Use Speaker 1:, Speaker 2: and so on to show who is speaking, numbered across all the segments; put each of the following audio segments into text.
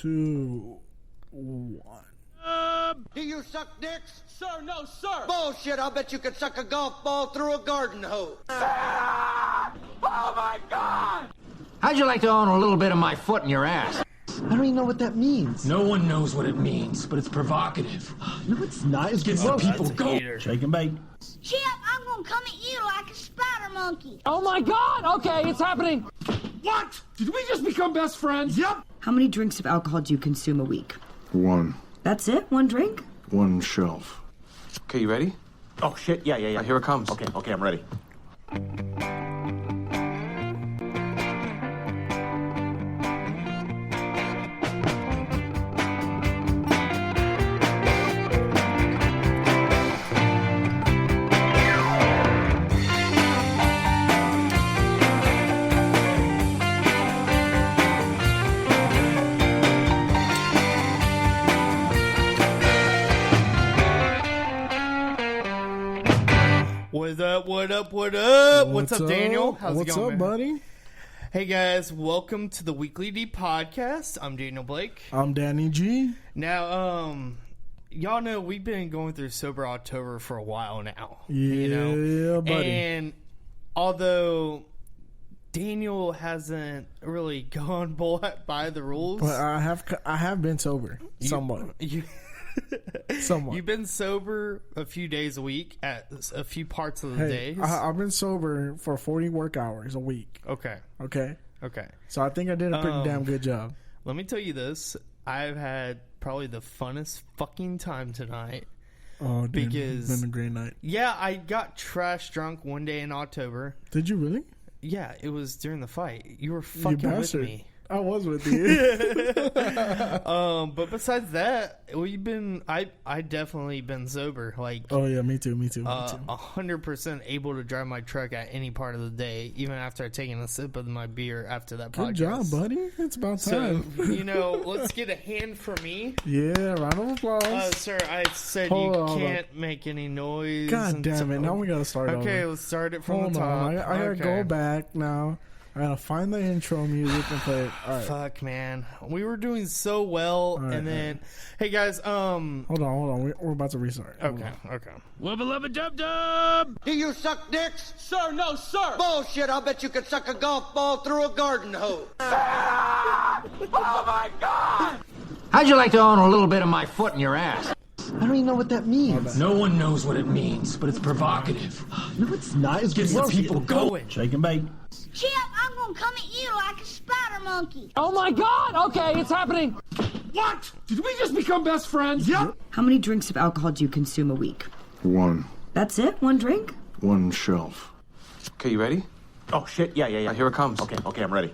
Speaker 1: 2, 1.
Speaker 2: Do you suck dicks?
Speaker 3: Sir, no, sir.
Speaker 2: Bullshit, I'll bet you could suck a golf ball through a garden hose.
Speaker 4: Oh my God! How'd you like to own a little bit of my foot in your ass?
Speaker 5: I don't even know what that means.
Speaker 6: No one knows what it means, but it's provocative.
Speaker 5: No, it's not. It
Speaker 6: gets the people going.
Speaker 1: Shake and bake.
Speaker 7: Chip, I'm gonna come at you like a spider monkey.
Speaker 6: Oh my God! Okay, it's happening. What? Did we just become best friends? Yep.
Speaker 8: How many drinks of alcohol do you consume a week?
Speaker 9: 1.
Speaker 8: That's it? One drink?
Speaker 9: 1 shelf.
Speaker 10: Okay, you ready?
Speaker 4: Oh shit! Yeah.
Speaker 10: Right, here it comes.
Speaker 4: Okay, I'm ready.
Speaker 3: What up? What's up, Daniel? How's
Speaker 1: What's
Speaker 3: it going,
Speaker 1: up, buddy?
Speaker 3: Hey, guys. Welcome to the Weekly D Podcast. I'm Daniel Blake.
Speaker 1: I'm Danny G.
Speaker 3: Now, y'all know we've been going through Sober October for a while now.
Speaker 1: Yeah, buddy.
Speaker 3: And although Daniel hasn't really gone by the rules,
Speaker 1: But I have been sober somewhat. Somewhat.
Speaker 3: You've been sober a few days a week at a few parts of the days.
Speaker 1: I've been sober for 40 work hours a week.
Speaker 3: Okay.
Speaker 1: So I think I did a pretty damn good job.
Speaker 3: Let me tell you this. I've had probably the funnest fucking time tonight.
Speaker 1: Oh, dude.
Speaker 3: Because
Speaker 1: It's been a great night.
Speaker 3: Yeah, I got trash drunk one day in October.
Speaker 1: Did you really?
Speaker 3: Yeah, it was during the fight. You were fucking with me.
Speaker 1: I was with you.
Speaker 3: But besides that, I definitely been sober. Like,
Speaker 1: oh yeah, me too.
Speaker 3: 100% able to drive my truck at any part of the day, even after I've taken a sip of my beer after that podcast.
Speaker 1: Good job, buddy. It's about time.
Speaker 3: So, let's get a hand for me.
Speaker 1: Yeah, round of applause.
Speaker 3: Sir, I said you can't make any noise.
Speaker 1: God damn it. Now we got to start over.
Speaker 3: Okay, let's start it from the top.
Speaker 1: I got to go back now. I gotta find the intro music and play it. All right.
Speaker 3: Fuck, man. We were doing so well, right, and then... Right. Hey, guys,
Speaker 1: Hold on. We're about to restart.
Speaker 3: Okay.
Speaker 6: Wubba lubba dub dub!
Speaker 2: Do you suck dicks?
Speaker 3: Sir, no, sir!
Speaker 2: Bullshit, I'll bet you could suck a golf ball through a garden hose.
Speaker 4: Oh my God! How'd you like to own a little bit of my foot in your ass?
Speaker 5: I don't even know what that means.
Speaker 6: No one knows what it means, but it's provocative.
Speaker 5: No, it's not. It
Speaker 6: gets the people going.
Speaker 1: Shake and bake.
Speaker 7: Chip, I'm gonna come at you like a spider monkey.
Speaker 6: Oh my God! Okay, it's happening. What? Did we just become best friends? Yep.
Speaker 8: How many drinks of alcohol do you consume a week?
Speaker 9: 1.
Speaker 8: That's it? One drink?
Speaker 9: 1 shelf.
Speaker 10: Okay, you ready?
Speaker 4: Oh shit! Yeah.
Speaker 10: Right, here it comes.
Speaker 4: Okay, I'm ready.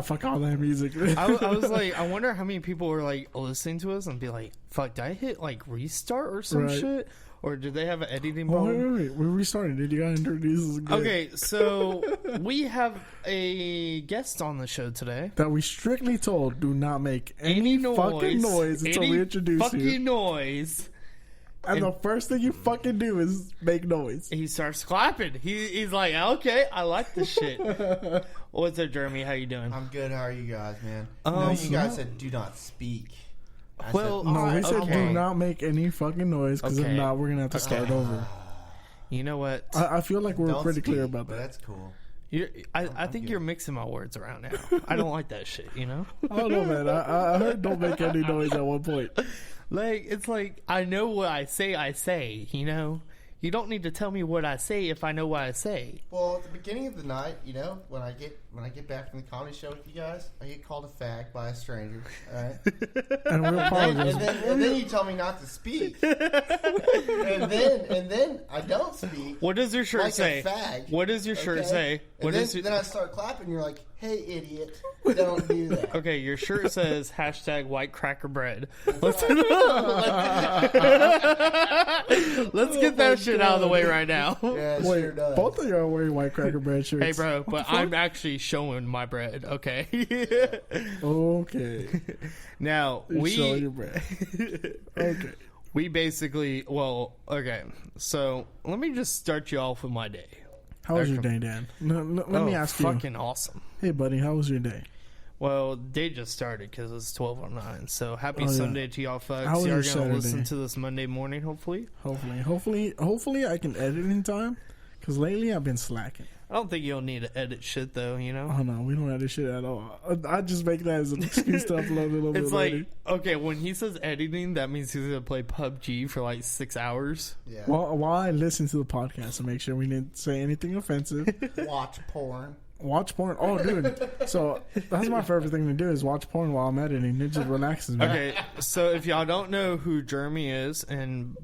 Speaker 1: Fuck all that music.
Speaker 3: I was like, I wonder how many people were like listening to us and be like, fuck, did I hit like restart or some shit? Or did they have an editing problem?
Speaker 1: Wait. We restarted. Did you gotta introduce us again?
Speaker 3: Okay, so we have a guest on the show today.
Speaker 1: That we strictly told do not make any fucking noise until we introduce you.
Speaker 3: Fucking noise.
Speaker 1: And the first thing you fucking do is make noise.
Speaker 3: He starts clapping. He's like, okay, I like this shit. What's up, Jeremy? How you doing?
Speaker 11: I'm good. How are you guys, man? No, you guys said do not speak.
Speaker 1: We said do not make any fucking noise, because if not, we're gonna have to start over.
Speaker 3: You know what?
Speaker 1: I feel like we're pretty clear about that.
Speaker 11: That's cool.
Speaker 3: I think you're mixing my words around now. I don't like that shit, you know?
Speaker 1: I don't know, man. I heard don't make any noise at one point.
Speaker 3: Like, it's like, I know what I say, you know? You don't need to tell me what I say if I know what I say.
Speaker 11: Well, at the beginning of the night, you know, when I get back from the comedy show with you guys, I get called a fag by a stranger. All right,
Speaker 1: and we'll apologize.
Speaker 11: And then you tell me not to speak, and then I don't speak.
Speaker 3: What does your shirt
Speaker 11: like
Speaker 3: say?
Speaker 11: A fag.
Speaker 3: What does your shirt say?
Speaker 11: Then I start clapping. You're like, "Hey, idiot! Don't do that."
Speaker 3: Okay, your shirt says #white cracker bread. Let's get that shit out of the way right now.
Speaker 11: Yeah,
Speaker 1: wait,
Speaker 11: sure does.
Speaker 1: Both of you are wearing white cracker bread shirts.
Speaker 3: Hey, bro, but I'm actually showing my bread. Okay.
Speaker 1: Okay.
Speaker 3: Now
Speaker 1: You're showing your bread. Okay.
Speaker 3: We basically, okay. So let me just start you off with my day.
Speaker 1: How was your day, Dan? Let me ask you.
Speaker 3: Fucking awesome.
Speaker 1: Hey, buddy, how was your day?
Speaker 3: Well, day just started because it's 12:09. So happy Sunday to y'all, folks.
Speaker 1: How was
Speaker 3: Y'all
Speaker 1: your
Speaker 3: are gonna
Speaker 1: Saturday?
Speaker 3: listen to this Monday morning, hopefully.
Speaker 1: Hopefully, I can edit in time. Because lately, I've been slacking.
Speaker 3: I don't think you'll need to edit shit though. You know.
Speaker 1: Oh no, we don't edit shit at all. I just make that as an excuse to upload a little bit.
Speaker 3: It's like
Speaker 1: later.
Speaker 3: okay, when he says editing, that means he's gonna play PUBG for like 6 hours.
Speaker 11: Yeah.
Speaker 1: While I listen to the podcast to make sure we didn't say anything offensive.
Speaker 11: Watch porn.
Speaker 1: Watch porn. Oh, dude. So that's my favorite thing to do is watch porn while I'm editing. It just relaxes me.
Speaker 3: Okay, so if y'all don't know who Jeremy is, and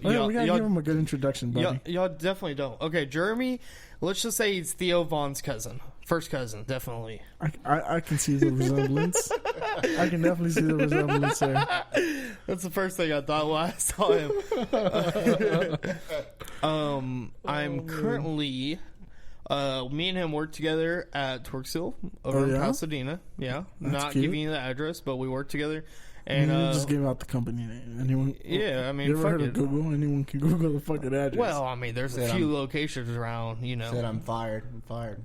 Speaker 1: we gotta give him a good introduction, buddy.
Speaker 3: Y'all definitely don't. Okay, Jeremy, let's just say he's Theo Vaughn's cousin. First cousin, definitely.
Speaker 1: I can see the resemblance. I can definitely see the resemblance there.
Speaker 3: That's the first thing I thought when I saw him. I'm currently... me and him work together at Twerksil over in Pasadena. Yeah,
Speaker 1: that's
Speaker 3: not
Speaker 1: cute.
Speaker 3: giving you the address, but we work together. And
Speaker 1: you just gave out the company name. Anyone?
Speaker 3: Yeah, I mean,
Speaker 1: you ever
Speaker 3: fuck
Speaker 1: heard
Speaker 3: it.
Speaker 1: of Google? Anyone can Google the fucking address.
Speaker 3: Well, I mean, there's a few locations around. You know,
Speaker 11: Said I'm fired and fucked.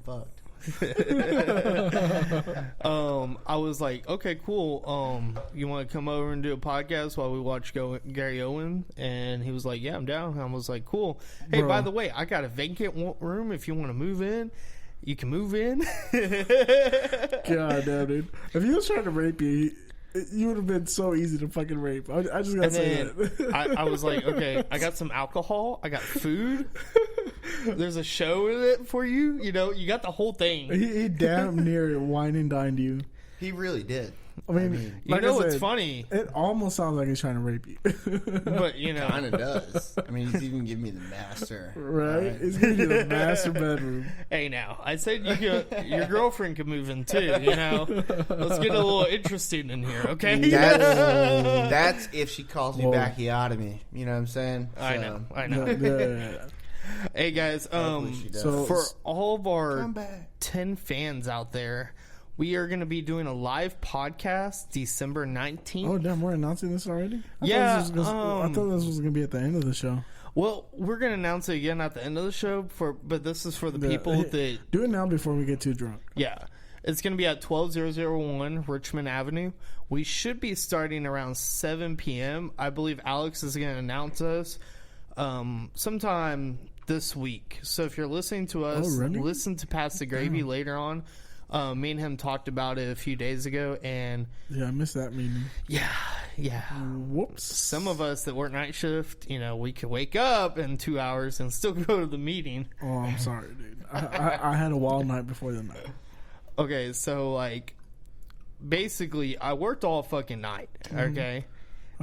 Speaker 3: I was like, okay, cool. You want to come over and do a podcast while we watch Gary Owen? And he was like, yeah, I'm down. I was like, cool. Hey, by the way, I got a vacant room. If you want to move in, you can move in.
Speaker 1: God damn, dude. If he was trying to rape you, you would have been so easy to fucking rape. I just gotta say that.
Speaker 3: I was like, okay, I got some alcohol. I got food. There's a show in it for you. You know, you got the whole thing.
Speaker 1: He damn near wine and dined you.
Speaker 11: He really did.
Speaker 1: I mean,
Speaker 3: you know what's funny?
Speaker 1: It almost sounds like he's trying to rape you.
Speaker 3: But, you know.
Speaker 11: Kind of does. I mean, he's even giving me the master.
Speaker 1: Right? He's giving you the master bedroom.
Speaker 3: Hey, now, I said your girlfriend could move in, too, you know? Let's get a little interesting in here, okay?
Speaker 11: That's if she calls me bacchiotomy. You know what I'm saying?
Speaker 3: I know.
Speaker 1: Yeah.
Speaker 3: Hey, guys,
Speaker 1: so
Speaker 3: for all of our 10 fans out there, we are going to be doing a live podcast December 19th.
Speaker 1: Oh, damn, we're announcing this already? I thought this was going to be at the end of the show.
Speaker 3: Well, we're going to announce it again at the end of the show, but this is for the people that...
Speaker 1: Do it now before we get too drunk.
Speaker 3: Yeah. It's going to be at 12001 Richmond Avenue. We should be starting around 7 p.m. I believe Alex is going to announce us sometime this week. So if you're listening to us, listen to Pass the Gravy later on. Me and him talked about it a few days ago, and
Speaker 1: yeah, I missed that meeting.
Speaker 3: Yeah.
Speaker 1: Whoops.
Speaker 3: Some of us that work night shift, you know, we could wake up in 2 hours and still go to the meeting.
Speaker 1: Oh, I'm sorry, dude. I had a wild night before the night.
Speaker 3: Okay, so like, basically, I worked all fucking night. Okay.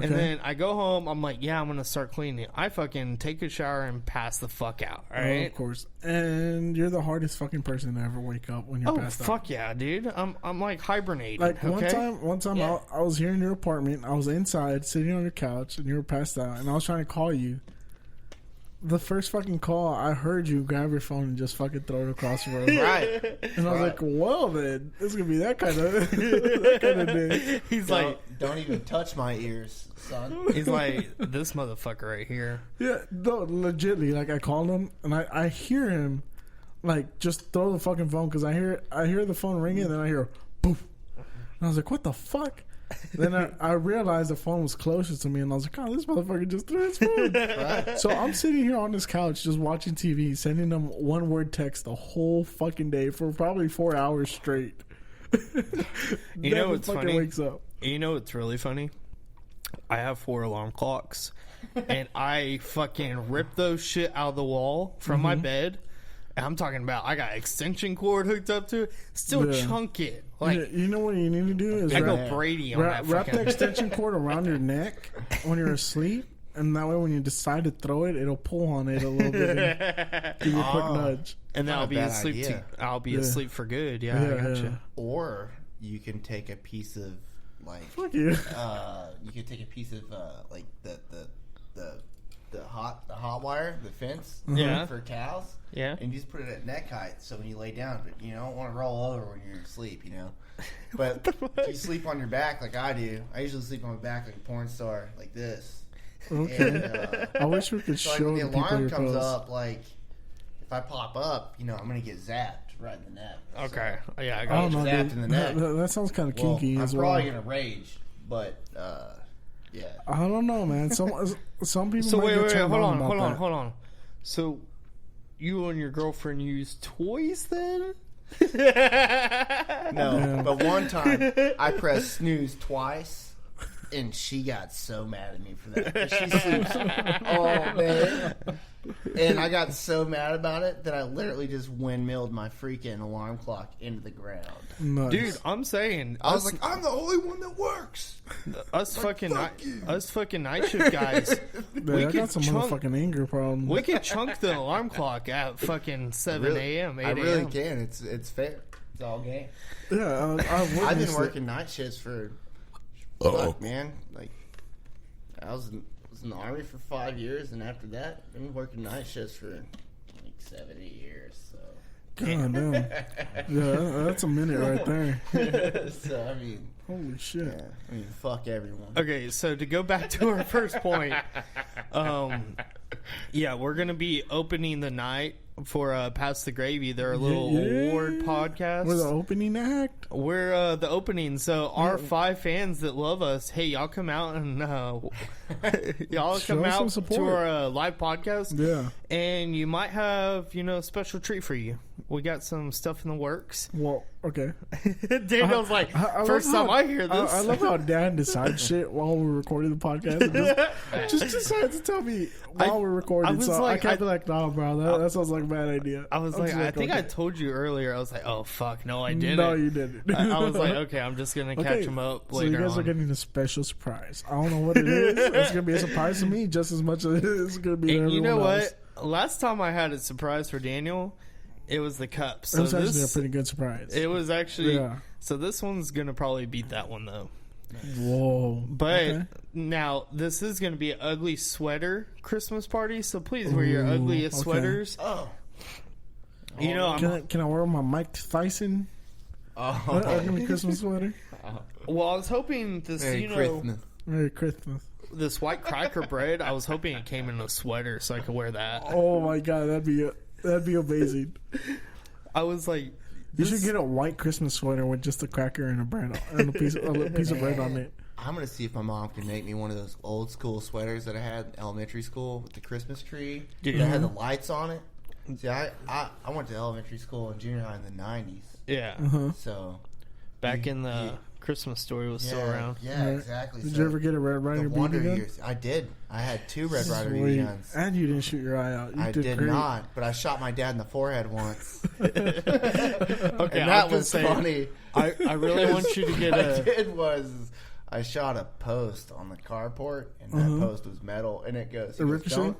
Speaker 3: And then I go home, I'm like, yeah, I'm going to start cleaning. I fucking take a shower and pass the fuck out, all right?
Speaker 1: Oh, of course. And you're the hardest fucking person to ever wake up when you're passed out.
Speaker 3: Oh, fuck yeah, dude. I'm like hibernating,
Speaker 1: like,
Speaker 3: okay?
Speaker 1: one time I was here in your apartment. I was inside, sitting on your couch, and you were passed out. And I was trying to call you. The first fucking call, I heard you grab your phone and just fucking throw it across the room.
Speaker 11: Right.
Speaker 1: And I was like, well, then, this is going to be that kind of day.
Speaker 3: He's like...
Speaker 11: Don't even touch my ears, son.
Speaker 3: He's like, this motherfucker right here.
Speaker 1: Yeah, no, legitly. Like, I called him, and I hear him, like, just throw the fucking phone, because I hear the phone ringing, and then I hear, poof. And I was like, what the fuck? Then I realized the phone was closer to me, and I was like, oh, this motherfucker just threw his phone. Right. So I'm sitting here on this couch just watching TV, sending them one-word text the whole fucking day for probably 4 hours straight.
Speaker 3: You know what's funny?
Speaker 1: Wakes up.
Speaker 3: You know what's really funny? I have 4 alarm clocks, and I fucking rip those shit out of the wall from my bed. And I'm talking about I got extension cord hooked up to it. Still chunk it. Like,
Speaker 1: you know what you need to do is
Speaker 3: I go Brady on that.
Speaker 1: Wrap the extension cord around your neck when you're asleep, and that way when you decide to throw it, it'll pull on it a little bit and give you a quick nudge.
Speaker 3: And then I'll be asleep. I'll be asleep for good. Yeah, I gotcha.
Speaker 11: Or you can take a piece of
Speaker 1: fuck you.
Speaker 11: You could take a piece of like the hot wire, the fence for cows.
Speaker 3: Yeah.
Speaker 11: And you just put it at neck height, so when you lay down, but you don't want to roll over when you're asleep, you know. But if you sleep on your back like I do, I usually sleep on my back like a porn star, like this.
Speaker 1: Okay.
Speaker 11: And,
Speaker 1: I wish we could
Speaker 11: so
Speaker 1: show
Speaker 11: when
Speaker 1: the
Speaker 11: the
Speaker 1: people
Speaker 11: alarm
Speaker 1: your
Speaker 11: comes
Speaker 1: pose.
Speaker 11: up, like if I pop up, I'm gonna get zapped right in the neck.
Speaker 3: Okay. Yeah, I
Speaker 1: I
Speaker 3: got
Speaker 1: don't
Speaker 3: you.
Speaker 1: know,
Speaker 11: Zapped
Speaker 1: dude.
Speaker 11: in the neck.
Speaker 1: That sounds kind of kinky
Speaker 11: I'm
Speaker 1: as well.
Speaker 11: probably gonna rage, but yeah.
Speaker 1: I don't know, man. Some people.
Speaker 3: So
Speaker 1: might
Speaker 3: wait,
Speaker 1: get turned
Speaker 3: hold
Speaker 1: on
Speaker 3: on,
Speaker 1: about that.
Speaker 3: hold on. So you and your girlfriend use toys then?
Speaker 11: No, but one time I pressed snooze twice, and she got so mad at me for that. She sleeps all day, and I got so mad about it that I literally just windmilled my freaking alarm clock into the ground.
Speaker 1: Nice.
Speaker 3: Dude, I'm saying
Speaker 11: I was like, I'm the only one that works.
Speaker 3: us fucking night shift guys.
Speaker 1: Man, I got some motherfucking anger problems.
Speaker 3: We can chunk the alarm clock at fucking 7 a.m., 8 a.m.
Speaker 11: I really can. It's fair. It's all game.
Speaker 1: Yeah,
Speaker 11: I've been working night shifts for fuck, man. Like I was in the army for 5 years, and after that, I've been working night shifts for like 7, 8 years. So.
Speaker 1: God damn. Yeah, that's a minute right there.
Speaker 11: So I mean,
Speaker 1: holy shit.
Speaker 11: Yeah, I mean, fuck everyone.
Speaker 3: Okay, so to go back to our first point, yeah, we're gonna be opening the night for Pass the Gravy. They're a little award podcast.
Speaker 1: We're the opening act.
Speaker 3: We're the opening. So our 5 fans that love us, hey, y'all come out and y'all
Speaker 1: Show
Speaker 3: come
Speaker 1: us some
Speaker 3: out
Speaker 1: support.
Speaker 3: to our live podcast.
Speaker 1: Yeah.
Speaker 3: And you might have, a special treat for you. We got some stuff in the works.
Speaker 1: Well, okay.
Speaker 3: Daniel's like,
Speaker 1: I
Speaker 3: first
Speaker 1: love
Speaker 3: time
Speaker 1: how-
Speaker 3: I hear this.
Speaker 1: I love how Dan decides shit while we're recording the podcast. And just decides to tell me while we're recording.
Speaker 3: I was
Speaker 1: so
Speaker 3: like,
Speaker 1: I can't be like, nah, bro, that sounds like a bad idea.
Speaker 3: I was
Speaker 1: I'm
Speaker 3: like,
Speaker 1: just
Speaker 3: I think I
Speaker 1: okay.
Speaker 3: told you earlier. I was like, oh, fuck, no, I didn't.
Speaker 1: No, you didn't.
Speaker 3: I was like, okay, I'm just going to catch him up
Speaker 1: So
Speaker 3: later
Speaker 1: you guys
Speaker 3: on.
Speaker 1: are getting a special surprise. I don't know what it is. It's going to be a surprise to me just as much as it's going to be to
Speaker 3: And
Speaker 1: everyone
Speaker 3: you know
Speaker 1: else.
Speaker 3: what? Last time I had a surprise for Daniel, it was the cup. So
Speaker 1: It was actually a
Speaker 3: this,
Speaker 1: pretty good surprise.
Speaker 3: it was actually.
Speaker 1: Yeah.
Speaker 3: So this one's going to probably beat that one, though.
Speaker 1: Whoa.
Speaker 3: But
Speaker 1: Okay.
Speaker 3: now, this is going to be an ugly sweater Christmas party, so please wear your ugliest
Speaker 1: okay.
Speaker 3: sweaters.
Speaker 11: Oh.
Speaker 3: You know,
Speaker 1: Can I wear my Mike Tyson ugly Christmas sweater?
Speaker 3: well, I was hoping this,
Speaker 11: Christmas.
Speaker 1: Merry Christmas.
Speaker 3: this white cracker bread, I was hoping it came in a sweater so I could wear that.
Speaker 1: Oh my god, that'd be amazing.
Speaker 3: I was like,
Speaker 1: You should get a white Christmas sweater with just a cracker and a bread and a piece of bread on it.
Speaker 11: I'm gonna see if my mom can make me one of those old school sweaters that I had in elementary school with the Christmas tree that had the lights on it. See, I went to elementary school and junior high in the 90s.
Speaker 3: yeah.
Speaker 11: So
Speaker 3: Back in the Christmas Story was still around.
Speaker 11: Yeah, exactly.
Speaker 1: Did
Speaker 11: So
Speaker 1: you ever get a Red
Speaker 11: the
Speaker 1: Rider
Speaker 11: Wonder
Speaker 1: BB gun?
Speaker 11: Years. I did. I had 2 Red Rider BB
Speaker 1: Sweet.
Speaker 11: guns.
Speaker 1: And you didn't shoot your eye out. You
Speaker 11: I
Speaker 1: did
Speaker 11: did
Speaker 1: great.
Speaker 11: not, but I shot my dad in the forehead once.
Speaker 3: Okay,
Speaker 11: And that was funny.
Speaker 3: I really want you to get
Speaker 11: What I
Speaker 3: a.
Speaker 11: did was I shot a post on the carport, and that post was metal, and it goes,
Speaker 1: ricochet?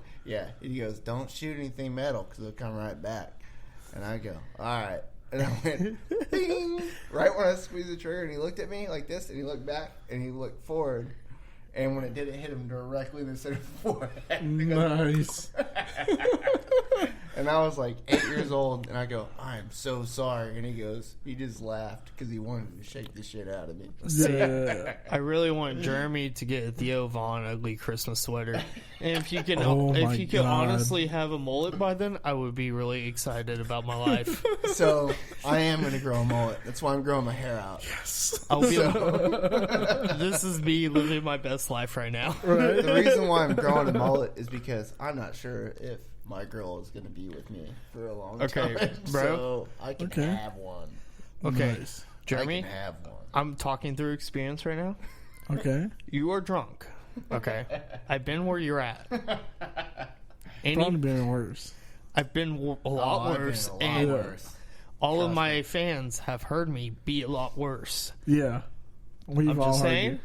Speaker 11: he goes, don't shoot anything metal because it'll come right back. And I go, all right. And I went, ding, right when I squeezed the trigger, and he looked at me like this, and he looked back, and he looked forward. And when it did, it hit him directly in the center of the forehead.
Speaker 1: Nice.
Speaker 11: And I was like 8 years old, and I go, I'm so sorry. And he just laughed because he wanted to shake the shit out of me.
Speaker 1: Yeah.
Speaker 3: I really want Jeremy to get a Theo Vaughn ugly Christmas sweater. And if you can,
Speaker 1: Oh my
Speaker 3: if you could
Speaker 1: God.
Speaker 3: honestly have a mullet by then, I would be really excited about my life.
Speaker 11: So I am going to grow a mullet. That's why I'm growing my hair out.
Speaker 3: I'll be. This is me living my best life right now.
Speaker 1: Right.
Speaker 11: The reason why I'm growing a mullet is because I'm not sure if my girl is going to be with me for a long
Speaker 3: Okay,
Speaker 11: time.
Speaker 3: bro.
Speaker 11: So I can
Speaker 1: Okay.
Speaker 11: have one.
Speaker 3: Okay,
Speaker 1: Nice.
Speaker 3: Jeremy,
Speaker 11: I can have one.
Speaker 3: I'm talking through experience right now.
Speaker 1: Okay.
Speaker 3: You are drunk. Okay, I've been where you're at.
Speaker 1: Probably been worse.
Speaker 3: I've been a lot
Speaker 11: I've been
Speaker 3: worse,
Speaker 11: a lot
Speaker 3: and
Speaker 11: worse.
Speaker 3: all of my fans have heard me be a lot worse.
Speaker 1: Yeah. We've
Speaker 3: I'm
Speaker 1: all
Speaker 3: just
Speaker 1: heard
Speaker 3: saying,
Speaker 1: you.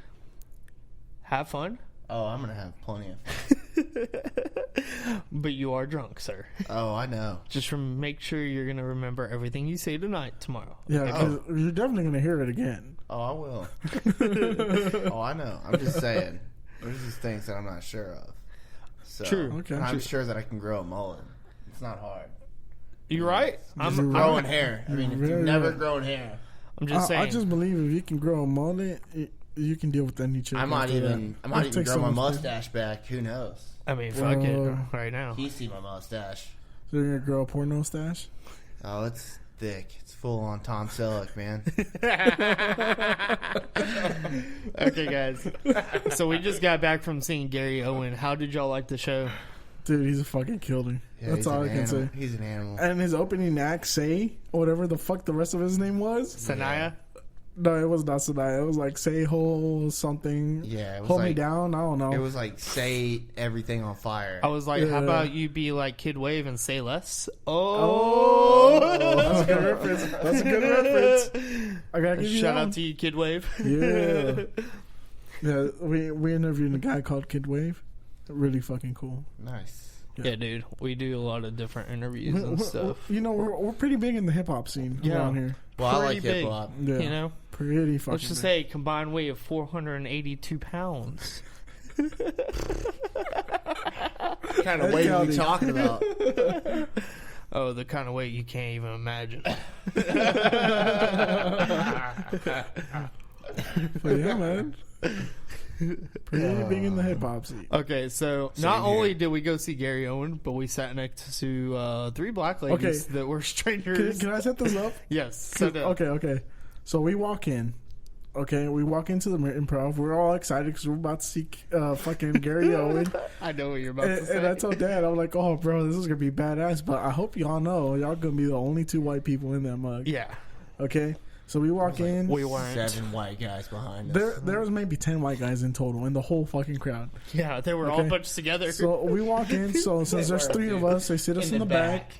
Speaker 3: have fun,
Speaker 11: Oh, I'm going to have plenty of fun.
Speaker 3: but you are drunk, sir.
Speaker 11: Oh, I know.
Speaker 3: Just make sure you're going to remember everything you say tonight, tomorrow.
Speaker 1: Yeah, because you're definitely going to hear it again.
Speaker 11: Oh, I will. Oh, I know. I'm just saying. There's just things that I'm not sure of. So,
Speaker 3: True.
Speaker 1: Okay.
Speaker 11: I'm sure that I can grow a mullet. It's not hard.
Speaker 3: You right? I'm
Speaker 11: Growing hair. I mean, if you've
Speaker 1: Very
Speaker 11: never
Speaker 1: right.
Speaker 11: grown hair,
Speaker 3: just saying.
Speaker 1: I just believe if you can grow a mullet, you can deal with any chick.
Speaker 11: I might
Speaker 1: after
Speaker 11: even
Speaker 1: that. It takes
Speaker 11: grow
Speaker 1: so
Speaker 11: my
Speaker 1: much
Speaker 11: mustache back. Who knows?
Speaker 3: I mean, fuck it
Speaker 1: Well,
Speaker 3: right now.
Speaker 11: You see my mustache.
Speaker 1: Doing your girl porno stash?
Speaker 11: Oh, it's thick. It's full on Tom Selleck, man.
Speaker 3: Okay, guys. So we just got back from seeing Gary Owen. How did y'all like the show?
Speaker 1: Dude, he's a fucking killer.
Speaker 11: Yeah,
Speaker 1: That's all I can say.
Speaker 11: He's an animal.
Speaker 1: And his opening act, Say, or whatever the fuck the rest of his name was.
Speaker 3: Sanaya?
Speaker 1: No, it was not Sanaya. It was like Say Ho something.
Speaker 11: Yeah, it was
Speaker 1: Hold
Speaker 11: like,
Speaker 1: me down. I don't know.
Speaker 11: It was like Say Everything on Fire.
Speaker 3: I was like,
Speaker 1: Yeah.
Speaker 3: how about you be like Kid Wave and say less? Oh,
Speaker 1: that's a good reference. That's a good reference. I gotta give you
Speaker 3: Shout
Speaker 1: that
Speaker 3: out
Speaker 1: one.
Speaker 3: to you, Kid Wave.
Speaker 1: Yeah. Yeah, we interviewed a guy called Kid Wave. Really fucking cool.
Speaker 11: Nice.
Speaker 3: Yeah, dude. We do a lot of different interviews and stuff.
Speaker 1: You know, we're pretty big in the hip hop scene around here.
Speaker 11: Well, I
Speaker 3: Pretty
Speaker 11: like
Speaker 3: big,
Speaker 11: hip hop.
Speaker 1: Yeah.
Speaker 3: You know?
Speaker 1: Pretty fucking
Speaker 3: Let's just
Speaker 1: big.
Speaker 3: say combined weight of 482 pounds.
Speaker 11: What kind of weight are you talking about?
Speaker 3: Oh, the kind of weight you can't even imagine.
Speaker 1: But yeah, man. Pretty big in the hip hop scene.
Speaker 3: Okay, so not only did we go see Gary Owen, but we sat next to 3 black ladies that were strangers.
Speaker 1: Can I set this up?
Speaker 3: Yes. Set it up.
Speaker 1: Okay. So we walk in. Okay, we walk into the Improv. We're all excited because we're about to see fucking Gary Owen.
Speaker 3: I know what you're about to say.
Speaker 1: And I told Dad, I'm like, oh, bro, this is going to be badass. But I hope y'all know y'all going to be the only 2 white people in that mug.
Speaker 3: Yeah.
Speaker 1: Okay? So we walk in.
Speaker 3: We weren't.
Speaker 11: 7 white guys behind us.
Speaker 1: There was maybe 10 white guys in total in the whole fucking crowd.
Speaker 3: Yeah, they were all
Speaker 1: Okay.
Speaker 3: bunched together.
Speaker 1: So we walk in. So since there's 3 of us, they sit us in the back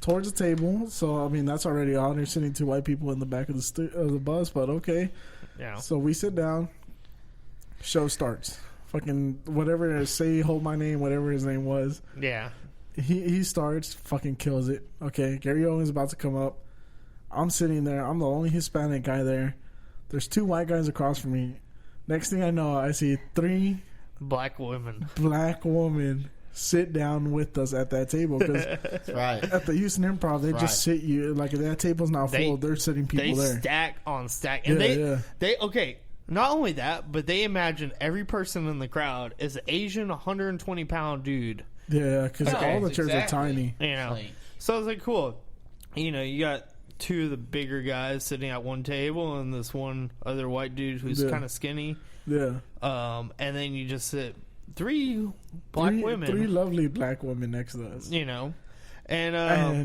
Speaker 1: towards the table. So, I mean, that's already odd. They're sitting 2 white people in the back of the bus, but okay.
Speaker 3: Yeah.
Speaker 1: So we sit down. Show starts. Fucking whatever it is, Say Hold My Name, whatever his name was.
Speaker 3: Yeah.
Speaker 1: He starts, fucking kills it. Okay, Gary Owen's about to come up. I'm sitting there. I'm the only Hispanic guy there. There's 2 white guys across from me. Next thing I know, I see 3
Speaker 3: Black women.
Speaker 1: black women sit down with us at that table. Because
Speaker 11: That's right.
Speaker 1: at the Houston Improv, they just sit you. Like, if that table's not full, they're sitting people
Speaker 3: they
Speaker 1: there.
Speaker 3: stack on stack. And they okay, not only that, but they imagine every person in the crowd is an Asian 120-pound dude.
Speaker 1: Yeah, because all the chairs are tiny.
Speaker 3: You know. So I was like, cool. You know, you got 2 of the bigger guys sitting at one table and this one other white dude who's kind of skinny.
Speaker 1: Yeah.
Speaker 3: And then you just sit 3 black women.
Speaker 1: 3 lovely black women next to us.
Speaker 3: You know. And
Speaker 1: I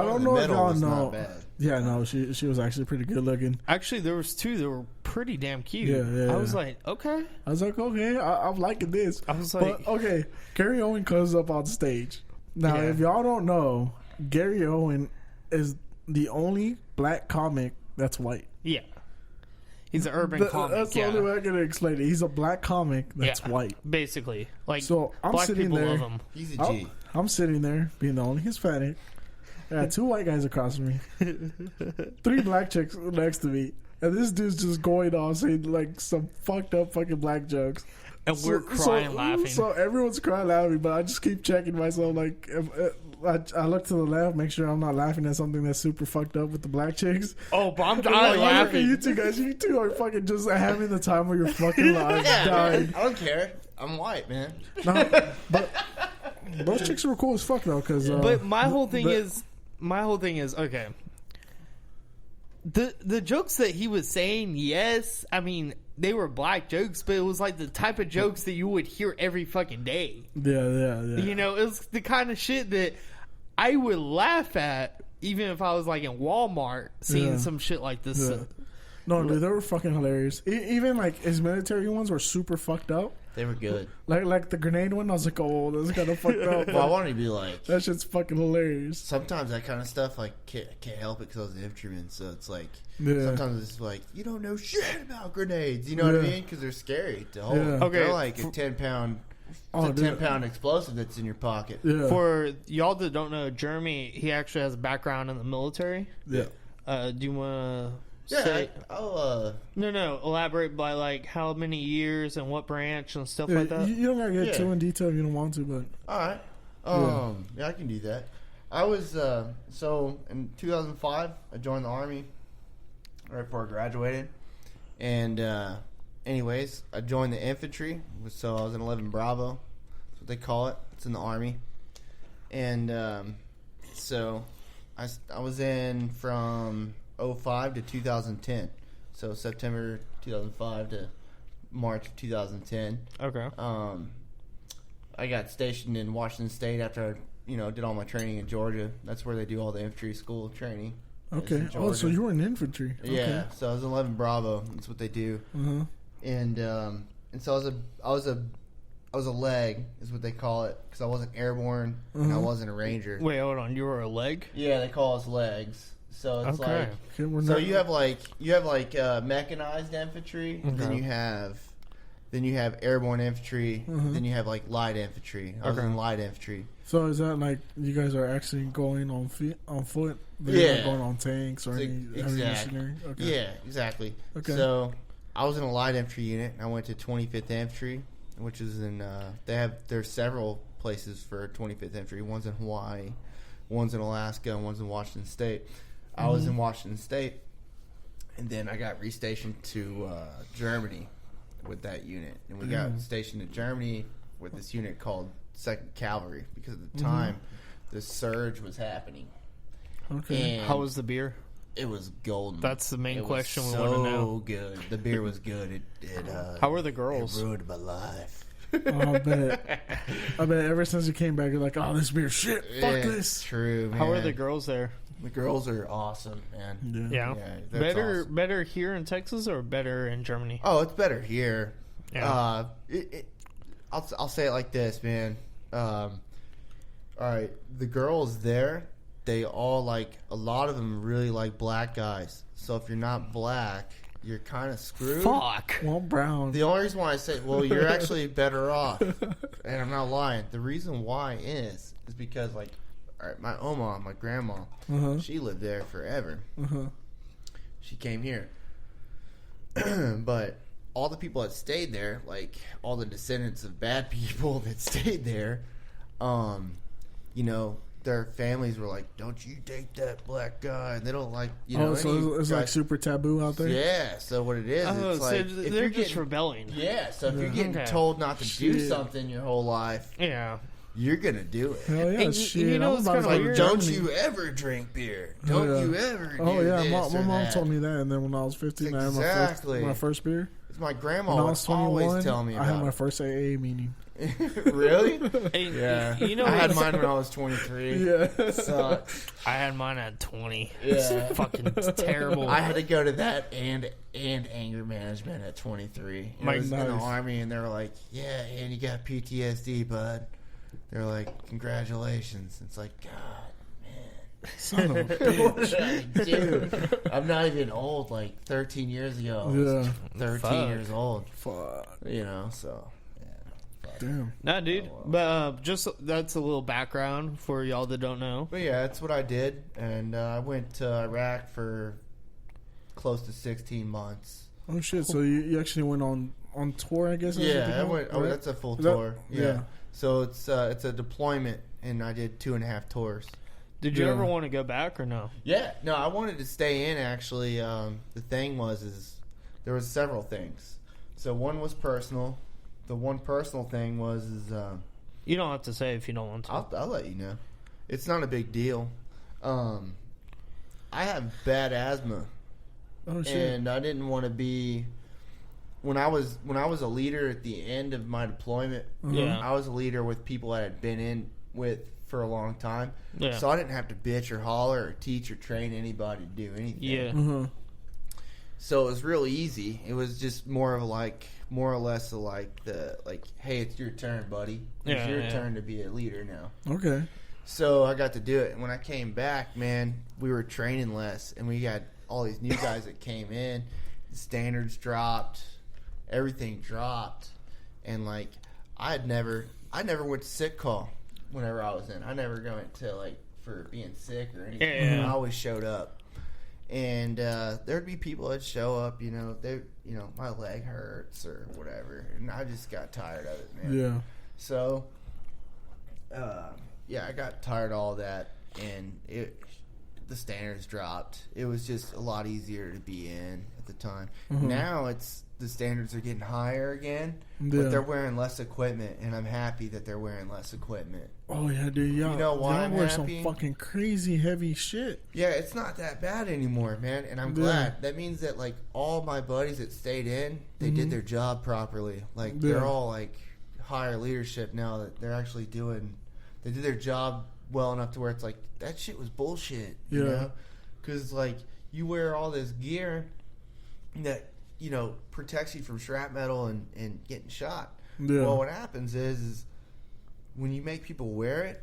Speaker 1: don't know if y'all know. Yeah, no, she was actually pretty good looking.
Speaker 3: Actually, there was 2 that were pretty damn cute.
Speaker 1: Yeah.
Speaker 3: I was like, okay.
Speaker 1: I was like, okay, I'm liking this.
Speaker 3: I was like,
Speaker 1: but, okay, Gary Owen comes up on stage. Now, if y'all don't know, Gary Owen is the only black comic that's white.
Speaker 3: Yeah. He's an urban comic.
Speaker 1: That's the only way I can explain it. He's a black comic that's white.
Speaker 3: Basically. Like,
Speaker 1: so I'm
Speaker 3: black
Speaker 1: sitting
Speaker 3: people
Speaker 1: there.
Speaker 3: love him.
Speaker 11: He's a G.
Speaker 1: I'm sitting there being the only Hispanic. I got 2 white guys across from me. 3 black chicks next to me. And this dude's just going off saying like some fucked up fucking black jokes.
Speaker 3: And we're crying laughing.
Speaker 1: So everyone's crying laughing, but I just keep checking myself. Like, I look to the left, make sure I'm not laughing at something that's super fucked up with the black chicks.
Speaker 3: Oh, but I'm dying laughing.
Speaker 1: You 2 guys, you 2 are fucking just having the time of your fucking lives, dying.
Speaker 11: I don't care. I'm white, man.
Speaker 1: No, but those chicks were cool as fuck though. Cause,
Speaker 3: but my whole thing is okay. The jokes that he was saying, yes, I mean they were black jokes, but it was like the type of jokes that you would hear every fucking day.
Speaker 1: Yeah.
Speaker 3: You know, it was the kind of shit that I would laugh at, even if I was like in Walmart seeing some shit like this.
Speaker 1: Yeah. No, dude, they were fucking hilarious. Even like his military ones were super fucked up.
Speaker 11: They were good.
Speaker 1: Like the grenade one, I was like, oh, that's kind of fucked up.
Speaker 11: Well, I wanted to be like,
Speaker 1: that shit's fucking hilarious.
Speaker 11: Sometimes that kind of stuff, like, can't help it because I was an infantryman. So it's like,
Speaker 1: Yeah.
Speaker 11: sometimes it's like, you don't know shit about grenades. You know what I mean? Because they're scary to hold.
Speaker 1: Yeah.
Speaker 3: Okay.
Speaker 11: They're like a 10-pound.
Speaker 1: Oh,
Speaker 11: It's a 10-pound explosive that's in your pocket.
Speaker 1: Yeah.
Speaker 3: For y'all that don't know, Jeremy, he actually has a background in the military.
Speaker 1: Yeah.
Speaker 3: Do you want to
Speaker 11: Yeah,
Speaker 3: say?
Speaker 11: I'll
Speaker 3: No. Elaborate by like how many years and what branch and stuff like that.
Speaker 1: You don't gotta get too in detail if you don't want to, but
Speaker 11: all right. Yeah, I can do that. I was so in 2005, I joined the Army right before I graduated, and anyways, I joined the infantry. So I was in 11 Bravo. That's what they call it. It's in the Army, and So I was in from 05 to 2010. So September 2005 to March of 2010.
Speaker 3: Okay.
Speaker 11: I got stationed in Washington State after I, did all my training in Georgia. That's where they do all the infantry school training.
Speaker 1: Okay. Oh, so you were in infantry. Okay.
Speaker 11: Yeah. So I was in 11 Bravo. That's what they do.
Speaker 1: Uh-huh.
Speaker 11: And so I was a leg is what they call it because I wasn't airborne and I wasn't a ranger.
Speaker 3: Wait, hold on. You were a leg?
Speaker 11: Yeah, they call us legs. So it's
Speaker 3: Okay.
Speaker 11: so you have like mechanized infantry, and then you have airborne infantry, then you have like light infantry. I was in light infantry.
Speaker 1: So is that like you guys are actually going on foot? They're
Speaker 11: Yeah.
Speaker 1: not going on tanks or any heavy machinery? Okay.
Speaker 11: Yeah, exactly.
Speaker 1: Okay.
Speaker 11: So I was in a light infantry unit. I went to 25th Infantry, which is in there's several places for 25th Infantry. One's in Hawaii, one's in Alaska, and one's in Washington State. I was in Washington State, and then I got restationed to Germany with that unit, and we got stationed in Germany with this unit called 2nd Cavalry because at the time the surge was happening.
Speaker 1: Okay.
Speaker 11: And
Speaker 3: How was the beer?
Speaker 11: it was golden.
Speaker 3: That's the main
Speaker 11: It was
Speaker 3: question we want to know.
Speaker 11: So good. The beer was good.
Speaker 3: How were the girls?
Speaker 11: It ruined my life.
Speaker 1: Oh, I bet ever since you came back, you're like, oh, this beer's shit. Fuck this.
Speaker 11: True, man.
Speaker 3: How are the girls there?
Speaker 11: The girls are awesome, man.
Speaker 3: Yeah.
Speaker 11: that's awesome.
Speaker 3: Better here in Texas or better in Germany?
Speaker 11: Oh, it's better here.
Speaker 3: Yeah.
Speaker 11: I'll say it like this, man. All right, the girls there, they all a lot of them really like black guys. So if you're not black, you're kind of screwed.
Speaker 3: Fuck.
Speaker 1: Well, brown.
Speaker 11: The only reason why I say, well, you're actually better off, and I'm not lying. The reason why is because all right, my Oma, my grandma, she lived there forever. She came here, but all the people that stayed there, all the descendants of bad people that stayed there, their families were like, "Don't you date that black guy?" And they don't like,
Speaker 1: so it's like super taboo out there.
Speaker 11: Yeah. So what it is, it's
Speaker 3: so
Speaker 11: like
Speaker 3: they're just rebelling.
Speaker 11: Yeah. So if you're getting told not to do something your whole life,
Speaker 3: Yeah.
Speaker 11: you're gonna do it.
Speaker 1: Hell yeah,
Speaker 3: And
Speaker 1: shit.
Speaker 3: you know
Speaker 1: I'm
Speaker 3: what's
Speaker 1: about to
Speaker 3: kinda
Speaker 1: go to
Speaker 3: weird?
Speaker 11: Don't
Speaker 1: Germany.
Speaker 11: you ever drink beer? Don't you ever do
Speaker 1: Oh yeah,
Speaker 11: this
Speaker 1: my
Speaker 11: or
Speaker 1: mom
Speaker 11: that.
Speaker 1: told me that, and then when I was 15, I
Speaker 11: Exactly.
Speaker 1: had my first beer.
Speaker 11: It's my grandma
Speaker 1: When I
Speaker 11: would
Speaker 1: was 21,
Speaker 11: always tell me
Speaker 1: I had
Speaker 11: about
Speaker 1: my
Speaker 11: it.
Speaker 1: first AA meeting.
Speaker 11: Really?
Speaker 3: Hey,
Speaker 11: Yeah.
Speaker 3: You know,
Speaker 11: I had mine when I was 23.
Speaker 1: Yeah.
Speaker 11: Sucks.
Speaker 3: I had mine at 20.
Speaker 11: Yeah.
Speaker 3: It's fucking terrible.
Speaker 11: I had to go to that and anger management at 23. I was in the army, and they were like, "Yeah, and you got PTSD, bud." They're like, "Congratulations." It's like, God, man.
Speaker 1: Son of a bitch.
Speaker 11: Dude, I'm not even old. 13 years ago, I was 13 years old.
Speaker 1: Fuck.
Speaker 11: So.
Speaker 1: Damn.
Speaker 3: Nah, dude. But just that's a little background for y'all that don't know.
Speaker 11: But yeah, that's what I did, and I went to Iraq for close to 16 months.
Speaker 1: Oh shit! So you actually went on tour, I guess?
Speaker 11: Yeah, I went. Oh, that's a full tour. Yeah. So it's a deployment, and I did 2.5 tours.
Speaker 3: Did you ever want to go back or no?
Speaker 11: Yeah, no, I wanted to stay in. Actually, the thing is there was several things. So one was personal. The one personal thing was
Speaker 3: you don't have to say if you don't want to.
Speaker 11: I'll let you know. It's not a big deal. I have bad asthma.
Speaker 1: Oh shit!
Speaker 11: And I didn't want to be when I was a leader at the end of my deployment.
Speaker 3: Yeah.
Speaker 11: I was a leader with people I had been in with for a long time.
Speaker 3: Yeah.
Speaker 11: So I didn't have to bitch or holler or teach or train anybody to do anything.
Speaker 3: Yeah.
Speaker 11: So it was real easy. It was just more or less hey, it's your turn, buddy. It's your turn to be a leader now.
Speaker 1: Okay.
Speaker 11: So I got to do it. And when I came back, man, we were training less, and we got all these new guys that came in. The standards dropped, everything dropped, and I never went to sick call whenever I was in. I never went to for being sick or anything.
Speaker 3: Yeah.
Speaker 11: I always showed up. And there'd be people that show up, my leg hurts or whatever, and I just got tired of it, man.
Speaker 1: Yeah.
Speaker 11: So, I got tired of all that, and the standards dropped. It was just a lot easier to be in. at the time.
Speaker 1: Mm-hmm.
Speaker 11: Now it's the standards are getting higher again,
Speaker 1: Yeah.
Speaker 11: but they're wearing less equipment, and I'm happy that they're wearing less equipment.
Speaker 1: Oh yeah, dude. Y'all,
Speaker 11: You know why
Speaker 1: y'all
Speaker 11: I'm
Speaker 1: wear
Speaker 11: happy?
Speaker 1: some fucking crazy heavy shit.
Speaker 11: Yeah, it's not that bad anymore, man, and I'm
Speaker 1: Yeah.
Speaker 11: glad. That means that like all my buddies that stayed in, they did their job properly. Like they're
Speaker 1: Yeah.
Speaker 11: all like higher leadership now that they're actually doing. They did their job well enough to where it's like that shit was bullshit. You
Speaker 1: Yeah.
Speaker 11: know, because like you wear all this gear that protects you from shrapnel and getting shot.
Speaker 1: Yeah.
Speaker 11: Well, what happens is when you make people wear it,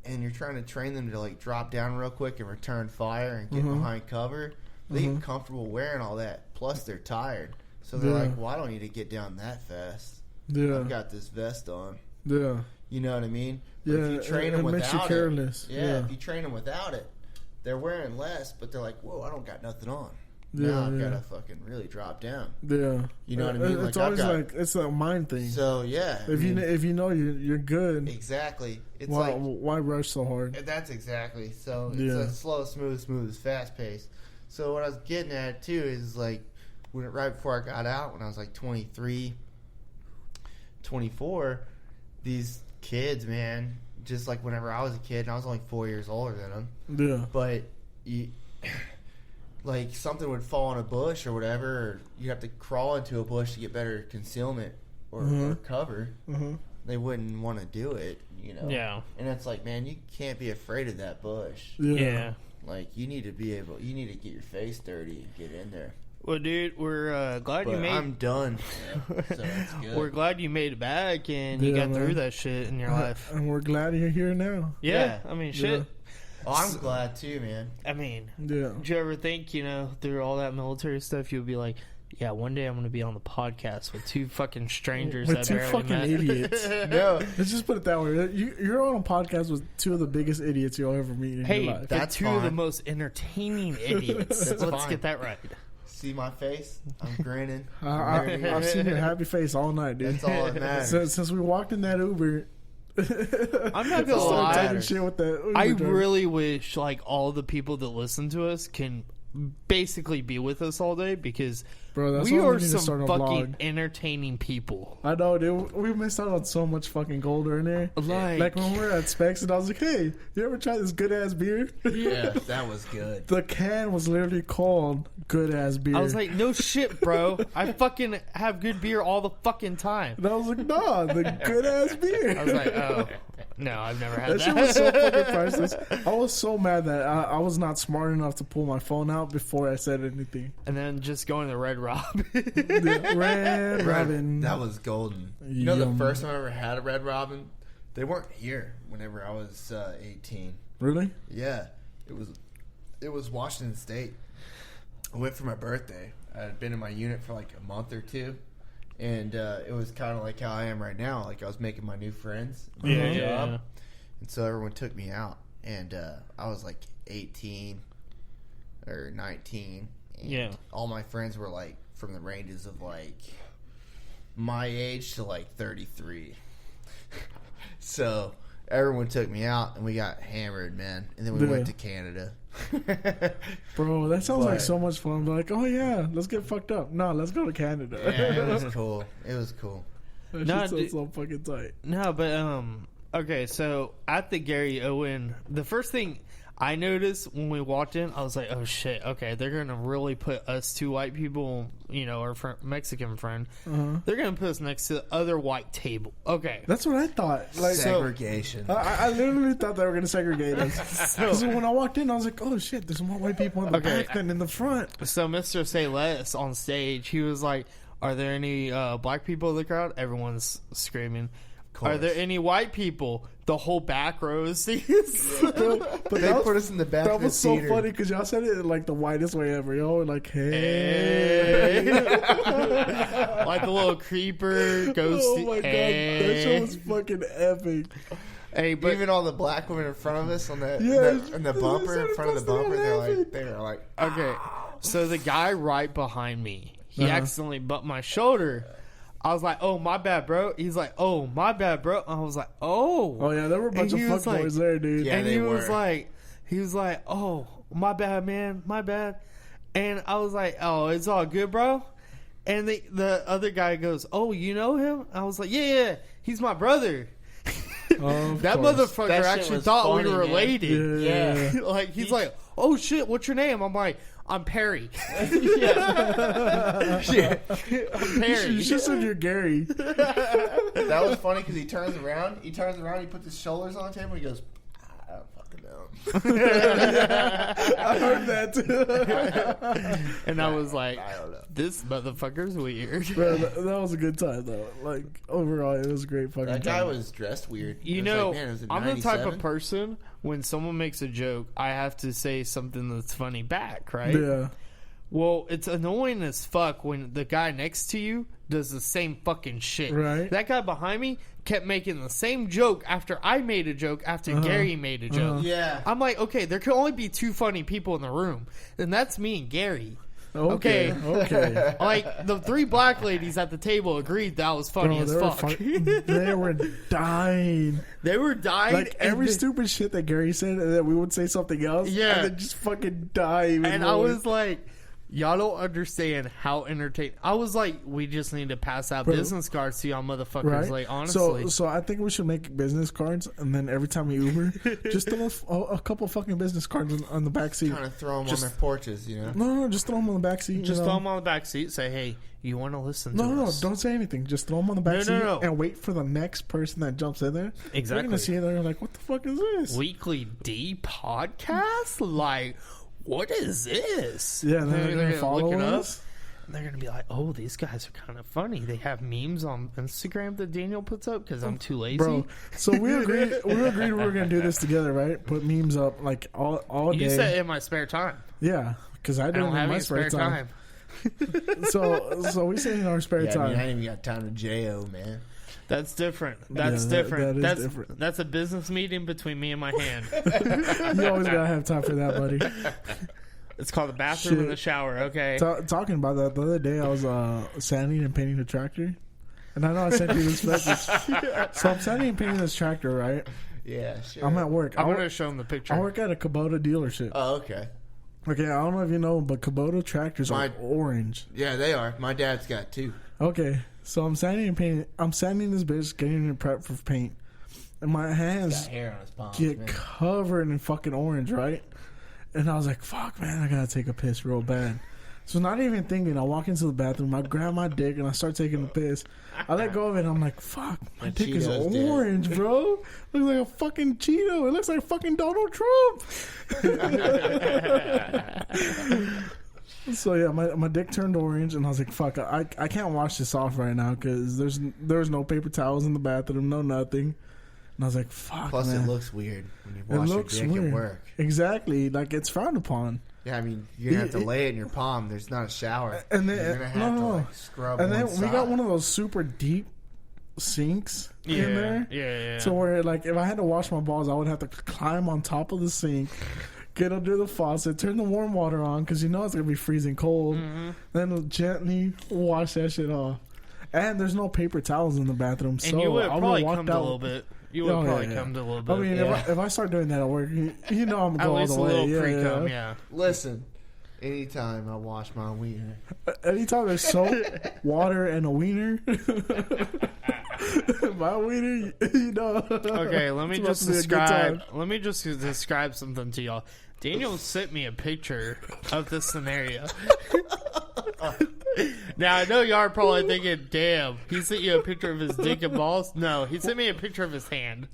Speaker 11: and you're trying to train them to like drop down real quick and return fire and get behind cover, they get comfortable wearing all that. Plus, they're tired, so they're like, "Well, I don't need to get down that fast.
Speaker 1: Yeah.
Speaker 11: I've got this vest on."
Speaker 1: Yeah.
Speaker 11: You know what I mean? But
Speaker 1: Yeah.
Speaker 11: if you train
Speaker 1: it
Speaker 11: them
Speaker 1: makes you
Speaker 11: without
Speaker 1: careless.
Speaker 11: it, if you train them without it, they're wearing less, but they're like, "Whoa, I don't got nothing on. Now I've got to fucking really drop down."
Speaker 1: Yeah.
Speaker 11: You know what I mean?
Speaker 1: It's
Speaker 11: Like,
Speaker 1: always like it's a mind thing.
Speaker 11: So yeah,
Speaker 1: if you know you're good,
Speaker 11: exactly. It's
Speaker 1: why rush so hard?
Speaker 11: That's exactly. So it's
Speaker 1: Yeah.
Speaker 11: a slow, smooth, fast pace. So what I was getting at too is like right before I got out, when I was like 23, 24, these kids, man, just like whenever I was a kid, and I was only 4 years older than them.
Speaker 1: Yeah.
Speaker 11: But like something would fall in a bush or whatever, or you have to crawl into a bush to get better concealment or cover. They wouldn't want to do it,
Speaker 3: Yeah.
Speaker 11: And it's like, man, you can't be afraid of that bush.
Speaker 3: Yeah.
Speaker 11: Like you need to get your face dirty and get in there.
Speaker 3: Well, dude, we're glad
Speaker 11: But
Speaker 3: you made.
Speaker 11: I'm done. Yeah, so that's good.
Speaker 3: We're glad you made it back and you
Speaker 1: Yeah,
Speaker 3: got
Speaker 1: man.
Speaker 3: through that shit in your life.
Speaker 1: And we're glad you're here now.
Speaker 3: Yeah, I mean, shit.
Speaker 11: Oh, I'm glad too, man.
Speaker 3: I mean,
Speaker 1: Yeah.
Speaker 3: did you ever think, through all that military stuff, you'll be like, yeah, one day I'm going to be on the podcast with two fucking strangers
Speaker 1: With
Speaker 3: I
Speaker 1: two
Speaker 3: barely
Speaker 1: fucking
Speaker 3: met.
Speaker 1: idiots.
Speaker 11: No,
Speaker 1: Let's just put it that way. You're on a podcast with two of the biggest idiots you'll ever meet in
Speaker 3: Hey,
Speaker 1: your life.
Speaker 3: that's two of the most entertaining idiots.
Speaker 11: That's
Speaker 3: Let's
Speaker 11: fine.
Speaker 3: get that right.
Speaker 11: see my face? I'm grinning.
Speaker 1: I've seen your happy face all night, dude.
Speaker 11: That's all that matters.
Speaker 1: Since we walked in that Uber,
Speaker 3: I'm not gonna
Speaker 1: started
Speaker 3: lie.
Speaker 1: talking shit with that Uber
Speaker 3: I
Speaker 1: driver.
Speaker 3: really wish like all the people that listen to us can basically be with us all day because
Speaker 1: Bro, that's
Speaker 3: we
Speaker 1: why we
Speaker 3: are
Speaker 1: need to
Speaker 3: some
Speaker 1: start a
Speaker 3: fucking
Speaker 1: vlog.
Speaker 3: entertaining people.
Speaker 1: I know, dude. We missed out on so much fucking gold earlier. Like when we were at Specs, and I was like, "Hey, you ever try this good ass beer?"
Speaker 11: Yeah, that was good.
Speaker 1: The can was literally called "good ass beer."
Speaker 3: I was like, no shit, bro. I fucking have good beer all the fucking time.
Speaker 1: and I was like, "Nah, the good ass beer."
Speaker 3: I was like, oh, no, I've never had
Speaker 1: That shit
Speaker 3: that.
Speaker 1: was so fucking priceless. I was so mad that I was not smart enough to pull my phone out before I said anything.
Speaker 3: And then just going to Red Robin.
Speaker 1: The Red Robin.
Speaker 11: That was golden. You know, the
Speaker 1: Yum.
Speaker 11: first time I ever had a Red Robin, they weren't here whenever I was 18.
Speaker 1: Really?
Speaker 11: Yeah, it was Washington State. I went for my birthday. I had been in my unit for like a month or two, and it was kind of like how I am right now. Like I was making my new friends, my new job, and so everyone took me out, and I was like 18 or 19. And all my friends were like from the ranges of like my age to like 33. So everyone took me out and we got hammered, man. And then we went to Canada.
Speaker 1: Bro, that sounds like so much fun. Like, oh yeah, let's get fucked up. No, let's go to Canada.
Speaker 11: Yeah, it was cool. It was cool.
Speaker 1: That
Speaker 3: No,
Speaker 1: shit sounds
Speaker 3: dude.
Speaker 1: so fucking tight.
Speaker 3: No, but okay, so at the Gary Owen, the first thing I noticed when we walked in, I was like, oh shit, okay, they're gonna really put us two white people, our Mexican friend, they're gonna put us next to the other white table. Okay.
Speaker 1: That's what I thought. Like
Speaker 11: Segregation.
Speaker 1: I literally thought they were gonna segregate us. Because when I walked in, I was like, "Oh shit, there's more white people in the back than in the front."
Speaker 3: So Mr. Say Less on stage, he was like, are there any black people in the crowd? Everyone's screaming. Are there any white people? The whole back row seats.
Speaker 1: But
Speaker 11: They put us in the back
Speaker 1: that
Speaker 11: of the
Speaker 1: was so
Speaker 11: theater.
Speaker 1: funny because y'all said it in like the whitest way ever. Y'all were like, "Hey."
Speaker 3: Like the little creeper goes.
Speaker 1: Oh my god, that show was fucking epic.
Speaker 3: Hey, but
Speaker 11: Even all the black women in front of us on the
Speaker 1: Yeah,
Speaker 11: in the bumper, in front of the
Speaker 1: started
Speaker 11: bumper,
Speaker 1: busting
Speaker 11: they were like,
Speaker 3: okay, so the guy right behind me, he accidentally bumped my shoulder. I was like, "Oh, my bad, bro." He's like, "Oh, my bad, bro." I was like, "Oh."
Speaker 1: Oh yeah, there were a bunch
Speaker 3: And
Speaker 1: of
Speaker 3: he was
Speaker 1: fuckboys
Speaker 3: like-
Speaker 1: there, dude.
Speaker 11: Yeah,
Speaker 3: and
Speaker 11: they
Speaker 3: he
Speaker 11: were.
Speaker 3: was like, "Oh, my bad, man, my bad." And I was like, oh, it's all good, bro. And the other guy goes, oh, you know him? I was like, yeah, he's my brother. That motherfucker
Speaker 11: That shit
Speaker 3: actually
Speaker 11: was
Speaker 3: thought
Speaker 11: funny,
Speaker 3: we were
Speaker 11: man.
Speaker 3: related.
Speaker 11: Yeah.
Speaker 3: Like, he's like, oh, shit, what's your name? I'm like, I'm Perry.
Speaker 11: Yeah. Shit.
Speaker 3: I'm Perry.
Speaker 1: You should said you're Gary.
Speaker 11: That was funny because he turns around, he puts his shoulders on the table, and he goes, I don't fucking know.
Speaker 1: I heard that too.
Speaker 3: And I was like,
Speaker 11: I don't know.
Speaker 3: this motherfucker's weird.
Speaker 1: Bro, that was a good time though. Like overall, it was a great fucking.
Speaker 11: That guy
Speaker 1: time.
Speaker 11: was dressed weird.
Speaker 3: You
Speaker 11: It was
Speaker 3: know,
Speaker 11: like, man, was it
Speaker 3: I'm the type
Speaker 11: 97?
Speaker 3: of person, when someone makes a joke, I have to say something that's funny back, right?
Speaker 1: Yeah.
Speaker 3: Well, it's annoying as fuck when the guy next to you does the same fucking shit.
Speaker 1: Right.
Speaker 3: That guy behind me kept making the same joke after I made a joke after Gary made a joke.
Speaker 11: Yeah.
Speaker 3: I'm like, okay, there can only be two funny people in the room, and that's me and Gary.
Speaker 1: Okay.
Speaker 3: Like, the three black ladies at the table agreed that was funny
Speaker 1: Bro,
Speaker 3: as
Speaker 1: they were
Speaker 3: fuck.
Speaker 1: they were dying.
Speaker 3: They were dying.
Speaker 1: Like every stupid shit that Gary said, and then we would say something else.
Speaker 3: Yeah.
Speaker 1: And then just fucking die. Even
Speaker 3: And
Speaker 1: more.
Speaker 3: I was like, y'all don't understand how entertaining. I was like, we just need to pass out business cards to y'all motherfuckers.
Speaker 1: right.
Speaker 3: Like, honestly.
Speaker 1: So I think we should make business cards, and then every time we Uber, just throw a couple fucking business cards on the back seat.
Speaker 11: Kind of throw them on their porches, you know?
Speaker 1: No, just throw them on the back seat.
Speaker 3: just throw them on the back seat. Say, hey, you want to listen to
Speaker 1: No,
Speaker 3: us?
Speaker 1: don't say anything. Just throw them on the back seat
Speaker 3: No.
Speaker 1: and wait for the next person that jumps in there.
Speaker 3: Exactly.
Speaker 1: They're gonna see it. They're like, "What the fuck is this?"
Speaker 3: Weekly D podcast? Like, what is this?
Speaker 1: Yeah, and then they're gonna
Speaker 3: look
Speaker 1: follow
Speaker 3: it up.
Speaker 1: us.
Speaker 3: And they're gonna be like, "Oh, these guys are kind of funny. They have memes on Instagram that Daniel puts up because I'm too lazy."
Speaker 1: Bro, so we agreed we were gonna do this together, right? Put memes up like all day.
Speaker 3: You said in my spare time.
Speaker 1: Yeah, because I
Speaker 3: I
Speaker 1: do it
Speaker 3: don't
Speaker 1: in
Speaker 3: have
Speaker 1: my
Speaker 3: any
Speaker 1: spare time. So we say in our spare
Speaker 11: Yeah, I
Speaker 1: time.
Speaker 11: mean, I ain't even got time to J.O., man.
Speaker 3: That's different. That's
Speaker 1: Yeah,
Speaker 3: different.
Speaker 1: that is
Speaker 3: that's
Speaker 1: different.
Speaker 3: That's a business meeting between me and my hand.
Speaker 1: You always gotta have time for that, buddy.
Speaker 3: It's called the bathroom and
Speaker 1: Shit.
Speaker 3: the shower. Okay.
Speaker 1: Talking about that, the other day I was sanding and painting the tractor, and I know I sent you this message. So I'm sanding and painting this tractor, right?
Speaker 11: Yeah, sure.
Speaker 1: I'm at work.
Speaker 3: I'm
Speaker 1: I
Speaker 3: gonna
Speaker 1: work,
Speaker 3: show him the picture.
Speaker 1: I work at a Kubota dealership.
Speaker 11: Oh, okay.
Speaker 1: Okay, I don't know if you know, but Kubota tractors are orange.
Speaker 11: Yeah, they are. My dad's got two.
Speaker 1: Okay, so I'm sanding and painting. I'm sanding this bitch, getting it prepped for paint, and my hands
Speaker 11: Got hair on his palms,
Speaker 1: get
Speaker 11: man.
Speaker 1: covered in fucking orange, right? And I was like, "Fuck, man, I gotta take a piss real bad." So not even thinking, I walk into the bathroom, I grab my dick, and I start taking a piss. I let go of it, and I'm like, "Fuck, my
Speaker 11: The
Speaker 1: dick is
Speaker 11: Cheeto's dead.
Speaker 1: orange, bro. Looks like a fucking Cheeto. It looks like fucking Donald Trump." So yeah, my dick turned orange, and I was like, "Fuck, I can't wash this off right now because there's no paper towels in the bathroom, no nothing." And I was like, "Fuck,
Speaker 11: Plus,
Speaker 1: man."
Speaker 11: it looks weird when you
Speaker 1: It
Speaker 11: wash your
Speaker 1: looks
Speaker 11: dick
Speaker 1: weird.
Speaker 11: at work.
Speaker 1: Exactly, like it's frowned upon.
Speaker 11: Yeah, I mean, you're going to have to lay it in your palm. There's not a shower.
Speaker 1: And
Speaker 11: you're
Speaker 1: then
Speaker 11: going to have to like, scrub
Speaker 1: and then
Speaker 11: one
Speaker 1: we got
Speaker 11: side.
Speaker 1: one of those super deep sinks
Speaker 3: Yeah,
Speaker 1: in there.
Speaker 3: yeah.
Speaker 1: So where like if I had to wash my balls, I would have to climb on top of the sink, get under the faucet, turn the warm water on because you know it's gonna be freezing cold.
Speaker 3: Mm-hmm.
Speaker 1: Then gently wash that shit off. And there's no paper towels in the bathroom,
Speaker 3: And
Speaker 1: so
Speaker 3: you would
Speaker 1: I
Speaker 3: probably
Speaker 1: walked
Speaker 3: come to a
Speaker 1: out.
Speaker 3: little bit. You would probably come to a little bit.
Speaker 1: I mean, if I start doing that at work, you know I'm
Speaker 3: at
Speaker 1: going
Speaker 3: least
Speaker 1: all
Speaker 3: a
Speaker 1: the way.
Speaker 3: little pre-cum,
Speaker 1: yeah.
Speaker 3: yeah.
Speaker 11: Listen, anytime I wash my wiener.
Speaker 1: Anytime there's soap, water, and a wiener, my wiener, you know.
Speaker 3: Okay, let me
Speaker 1: it's
Speaker 3: just
Speaker 1: about to be a good
Speaker 3: describe.
Speaker 1: time.
Speaker 3: Let me just describe something to y'all. Daniel sent me a picture of this scenario. Now I know y'all are probably thinking, "Damn, he sent you a picture of his dick and balls." No, he sent me a picture of his hand.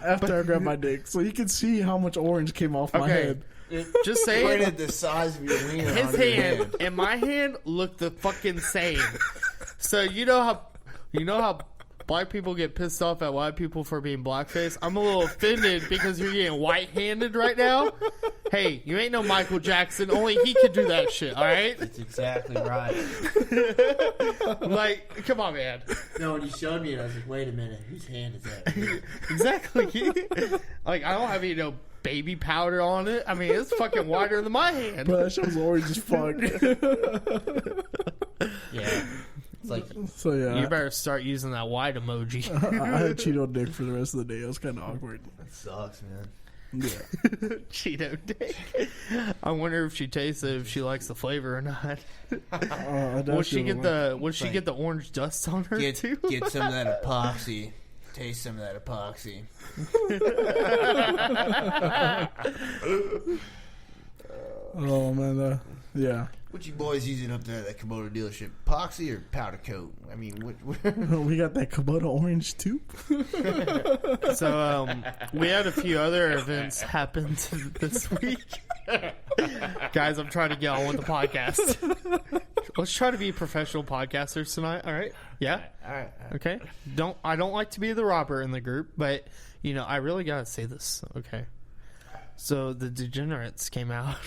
Speaker 1: After I grabbed my dick, so you can see how much orange came off my
Speaker 3: Okay,
Speaker 1: head.
Speaker 3: just saying.
Speaker 11: Printed the size of your wiener
Speaker 3: His
Speaker 11: on your
Speaker 3: hand and my hand look the fucking same. So you know how black people get pissed off at white people for being blackface? I'm a little offended because you're getting white-handed right now. Hey, you ain't no Michael Jackson. Only he could do that shit, all right?
Speaker 11: That's exactly right.
Speaker 3: Like, come on, man.
Speaker 11: No, when you showed me it, I was like, wait a minute, whose hand is that?
Speaker 3: Exactly. Like, I don't have any baby powder on it. I mean, it's fucking whiter than my hand.
Speaker 1: Bro, that shit was orange as fuck.
Speaker 11: Yeah. It's like,
Speaker 1: So yeah,
Speaker 3: You better start using that white emoji.
Speaker 1: I had Cheeto dick for the rest of the day. It was kind of awkward.
Speaker 11: that sucks, man.
Speaker 1: Yeah.
Speaker 3: Cheeto dick. I wonder if she tastes it, if she likes the flavor or not. Will she get the orange dust on her too?
Speaker 11: Get some of that epoxy. Taste some of that epoxy.
Speaker 1: Oh man, yeah.
Speaker 11: What you boys using up there at that Kubota dealership? Epoxy or powder coat? I mean,
Speaker 1: We got that Kubota orange too.
Speaker 3: So we had a few other events happen this week. Guys, I'm trying to get on with the podcast. Let's try to be professional podcasters tonight. All right? Yeah.
Speaker 11: All right.
Speaker 3: Okay. I don't like to be the robber in the group, but I really gotta say this. Okay. So the Degenerates came out,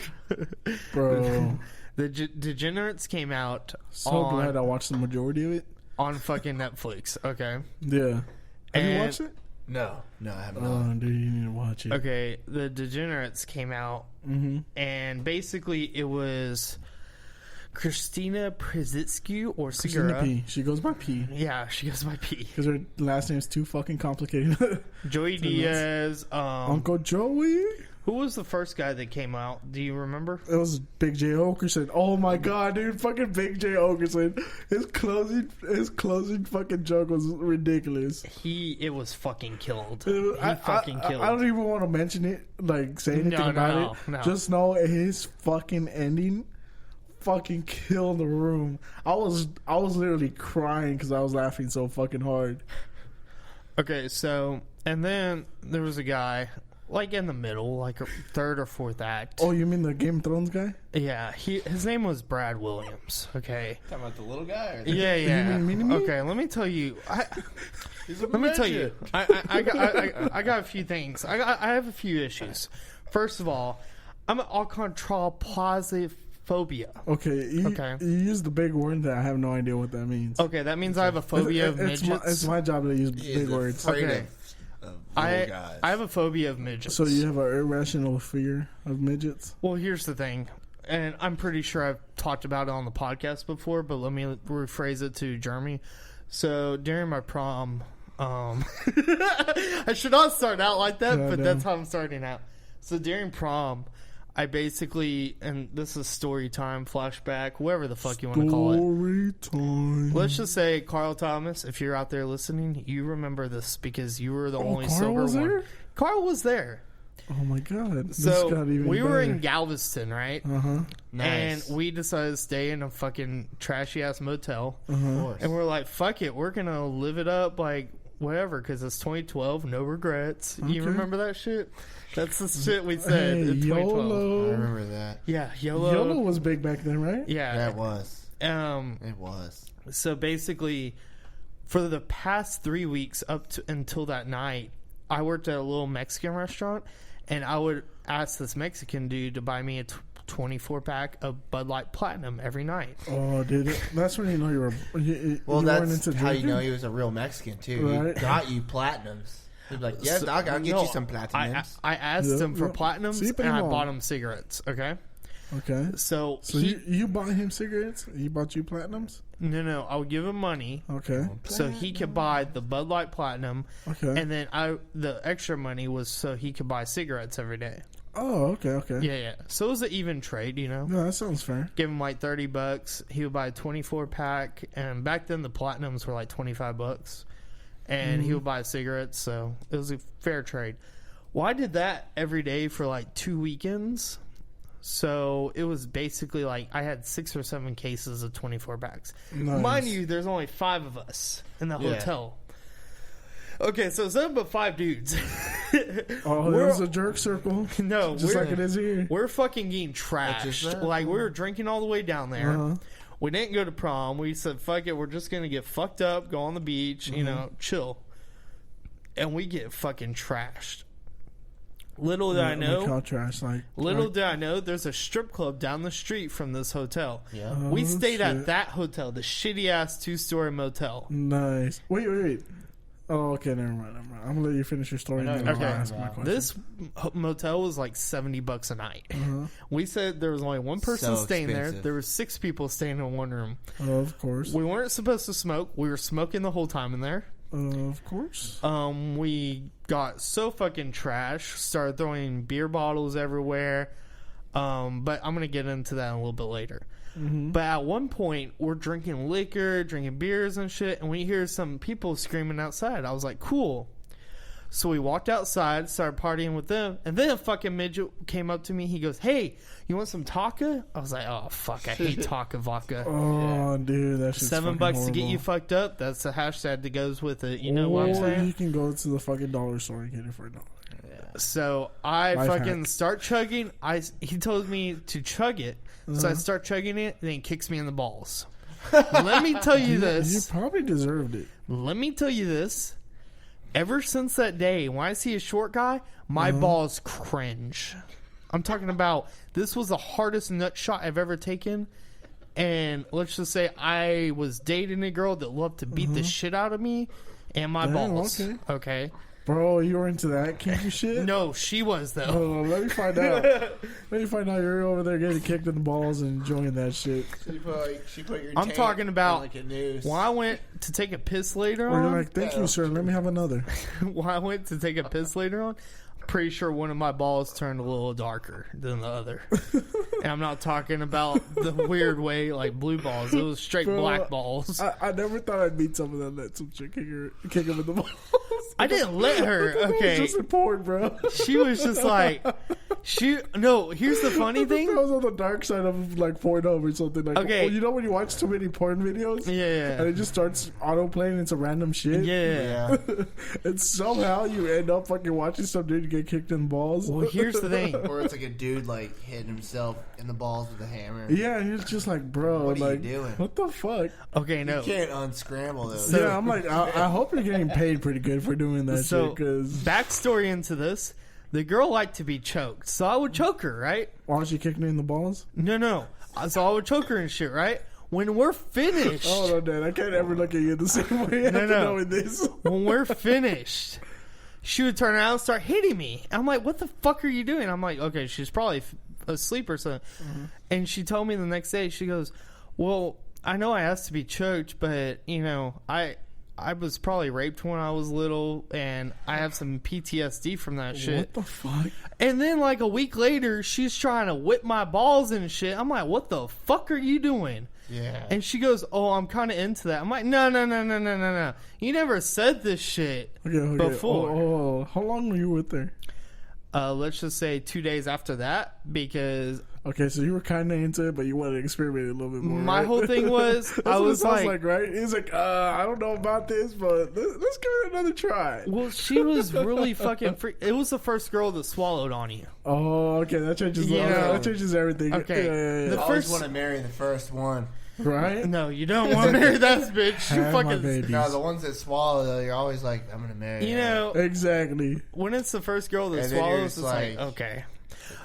Speaker 1: Bro.
Speaker 3: The Degenerates came out.
Speaker 1: So glad I watched the majority of it
Speaker 3: on fucking Netflix. Okay.
Speaker 1: Yeah. Have you watched it?
Speaker 11: No, I have not.
Speaker 1: Oh, dude, you need to watch it.
Speaker 3: Okay, the Degenerates came out, and basically it was Christina Przitsky or
Speaker 1: Christina
Speaker 3: Segura.
Speaker 1: P. She goes by P.
Speaker 3: Yeah, she goes by P.
Speaker 1: Because her last name is too fucking complicated.
Speaker 3: Joey Diaz.
Speaker 1: Uncle Joey.
Speaker 3: Who was the first guy that came out? Do you remember?
Speaker 1: It was Big J Okerson. Oh my god, dude! Fucking Big J Okerson. His closing fucking joke was ridiculous.
Speaker 3: It was fucking killed.
Speaker 1: Killed. I don't even want to mention it, like say anything about it.
Speaker 3: No.
Speaker 1: Just know his fucking ending fucking killed the room. I was literally crying because I was laughing so fucking hard.
Speaker 3: Okay, so and then there was a guy. Like in the middle, like a third or fourth act.
Speaker 1: Oh, you mean the Game of Thrones guy?
Speaker 3: Yeah, his name was Brad Williams. Okay,
Speaker 11: Talking about the little guy? Or
Speaker 3: yeah.
Speaker 1: You mean
Speaker 3: Okay, let me tell you. Let me tell you. I got a few things. I have a few issues. First of all, I'm an alcontroplasiphobia.
Speaker 1: Okay, you use the big word that I have no idea what that means.
Speaker 3: Okay, that means I have a phobia of midgets.
Speaker 1: It's my job to use big words.
Speaker 3: Okay. I have a phobia of midgets.
Speaker 1: So you have an irrational fear of midgets?
Speaker 3: Well, here's the thing, and I'm pretty sure I've talked about it on the podcast before, but let me rephrase it to Jeremy. So during my prom, I should not start out like that, but that's how I'm starting out. So during prom, I basically, and this is story time, flashback, whoever the fuck you want to call it.
Speaker 1: Story time.
Speaker 3: Let's just say, Carl Thomas, if you're out there listening, you remember this because you were the only
Speaker 1: Carl
Speaker 3: sober
Speaker 1: was
Speaker 3: one.
Speaker 1: there?
Speaker 3: Carl was there.
Speaker 1: Oh my god.
Speaker 3: So
Speaker 1: this got even
Speaker 3: we were
Speaker 1: better.
Speaker 3: in Galveston, right?
Speaker 11: Nice.
Speaker 3: And we decided to stay in a fucking trashy ass motel.
Speaker 11: Of course.
Speaker 3: And we're like, fuck it, we're gonna live it up, like whatever, because it's 2012, no regrets. You remember that shit? That's the shit we said in 2012.
Speaker 1: YOLO.
Speaker 11: I remember that.
Speaker 3: Yeah, YOLO.
Speaker 1: YOLO was big back then, right?
Speaker 3: Yeah,
Speaker 11: That was. It was.
Speaker 3: So basically, for the past 3 weeks up to until that night, I worked at a little Mexican restaurant, and I would ask this Mexican dude to buy me a 24-pack of Bud Light Platinum every night.
Speaker 1: Oh, dude, that's when you know you were.
Speaker 11: Well,
Speaker 1: you weren't
Speaker 11: that's
Speaker 1: into
Speaker 11: how
Speaker 1: drinking?
Speaker 11: you know he was a real Mexican, too.
Speaker 1: Right.
Speaker 11: He got you platinums. He'd be like, yeah, dog, I'll get you some platinums.
Speaker 3: I asked him for platinums,
Speaker 1: See,
Speaker 3: and I bought him cigarettes, okay?
Speaker 1: Okay.
Speaker 3: So
Speaker 1: you bought him cigarettes? He bought you platinums?
Speaker 3: No, I would give him money.
Speaker 1: Okay.
Speaker 3: So he could buy the Bud Light Platinum.
Speaker 1: Okay.
Speaker 3: And then the extra money was so he could buy cigarettes every day.
Speaker 1: Oh, okay.
Speaker 3: Yeah. So it was an even trade, you know?
Speaker 1: No, that sounds fair.
Speaker 3: Give him like $30. He would buy a 24-pack. And back then the Platinums were like $25. And he would buy cigarettes. So it was a fair trade. Well, I did that every day for like 2 weekends. So it was basically like I had 6 or 7 cases of 24 packs.
Speaker 1: Nice.
Speaker 3: Mind you, there's only 5 of us in the hotel. Okay, so it's nothing but 5 dudes.
Speaker 1: Oh, there's a jerk circle.
Speaker 3: No,
Speaker 1: just like it is here.
Speaker 3: We're fucking getting trashed. Like we were drinking all the way down there. We didn't go to prom. We said, fuck it, we're just gonna get fucked up, go on the beach, you know, chill. And we get fucking trashed. Little did I know.
Speaker 1: How trash,
Speaker 3: little did I know, there's a strip club down the street from this hotel.
Speaker 11: Yeah.
Speaker 3: We stayed at that hotel, the shitty ass 2-story motel.
Speaker 1: Nice. Wait. Oh, okay, never mind. I'm gonna let you finish your story. And then I'll ask my question.
Speaker 3: This motel was like $70 a night. We said there was only one person staying there. There were 6 people staying in one room.
Speaker 1: Oh, of course.
Speaker 3: We weren't supposed to smoke. We were smoking the whole time in there.
Speaker 1: Of course.
Speaker 3: We got so fucking trash, started throwing beer bottles everywhere. But I'm going to get into that a little bit later. Mm-hmm. But at one point, we're drinking liquor, drinking beers and shit, and we hear some people screaming outside. I was like, cool. So we walked outside, started partying with them, and then a fucking midget came up to me. He goes, hey, you want some Taka? I was like, oh, fuck, I hate Taka vodka.
Speaker 1: Oh, dude, that shit's
Speaker 3: $7
Speaker 1: horrible.
Speaker 3: to get you fucked up. That's the hashtag that goes with it. You know what I'm saying?
Speaker 1: You can go to the fucking dollar store and get it for $1.
Speaker 3: So I
Speaker 1: Life
Speaker 3: fucking
Speaker 1: hack.
Speaker 3: start chugging. He told me to chug it. So I start chugging it, and then he kicks me in the balls. Let me tell you this.
Speaker 1: You probably deserved it.
Speaker 3: Let me tell you this. Ever since that day, when I see a short guy, my balls cringe. I'm talking about, this was the hardest nut shot I've ever taken. And let's just say I was dating a girl that loved to beat the shit out of me and my balls. Okay.
Speaker 1: Bro, you were into that kinky shit?
Speaker 3: No, she was, though.
Speaker 1: Oh, let me find out. Let me find out you're over there getting kicked in the balls and enjoying that shit.
Speaker 11: She put your
Speaker 3: I'm talking about
Speaker 11: like a noose.
Speaker 3: when I went to take a piss later
Speaker 1: Or
Speaker 3: on.
Speaker 1: you're like, thank you, sir. Let me have another.
Speaker 3: When I went to take a piss later on, I'm pretty sure one of my balls turned a little darker than the other. And I'm not talking about the weird way like blue balls. It was straight black balls.
Speaker 1: I never thought I'd meet someone that let some chick kick him in the balls.
Speaker 3: I didn't let her. Okay.
Speaker 1: Just report, bro.
Speaker 3: She was just like, no, here's the funny thing.
Speaker 1: I was on the dark side of like Pornhub or something. Like,
Speaker 3: Okay.
Speaker 1: you know when you watch too many porn videos?
Speaker 3: Yeah.
Speaker 1: And it just starts auto playing into random shit?
Speaker 3: Yeah.
Speaker 1: And somehow you end up fucking watching some dude get kicked in the balls.
Speaker 3: Well, here's the thing.
Speaker 11: Or it's like a dude like hitting himself in the balls with a hammer.
Speaker 1: Yeah, and you're just like, bro,
Speaker 11: What are
Speaker 1: like,
Speaker 11: you doing?
Speaker 1: what the fuck?
Speaker 3: Okay, no.
Speaker 11: You can't unscramble those.
Speaker 1: Yeah, I'm like, I hope you're getting paid pretty good for doing that
Speaker 3: So,
Speaker 1: shit. Because
Speaker 3: backstory into this. The girl liked to be choked. So I would choke her, right?
Speaker 1: why was she kicking me in the balls?
Speaker 3: No. So I would choke her and shit, right? When we're finished.
Speaker 1: Oh no, Dad, I can't ever look at you the same way after knowing this.
Speaker 3: When we're finished, she would turn around and start hitting me. I'm like, what the fuck are you doing? I'm like, okay, she's probably asleep or something. Mm-hmm. And she told me the next day, she goes, well, I know I asked to be choked, but, you know, I was probably raped when I was little, and I have some PTSD from that shit.
Speaker 1: What the fuck?
Speaker 3: And then, like, a week later, she's trying to whip my balls and shit. I'm like, what the fuck are you doing?
Speaker 11: Yeah.
Speaker 3: And she goes, oh, I'm kind of into that. I'm like, no. You never said this shit before.
Speaker 1: Oh, how long were you with her?
Speaker 3: Let's just say 2 days after that, because...
Speaker 1: Okay, so you were kind of into it, but you wanted to experiment a little bit more.
Speaker 3: My
Speaker 1: right?
Speaker 3: whole thing was,
Speaker 1: That's
Speaker 3: I
Speaker 1: what
Speaker 3: was
Speaker 1: it sounds
Speaker 3: like,
Speaker 1: right? He's like, I don't know about this, but let's give it another try.
Speaker 3: well, she was really fucking It was the first girl that swallowed on you.
Speaker 1: Oh, okay, that changes. That changes everything.
Speaker 3: Okay,
Speaker 1: Yeah.
Speaker 3: the
Speaker 11: I always
Speaker 3: first
Speaker 11: want to marry the first one.
Speaker 1: Right?
Speaker 3: No, you don't want to marry that bitch. You
Speaker 1: Have my
Speaker 3: fucking.
Speaker 1: babies.
Speaker 11: No, the ones that swallow, though, you're always like, I'm going to marry
Speaker 3: You
Speaker 11: her.
Speaker 3: know,
Speaker 1: Exactly.
Speaker 3: when it's the first girl that
Speaker 11: And then you're
Speaker 3: swallows,
Speaker 11: just
Speaker 3: it's like,
Speaker 11: like-
Speaker 3: okay.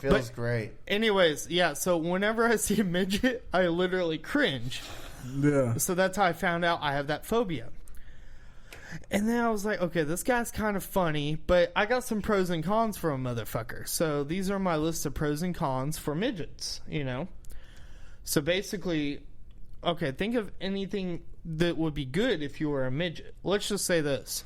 Speaker 11: It feels great.
Speaker 3: Anyways, yeah. So whenever I see a midget, I literally cringe.
Speaker 1: Yeah.
Speaker 3: So that's how I found out I have that phobia. And then I was like, okay, this guy's kind of funny, but I got some pros and cons for a motherfucker. So these are my list of pros and cons for midgets, you know? So basically, okay, think of anything that would be good if you were a midget. Let's just say this.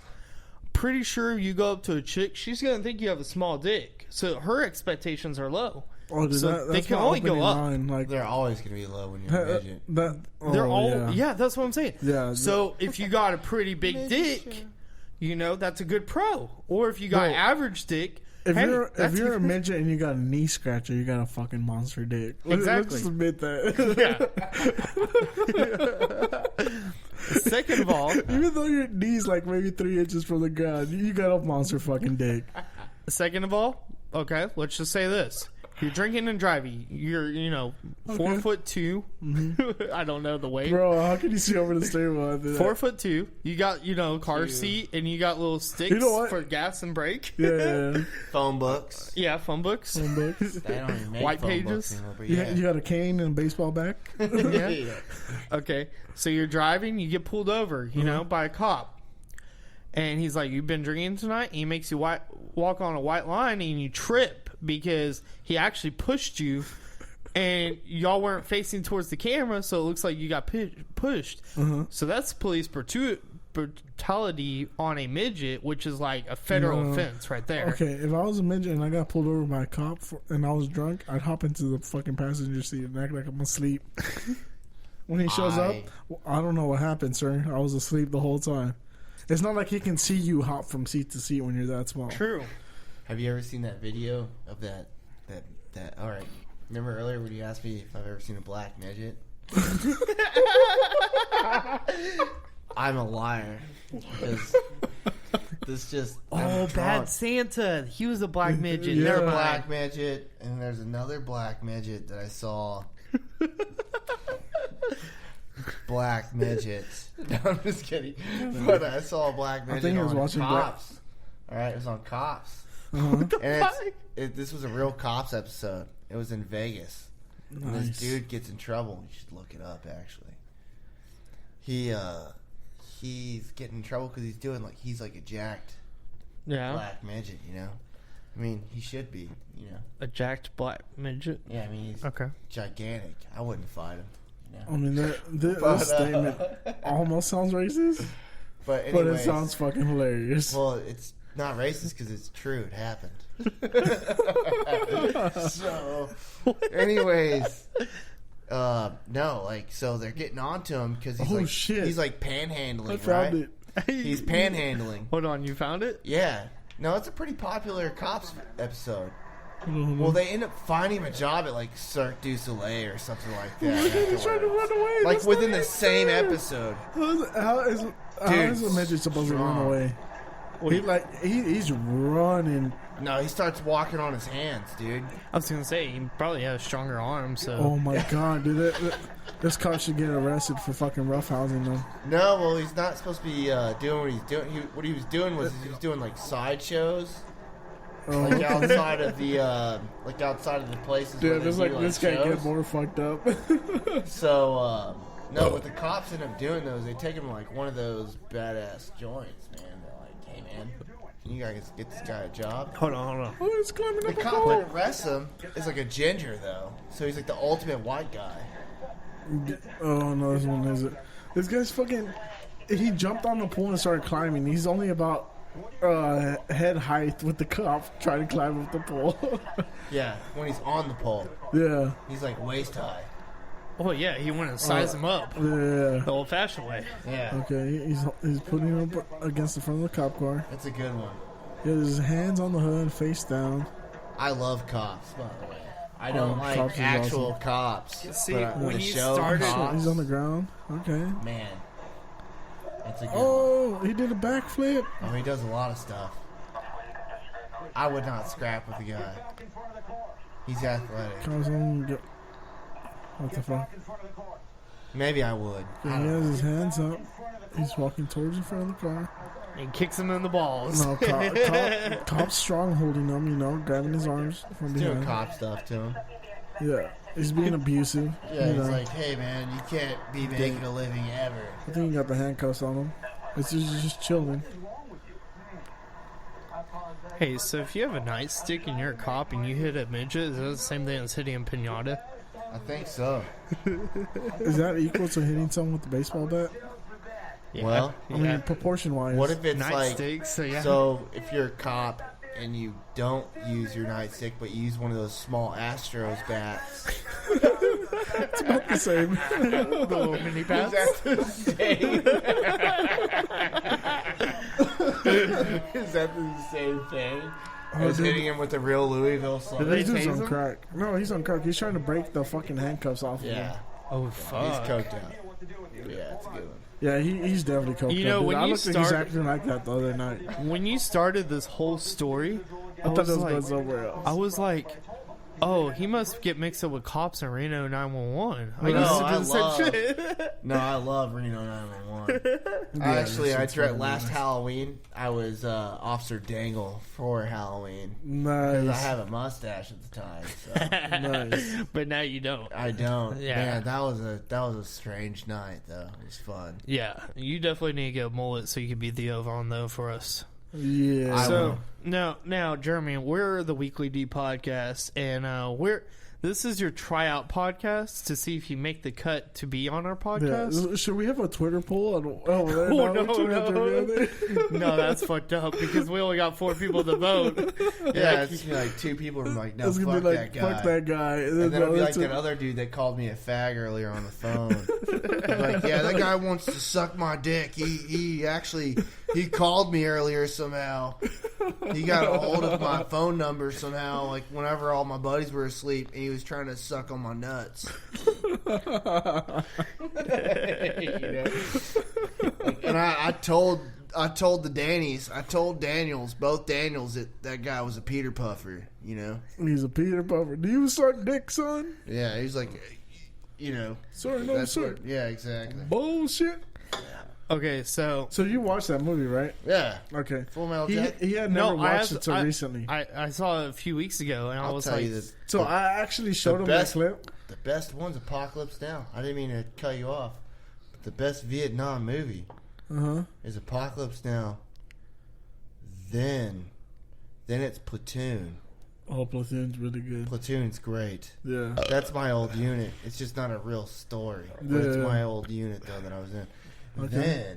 Speaker 3: Pretty sure you go up to a chick, she's going to think you have a small dick. So her expectations are low.
Speaker 1: Oh, dude,
Speaker 3: So they
Speaker 1: that's
Speaker 3: can
Speaker 1: my
Speaker 3: only go
Speaker 1: opening
Speaker 3: up.
Speaker 1: line, like,
Speaker 11: They're always going to be low when you're a midget.
Speaker 3: They're all
Speaker 1: yeah.
Speaker 3: yeah, that's what I'm saying.
Speaker 1: Yeah,
Speaker 3: So if you got a pretty big dick, you know, that's a good pro. Or if you got
Speaker 1: Bro,
Speaker 3: average dick,
Speaker 1: If
Speaker 3: hey,
Speaker 1: you're
Speaker 3: that's
Speaker 1: a midget and you got a knee scratcher, you got a fucking monster dick.
Speaker 3: Exactly.
Speaker 1: Let's admit that.
Speaker 3: Yeah. Second of all,
Speaker 1: Even though your knee's like maybe 3 inches from the ground, you got a monster fucking dick.
Speaker 3: second of all, okay, let's just say this. You're drinking and driving. You're, 4'2". Mm-hmm. I don't know the weight.
Speaker 1: Bro, how can you see over the steering wheel?
Speaker 3: 4'2". You got, car seat, and you got little sticks for gas and brake.
Speaker 1: Yeah.
Speaker 11: Phone books.
Speaker 3: Yeah, phone books.
Speaker 11: They don't even make
Speaker 3: White
Speaker 11: phone
Speaker 3: pages.
Speaker 11: books anymore, but
Speaker 1: You got a cane and a baseball bat?
Speaker 3: Yeah. Okay, so you're driving, you get pulled over, by a cop. And he's like, you've been drinking tonight? And he makes you walk on a white line and you trip because he actually pushed you and y'all weren't facing towards the camera, so it looks like you got pushed. So that's police brutality on a midget, which is like a federal offense right there.
Speaker 1: Okay, if I was a midget and I got pulled over by a cop and I was drunk, I'd hop into the fucking passenger seat and act like I'm asleep. When he shows up, I don't know what happened, sir. I was asleep the whole time. It's not like he can see you hop from seat to seat when you're that small.
Speaker 3: True.
Speaker 11: Have you ever seen that video of that? All right. Remember earlier when you asked me if I've ever seen a black midget? I'm a liar. Because this just...
Speaker 3: Oh, Bad Santa. He was a black midget.
Speaker 11: You're
Speaker 3: Never
Speaker 11: a
Speaker 3: mind.
Speaker 11: black midget, and there's another black midget that I saw. Black midgets. No, I'm just kidding. But I saw a black midget.
Speaker 1: I think I was
Speaker 11: on
Speaker 1: watching
Speaker 11: Cops. All right, it was on Cops. And this was a real Cops episode. It was in Vegas.
Speaker 1: Nice.
Speaker 11: And this dude gets in trouble. You should look it up. Actually, he's getting in trouble because he's like a jacked black midget. You know, I mean, he should be. You know,
Speaker 3: a jacked black midget.
Speaker 11: Yeah, I mean, he's gigantic. I wouldn't fight him. You know?
Speaker 1: I mean, this statement almost sounds racist,
Speaker 11: but
Speaker 1: it sounds fucking hilarious.
Speaker 11: Well, it's not racist because it's true. It happened. So, anyways, no, like, so they're getting on to him because he's like panhandling,
Speaker 1: I found
Speaker 11: right? He's panhandling.
Speaker 3: Hold on, you found it?
Speaker 11: Yeah. No, it's a pretty popular Cops episode. Well, they end up finding him a job at like Cirque du Soleil or something like that.
Speaker 1: He's trying to run away.
Speaker 11: Like
Speaker 1: That's
Speaker 11: within
Speaker 1: not
Speaker 11: the same episode.
Speaker 1: How is a midget supposed to run away? He's running.
Speaker 11: No, he starts walking on his hands, dude.
Speaker 3: I was gonna say he probably has stronger arms. So.
Speaker 1: Oh my god, dude! This cop should get arrested for fucking roughhousing them.
Speaker 11: No, well, he's not supposed to be doing what he's doing. What he was doing was he was doing like sideshows, like outside of the places.
Speaker 1: Dude,
Speaker 11: where
Speaker 1: this
Speaker 11: they do,
Speaker 1: this guy
Speaker 11: shows.
Speaker 1: get more fucked up.
Speaker 11: So no, what the cops end up doing though is they take him to like one of those badass joints, man. They're like, hey man, can you guys get this guy a job?
Speaker 3: Hold on.
Speaker 1: Oh, he's climbing
Speaker 11: The
Speaker 1: up a
Speaker 11: cop
Speaker 1: pole.
Speaker 11: that arrests him is like a ginger though, so he's like the ultimate white guy.
Speaker 1: Oh no, this one isn't. This guy's fucking. He jumped on the pole and started climbing. He's only about head height with the cop trying to climb up the pole.
Speaker 11: Yeah, when he's on the pole.
Speaker 1: Yeah.
Speaker 11: He's like waist high.
Speaker 3: Oh yeah, he went and sized him up.
Speaker 1: Yeah.
Speaker 3: The old-fashioned way.
Speaker 11: Yeah.
Speaker 1: Okay, he's putting him up against the front of the cop car.
Speaker 11: That's a good one.
Speaker 1: He has his hands on the hood, face down.
Speaker 11: I love Cops, by the way. I don't like
Speaker 1: Cops is
Speaker 11: actual
Speaker 1: awesome.
Speaker 11: cops.
Speaker 3: See,
Speaker 11: but
Speaker 3: when
Speaker 11: the
Speaker 3: you
Speaker 11: show
Speaker 3: started-
Speaker 11: Cops,
Speaker 1: He's on the ground. Okay.
Speaker 11: man, that's a good one.
Speaker 1: Oh, he did a backflip.
Speaker 11: Oh, he does a lot of stuff. I would not scrap with the guy. He's athletic.
Speaker 1: What the fuck?
Speaker 11: Maybe I would.
Speaker 1: He has his hands up. He's walking towards the front of the car.
Speaker 3: And kicks him in the balls.
Speaker 1: No, cop's strong holding him, you know, grabbing his arms from
Speaker 11: He's doing
Speaker 1: behind.
Speaker 11: cop stuff to him.
Speaker 1: Yeah, he's being abusive.
Speaker 11: Yeah,
Speaker 1: you
Speaker 11: he's
Speaker 1: know.
Speaker 11: like, hey man, you can't be making a living ever.
Speaker 1: I think he got the handcuffs on him. It's just chilling.
Speaker 3: Hey, so if you have a nightstick and you're a cop and you hit a midget, is that the same thing as hitting a pinata?
Speaker 11: I think so.
Speaker 1: Is that equal to hitting someone with a baseball bat?
Speaker 3: Yeah.
Speaker 11: Well,
Speaker 1: I mean, proportion-wise.
Speaker 11: What if it's like,
Speaker 3: Nightstick, so yeah.
Speaker 11: so if you're a cop and you don't use your nightstick, but you use one of those small Astros bats,
Speaker 1: It's about the same.
Speaker 3: The little mini
Speaker 11: is
Speaker 3: bats?
Speaker 11: that the same? Is that the same thing as
Speaker 1: dude.
Speaker 11: hitting him with a real Louisville
Speaker 3: Did
Speaker 11: slugger?
Speaker 3: they
Speaker 1: This dude's
Speaker 3: tase
Speaker 1: on
Speaker 3: him?
Speaker 1: crack. No, he's on crack. He's trying to break the fucking handcuffs off of him.
Speaker 11: Yeah,
Speaker 3: Oh,
Speaker 11: he's
Speaker 3: fuck.
Speaker 11: coked out. Yeah, it's a good one.
Speaker 1: Yeah, he's definitely coked
Speaker 3: You know,
Speaker 1: up. Dude,
Speaker 3: when
Speaker 1: I
Speaker 3: you
Speaker 1: looked like he's
Speaker 3: start-
Speaker 1: acting like that the other night.
Speaker 3: When you started this whole story,
Speaker 1: I thought it was going somewhere else.
Speaker 3: I was like, oh, he must get mixed up with cops in Reno 911. I
Speaker 11: No,
Speaker 3: used to
Speaker 11: I
Speaker 3: do the same
Speaker 11: love-
Speaker 3: shit.
Speaker 11: No, I love Reno 911.
Speaker 1: Yeah,
Speaker 11: Actually,
Speaker 1: this
Speaker 11: I
Speaker 1: shit's
Speaker 11: dread
Speaker 1: fucking
Speaker 11: last
Speaker 1: nice.
Speaker 11: Halloween. I was Officer Dangle for Halloween because I
Speaker 1: Nice.
Speaker 11: have a mustache at the time. So
Speaker 1: Nice.
Speaker 3: But now you don't.
Speaker 11: I don't.
Speaker 3: Yeah.
Speaker 11: Man, that was a strange night though. It was fun.
Speaker 3: Yeah, you definitely need to get a mullet so you can be the Ovon though for us.
Speaker 1: Yeah.
Speaker 11: I
Speaker 3: So
Speaker 11: will.
Speaker 3: now, Jeremy, we're the Weekly D podcast, and This is your tryout podcast to see if you make the cut to be on our podcast.
Speaker 1: Yeah. Should we have a Twitter poll?
Speaker 3: No, that's fucked up because we only got 4 people to vote.
Speaker 11: Yeah, it's gonna be like 2 people are like, no,
Speaker 1: It's gonna
Speaker 11: fuck
Speaker 1: be like,
Speaker 11: that guy.
Speaker 1: fuck that guy.
Speaker 11: And then it'll be like that other dude that called me a fag earlier on the phone. Like, yeah, that guy wants to suck my dick. He actually called me earlier somehow. He got a hold of my phone number somehow, like whenever all my buddies were asleep, and he was trying to suck on my nuts. And I told the Dannies, I told Daniels, both Daniels, that guy was a Peter Puffer. You know,
Speaker 1: he's a Peter Puffer. Do you suck dick, son?
Speaker 11: Yeah, he's like,
Speaker 1: sorry, no, sir.
Speaker 11: Yeah, exactly.
Speaker 1: Bullshit.
Speaker 3: Okay, so
Speaker 1: you watched that movie, right?
Speaker 11: Yeah.
Speaker 1: Okay.
Speaker 11: Full Metal Jacket.
Speaker 1: He had never watched it until recently.
Speaker 3: I saw it a few weeks ago, and I was like,
Speaker 1: so I actually showed him that clip.
Speaker 11: The best one's Apocalypse Now. I didn't mean to cut you off, but the best Vietnam movie is Apocalypse Now. Then it's Platoon.
Speaker 1: Oh, Platoon's really good.
Speaker 11: Platoon's great.
Speaker 1: Yeah.
Speaker 11: That's my old unit. It's just not a real story. But it's my old unit, though, that I was in.
Speaker 1: Okay.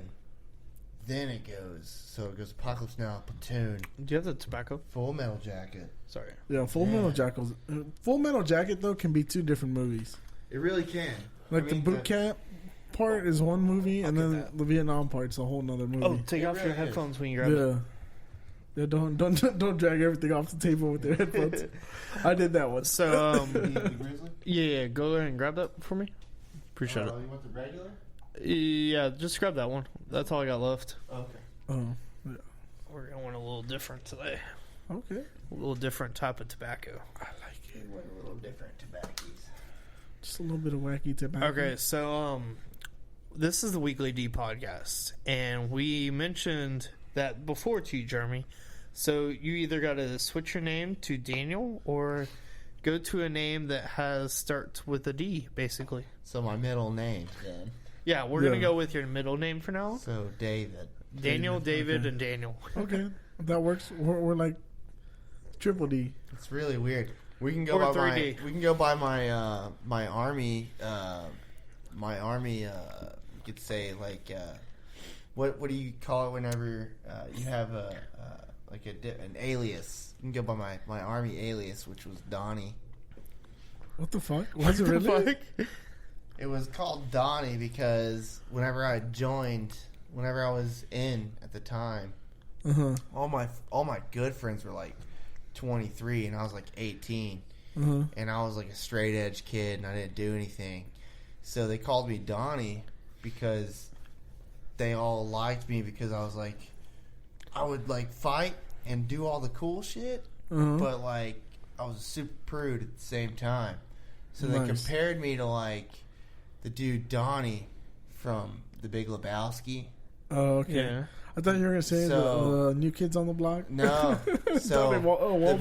Speaker 11: Then it goes. So it goes Apocalypse Now, Platoon.
Speaker 3: Do you have the tobacco?
Speaker 11: Full Metal Jacket.
Speaker 3: Sorry.
Speaker 1: Yeah, Full Metal Jacket. Full Metal Jacket, though, can be 2 different movies.
Speaker 11: It really can.
Speaker 1: Like, the boot camp part is one movie, and then the Vietnam part's a whole nother movie.
Speaker 3: Oh, take off your headphones when you grab it.
Speaker 1: Yeah, don't drag everything off the table with your headphones. I did that once.
Speaker 3: So, yeah, go ahead and grab that for me. Appreciate it.
Speaker 11: You want the regular?
Speaker 3: Yeah, just grab that one. That's all I got left.
Speaker 11: Okay.
Speaker 1: Oh, yeah.
Speaker 3: We're going a little different today.
Speaker 1: Okay.
Speaker 3: A little different type of tobacco.
Speaker 1: I like it.
Speaker 11: We're a little different tobaccos.
Speaker 1: Just a little bit of wacky tobacco.
Speaker 3: Okay, so this is the Weekly D podcast, and we mentioned that before to you, Jeremy. So you either got to switch your name to Daniel or go to a name that starts with a D, basically.
Speaker 11: So my middle name, then.
Speaker 3: Yeah, we're going to go with your middle name for now.
Speaker 11: So David.
Speaker 3: David,
Speaker 1: okay.
Speaker 3: and Daniel.
Speaker 1: Okay, that works. We're like triple D.
Speaker 11: It's really weird. We can go
Speaker 3: Or
Speaker 11: by
Speaker 3: 3D.
Speaker 11: my my army you could say like what do you call it whenever you have an alias? You can go by my army alias, which was Donnie.
Speaker 1: What the fuck? Was it really?
Speaker 11: It was called Donnie because whenever I was in at the time, all my good friends were like 23 and I was like 18, and I was like a straight edge kid and I didn't do anything, so they called me Donnie because they all liked me because I was like, I would like fight and do all the cool shit, but like I was a super prude at the same time, so they compared me to like the dude Donnie from The Big Lebowski.
Speaker 1: Oh, okay. Yeah. I thought you were going to say the New Kids on the Block.
Speaker 11: No. So, The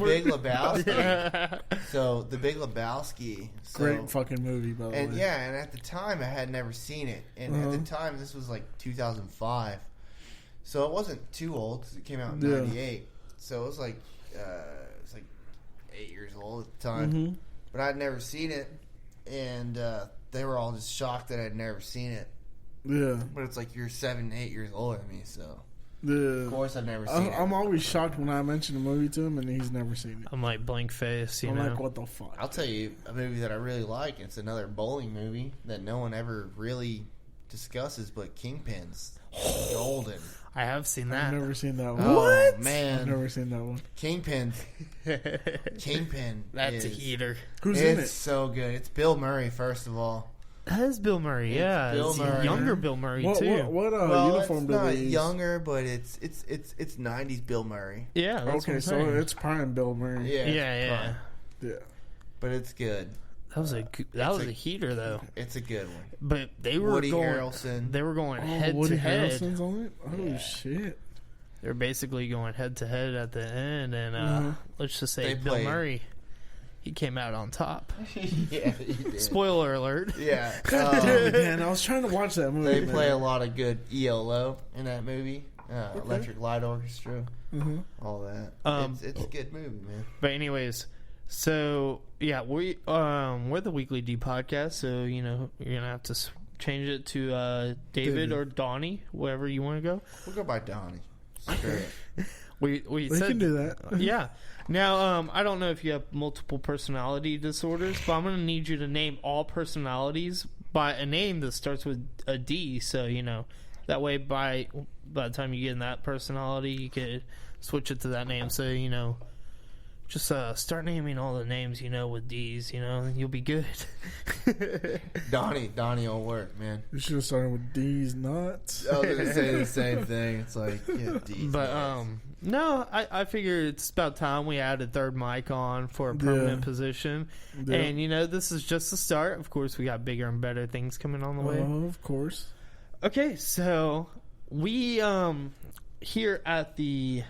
Speaker 11: Big Lebowski.
Speaker 3: Yeah.
Speaker 11: So, The Big Lebowski.
Speaker 1: Great fucking movie, by the way.
Speaker 11: Yeah, and at the time, I had never seen it. And at the time, this was like 2005. So, it wasn't too old because it came out in 98. So, it was like 8 years old at the time. But I'd never seen it. And they were all just shocked that I'd never seen it.
Speaker 1: Yeah.
Speaker 11: But it's like you're 7, 8 years older than me, so.
Speaker 1: Yeah.
Speaker 11: Of course, I've never seen it.
Speaker 1: I'm always shocked when I mention a movie to him and he's never seen it.
Speaker 3: I'm like blank face,
Speaker 1: I'm like, what the fuck?
Speaker 11: I'll tell you a movie that I really like. It's another bowling movie that no one ever really discusses, but Kingpin's golden.
Speaker 3: I have seen that.
Speaker 1: I've never seen that one.
Speaker 11: Oh, man.
Speaker 1: I've never seen that one.
Speaker 11: Kingpin.
Speaker 3: That's a heater.
Speaker 1: Who's in it?
Speaker 11: It's so good. It's Bill Murray, first of all.
Speaker 3: That is Bill Murray, yeah.
Speaker 11: Bill
Speaker 3: It's
Speaker 11: Murray.
Speaker 3: younger Bill Murray, too.
Speaker 1: What uniform
Speaker 11: it's
Speaker 1: do
Speaker 11: not
Speaker 1: they use?
Speaker 11: younger, but it's 90s Bill Murray.
Speaker 3: Yeah, that's
Speaker 1: okay,
Speaker 3: what I'm
Speaker 1: so
Speaker 3: saying.
Speaker 1: it's prime Bill Murray.
Speaker 11: Yeah,
Speaker 3: Yeah.
Speaker 1: Yeah.
Speaker 11: But it's good.
Speaker 3: That was a heater, though.
Speaker 11: It's a good one.
Speaker 3: But they were
Speaker 11: Woody
Speaker 3: going.
Speaker 11: Harrelson.
Speaker 3: They were going head
Speaker 1: Woody
Speaker 3: to head.
Speaker 1: Harrelson's on it? Oh, shit.
Speaker 3: They're basically going head to head at the end, and let's just say Bill Murray, he came out on top.
Speaker 11: Yeah, he did.
Speaker 3: Spoiler alert.
Speaker 11: Yeah.
Speaker 1: God damn it, man. I was trying to watch that movie.
Speaker 11: They play a lot of good ELO in that movie. Electric Light Orchestra. All that. It's a good movie, man.
Speaker 3: But anyways, So yeah, we're the Weekly D podcast. So you're gonna have to change it to David or Donnie, wherever you want to go.
Speaker 11: We'll go by Donnie. Screw it.
Speaker 3: We
Speaker 1: said, can do that.
Speaker 3: Yeah. Now, I don't know if you have multiple personality disorders, but I'm going to need you to name all personalities by a name that starts with a D. So, that way by the time you get in that personality, you could switch it to that name. So, just start naming all the names, with D's, and you'll be good.
Speaker 11: Donnie will work, man.
Speaker 1: You should have started with D's nuts.
Speaker 11: I was going to say the same thing. It's like, yeah, D's
Speaker 3: But,
Speaker 11: nuts.
Speaker 3: no, I figure it's about time we add a third mic on for a permanent position. Yeah. And, this is just the start. Of course, we got bigger and better things coming on the way.
Speaker 1: Of course.
Speaker 3: Okay, so we, here at the...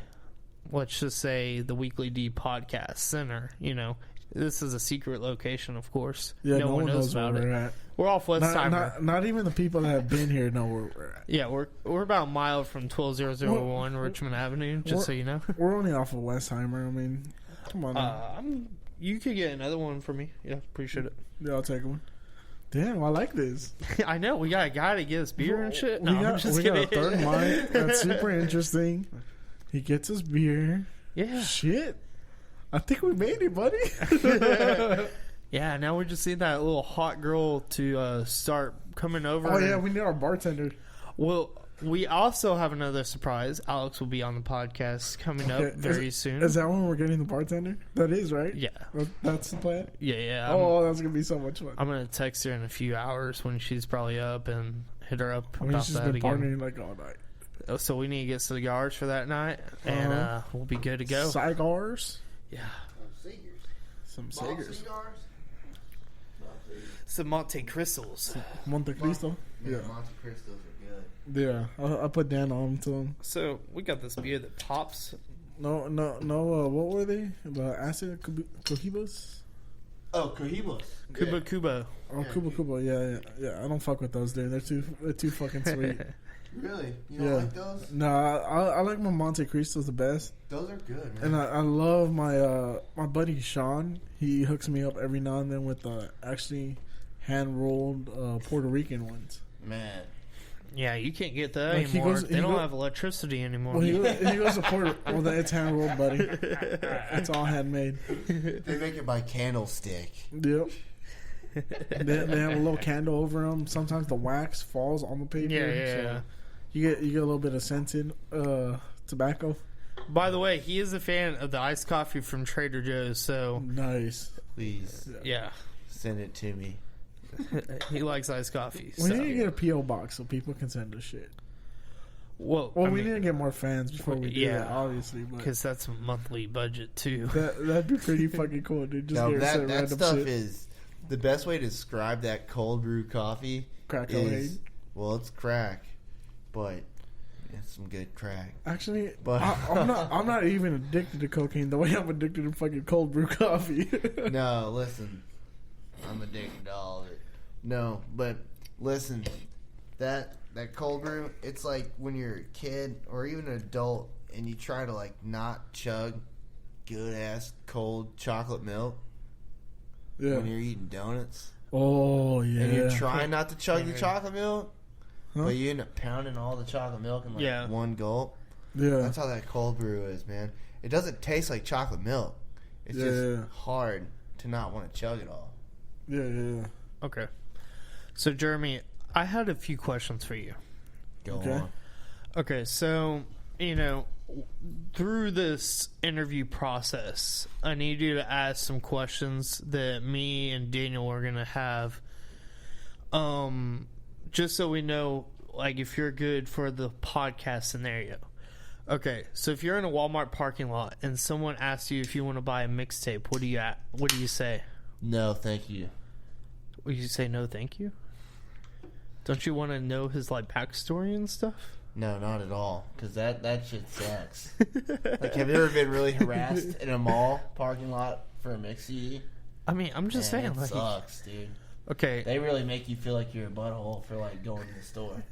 Speaker 3: let's just say the Weekly D Podcast Center. This is a secret location, of course.
Speaker 1: Yeah, no one knows about
Speaker 3: where
Speaker 1: we're at.
Speaker 3: We're off Westheimer.
Speaker 1: Not even the people that have been here know where we're at.
Speaker 3: Yeah, we're about a mile from 12001 Richmond Avenue. Just so you know,
Speaker 1: we're only off of Westheimer. I mean, come on.
Speaker 3: You could get another one for me. Yeah, appreciate it.
Speaker 1: Yeah, I'll take one. Damn, I like this.
Speaker 3: I know we got a guy to get us beer and shit. No, I'm just
Speaker 1: we
Speaker 3: kidding.
Speaker 1: got a third mic. That's super interesting. He gets his beer.
Speaker 3: Yeah.
Speaker 1: Shit. I think we made it, buddy.
Speaker 3: Yeah, now we just need that little hot girl to start coming over.
Speaker 1: Oh, yeah, we need our bartender.
Speaker 3: Well, we also have another surprise. Alex will be on the podcast coming up very soon.
Speaker 1: Is that when we're getting the bartender? That is, right?
Speaker 3: Yeah.
Speaker 1: That's the plan?
Speaker 3: Yeah.
Speaker 1: Oh, that's going to be so much fun.
Speaker 3: I'm going to text her in a few hours when she's probably up and hit her up about
Speaker 1: she's
Speaker 3: that
Speaker 1: been
Speaker 3: again.
Speaker 1: partying like all night.
Speaker 3: So we need to get cigars for that night, and we'll be good to go.
Speaker 1: Cigars?
Speaker 3: Yeah.
Speaker 1: Some cigars.
Speaker 3: Some Monte Cristos.
Speaker 1: Monte Cristo?
Speaker 11: Yeah. Monte Cristos are good.
Speaker 1: Yeah. I'll put Dan on to them.
Speaker 3: So we got this beer that pops.
Speaker 1: No. What were they? The acid Cohibas?
Speaker 11: Oh, Cohibas.
Speaker 3: Cuba.
Speaker 1: Oh, Cuba. Yeah. I don't fuck with those, dude. They're too fucking sweet.
Speaker 11: Really? You don't like those?
Speaker 1: No, I like my Monte Cristos the best.
Speaker 11: Those are good, man.
Speaker 1: And I love my buddy Sean. He hooks me up every now and then with actually hand rolled Puerto Rican ones.
Speaker 11: Man.
Speaker 3: Yeah, you can't get that anymore. They don't have electricity anymore.
Speaker 1: Well, he goes to Puerto. Well, it's hand rolled, buddy. It's all handmade.
Speaker 11: They make it by candlestick.
Speaker 1: Yep. They have a little candle over them. Sometimes the wax falls on the paper.
Speaker 3: Yeah.
Speaker 1: So you get a little bit of scented tobacco.
Speaker 3: By the way, he is a fan of the iced coffee from Trader Joe's. So
Speaker 1: nice.
Speaker 11: Please,
Speaker 3: yeah,
Speaker 11: send it to me.
Speaker 3: He likes iced coffee.
Speaker 1: We need to get a PO box so people can send us shit.
Speaker 3: Well,
Speaker 1: we need to get more fans before we do that, obviously,
Speaker 3: because that's a monthly budget too.
Speaker 1: That'd be pretty fucking cool, dude. Just
Speaker 11: now
Speaker 1: get
Speaker 11: that stuff
Speaker 1: shit.
Speaker 11: is the best way to describe that cold brew coffee.
Speaker 1: Crack-o-lade.
Speaker 11: Well, it's crack, but it's some good crack.
Speaker 1: Actually,
Speaker 11: but
Speaker 1: I'm not even addicted to cocaine the way I'm addicted to fucking cold brew coffee.
Speaker 11: No, listen, I'm addicted to all of it. No, but listen, that cold brew, it's like when you're a kid or even an adult and you try to like not chug good ass cold chocolate milk.
Speaker 1: Yeah.
Speaker 11: When you're eating donuts.
Speaker 1: Oh, yeah.
Speaker 11: And you're trying not to chug the chocolate milk, but you end up pounding all the chocolate milk in like one gulp.
Speaker 1: Yeah.
Speaker 11: That's how that cold brew is, man. It doesn't taste like chocolate milk. It's just hard to not want to chug it all.
Speaker 1: Yeah.
Speaker 3: Okay. So, Jeremy, I had a few questions for you.
Speaker 11: Go on.
Speaker 3: Okay, so, through this interview process, I need you to ask some questions that me and Daniel are going to have, just so we know, like, if you're good for the podcast scenario. Okay, so if you're in a Walmart parking lot and someone asks you if you want to buy a mixtape, what do you say?
Speaker 11: No, thank you.
Speaker 3: Would you say no, thank you? Don't you want to know his, like, backstory and stuff?
Speaker 11: No, not at all. Because that shit sucks. Like, have you ever been really harassed in a mall parking lot for a mix CD?
Speaker 3: I mean, I'm just saying.
Speaker 11: It
Speaker 3: like,
Speaker 11: sucks, dude.
Speaker 3: Okay.
Speaker 11: They really make you feel like you're a butthole for, like, going to the store.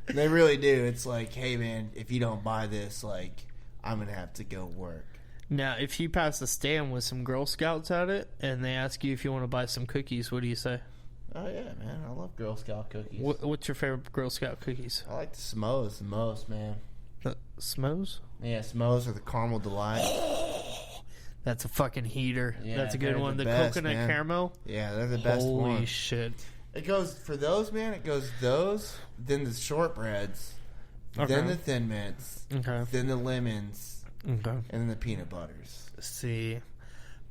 Speaker 11: They really do. It's like, hey, man, if you don't buy this, like, I'm going to have to go work.
Speaker 3: Now, if you pass a stand with some Girl Scouts at it, and they ask you if you want to buy some cookies, what do you say?
Speaker 11: Oh yeah, man! I love Girl Scout cookies.
Speaker 3: What's your favorite Girl Scout cookies?
Speaker 11: I like the S'mores the most, man.
Speaker 3: The S'mores?
Speaker 11: Yeah, S'mores or the Caramel Delight.
Speaker 3: That's a fucking heater.
Speaker 11: Yeah,
Speaker 3: that's a good one. The
Speaker 11: best,
Speaker 3: coconut
Speaker 11: man.
Speaker 3: caramel.
Speaker 11: Yeah, they're the best
Speaker 3: Holy
Speaker 11: ones.
Speaker 3: shit!
Speaker 11: It goes for those, man. It goes those, then the shortbreads, then the Thin Mints, then the lemons, and then the peanut butters.
Speaker 3: See,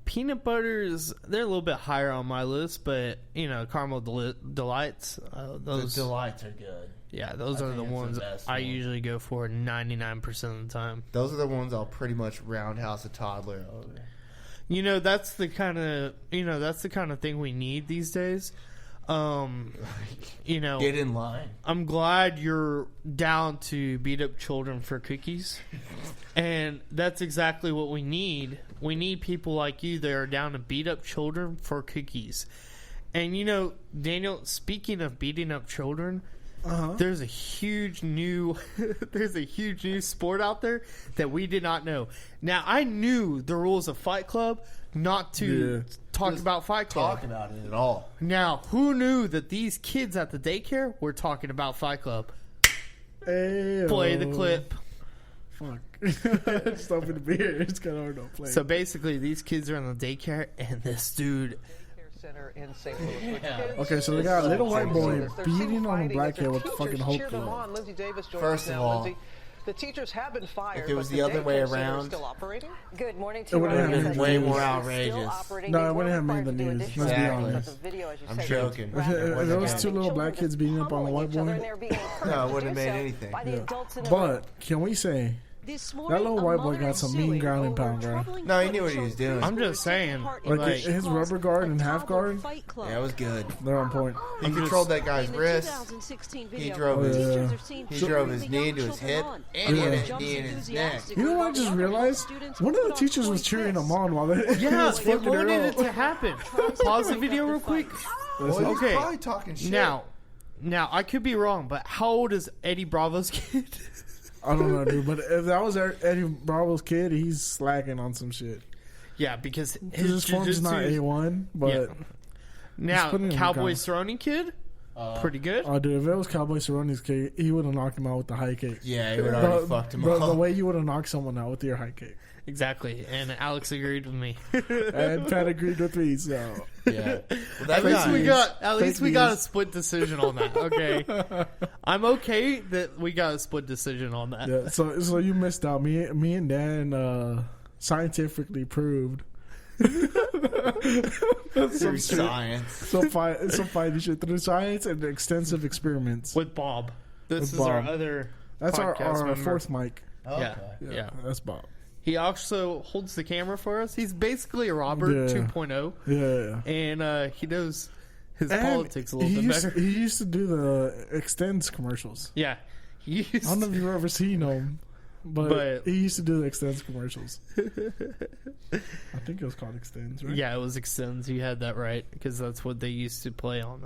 Speaker 3: peanut butters, they're a little bit higher on my list, but caramel delights, those
Speaker 11: the delights are good.
Speaker 3: Yeah, those are the ones I usually go for 99% of the time.
Speaker 11: Those are the ones I'll pretty much roundhouse a toddler over.
Speaker 3: That's the kind of thing we need these days.
Speaker 11: Get in line.
Speaker 3: I'm glad you're down to beat up children for cookies. And that's exactly what we need. We need people like you that are down to beat up children for cookies. And Daniel, speaking of beating up children, there's a huge new sport out there that we did not know. Now, I knew the rules of Fight Club, not to talk about Fight Club.
Speaker 11: Talk about it at all.
Speaker 3: Now, who knew that these kids at the daycare were talking about Fight Club?
Speaker 1: Ayo.
Speaker 3: Play the clip.
Speaker 1: Fuck. It's open the beer. It's kind of hard to play.
Speaker 3: So basically, these kids are in the daycare, and this dude.
Speaker 12: In St. Louis.
Speaker 1: Okay, so they got a little white boy beating on a black kid with fucking hope.
Speaker 11: First of all,
Speaker 12: the teachers have been fired.
Speaker 11: If it was the other way around,
Speaker 12: still operating. Good morning
Speaker 1: it would have been
Speaker 11: way more outrageous.
Speaker 1: No, it wouldn't have made the news. Let's be honest.
Speaker 11: I'm joking.
Speaker 1: If there was two little black kids beating up on a white boy,
Speaker 11: no, it wouldn't have made anything.
Speaker 1: Yeah. But can we say that little white boy got some mean ground and pound, bro?
Speaker 11: No, he knew what he was doing.
Speaker 3: I'm just saying,
Speaker 1: like his rubber guard and half guard.
Speaker 11: Yeah, it was good.
Speaker 1: They're on point.
Speaker 11: He controlled that guy's wrist. He drove his knee into his hip, and he had a knee in his neck.
Speaker 1: You know what I just realized? One of the teachers was cheering him on while they
Speaker 3: they wanted it to happen. Pause the video real quick.
Speaker 11: Okay. Probably talking shit.
Speaker 3: Now I could be wrong, but how old is Eddie Bravo's kid?
Speaker 1: I don't know, dude. But if that was Eddie Bravo's kid, he's slacking on some shit.
Speaker 3: Yeah, because
Speaker 1: his form's not A1, but...
Speaker 3: Yeah. Now, Cowboy Cerrone kid, pretty good.
Speaker 1: Oh, dude, if it was Cowboy Cerrone's kid, he would have knocked him out with the high kick.
Speaker 11: Yeah, he would have already fucked him up.
Speaker 1: The way you would have knocked someone out with your high kick.
Speaker 3: Exactly, and Alex agreed with me.
Speaker 1: And Pat agreed with me, so...
Speaker 11: Yeah. Well,
Speaker 3: at least we got a split decision on that, okay? I'm okay that we got a split decision on that.
Speaker 1: Yeah, so you missed out. Me and Dan scientifically proved...
Speaker 11: through science.
Speaker 1: Some fighting shit through science and extensive experiments.
Speaker 3: With Bob. This is
Speaker 1: Bob.
Speaker 3: Our other
Speaker 1: That's our
Speaker 3: member.
Speaker 1: fourth mic.
Speaker 11: Okay.
Speaker 3: Yeah.
Speaker 1: That's Bob.
Speaker 3: He also holds the camera for us. He's basically a Robert 2.0.
Speaker 1: Yeah.
Speaker 3: And he knows his politics a little bit better.
Speaker 1: He used to do the Extends commercials.
Speaker 3: Yeah.
Speaker 1: I don't know if you've ever seen them, but he used to do the Extends commercials. I think it was called Extends, right?
Speaker 3: Yeah, it was Extends. You had that right, because that's what they used to play on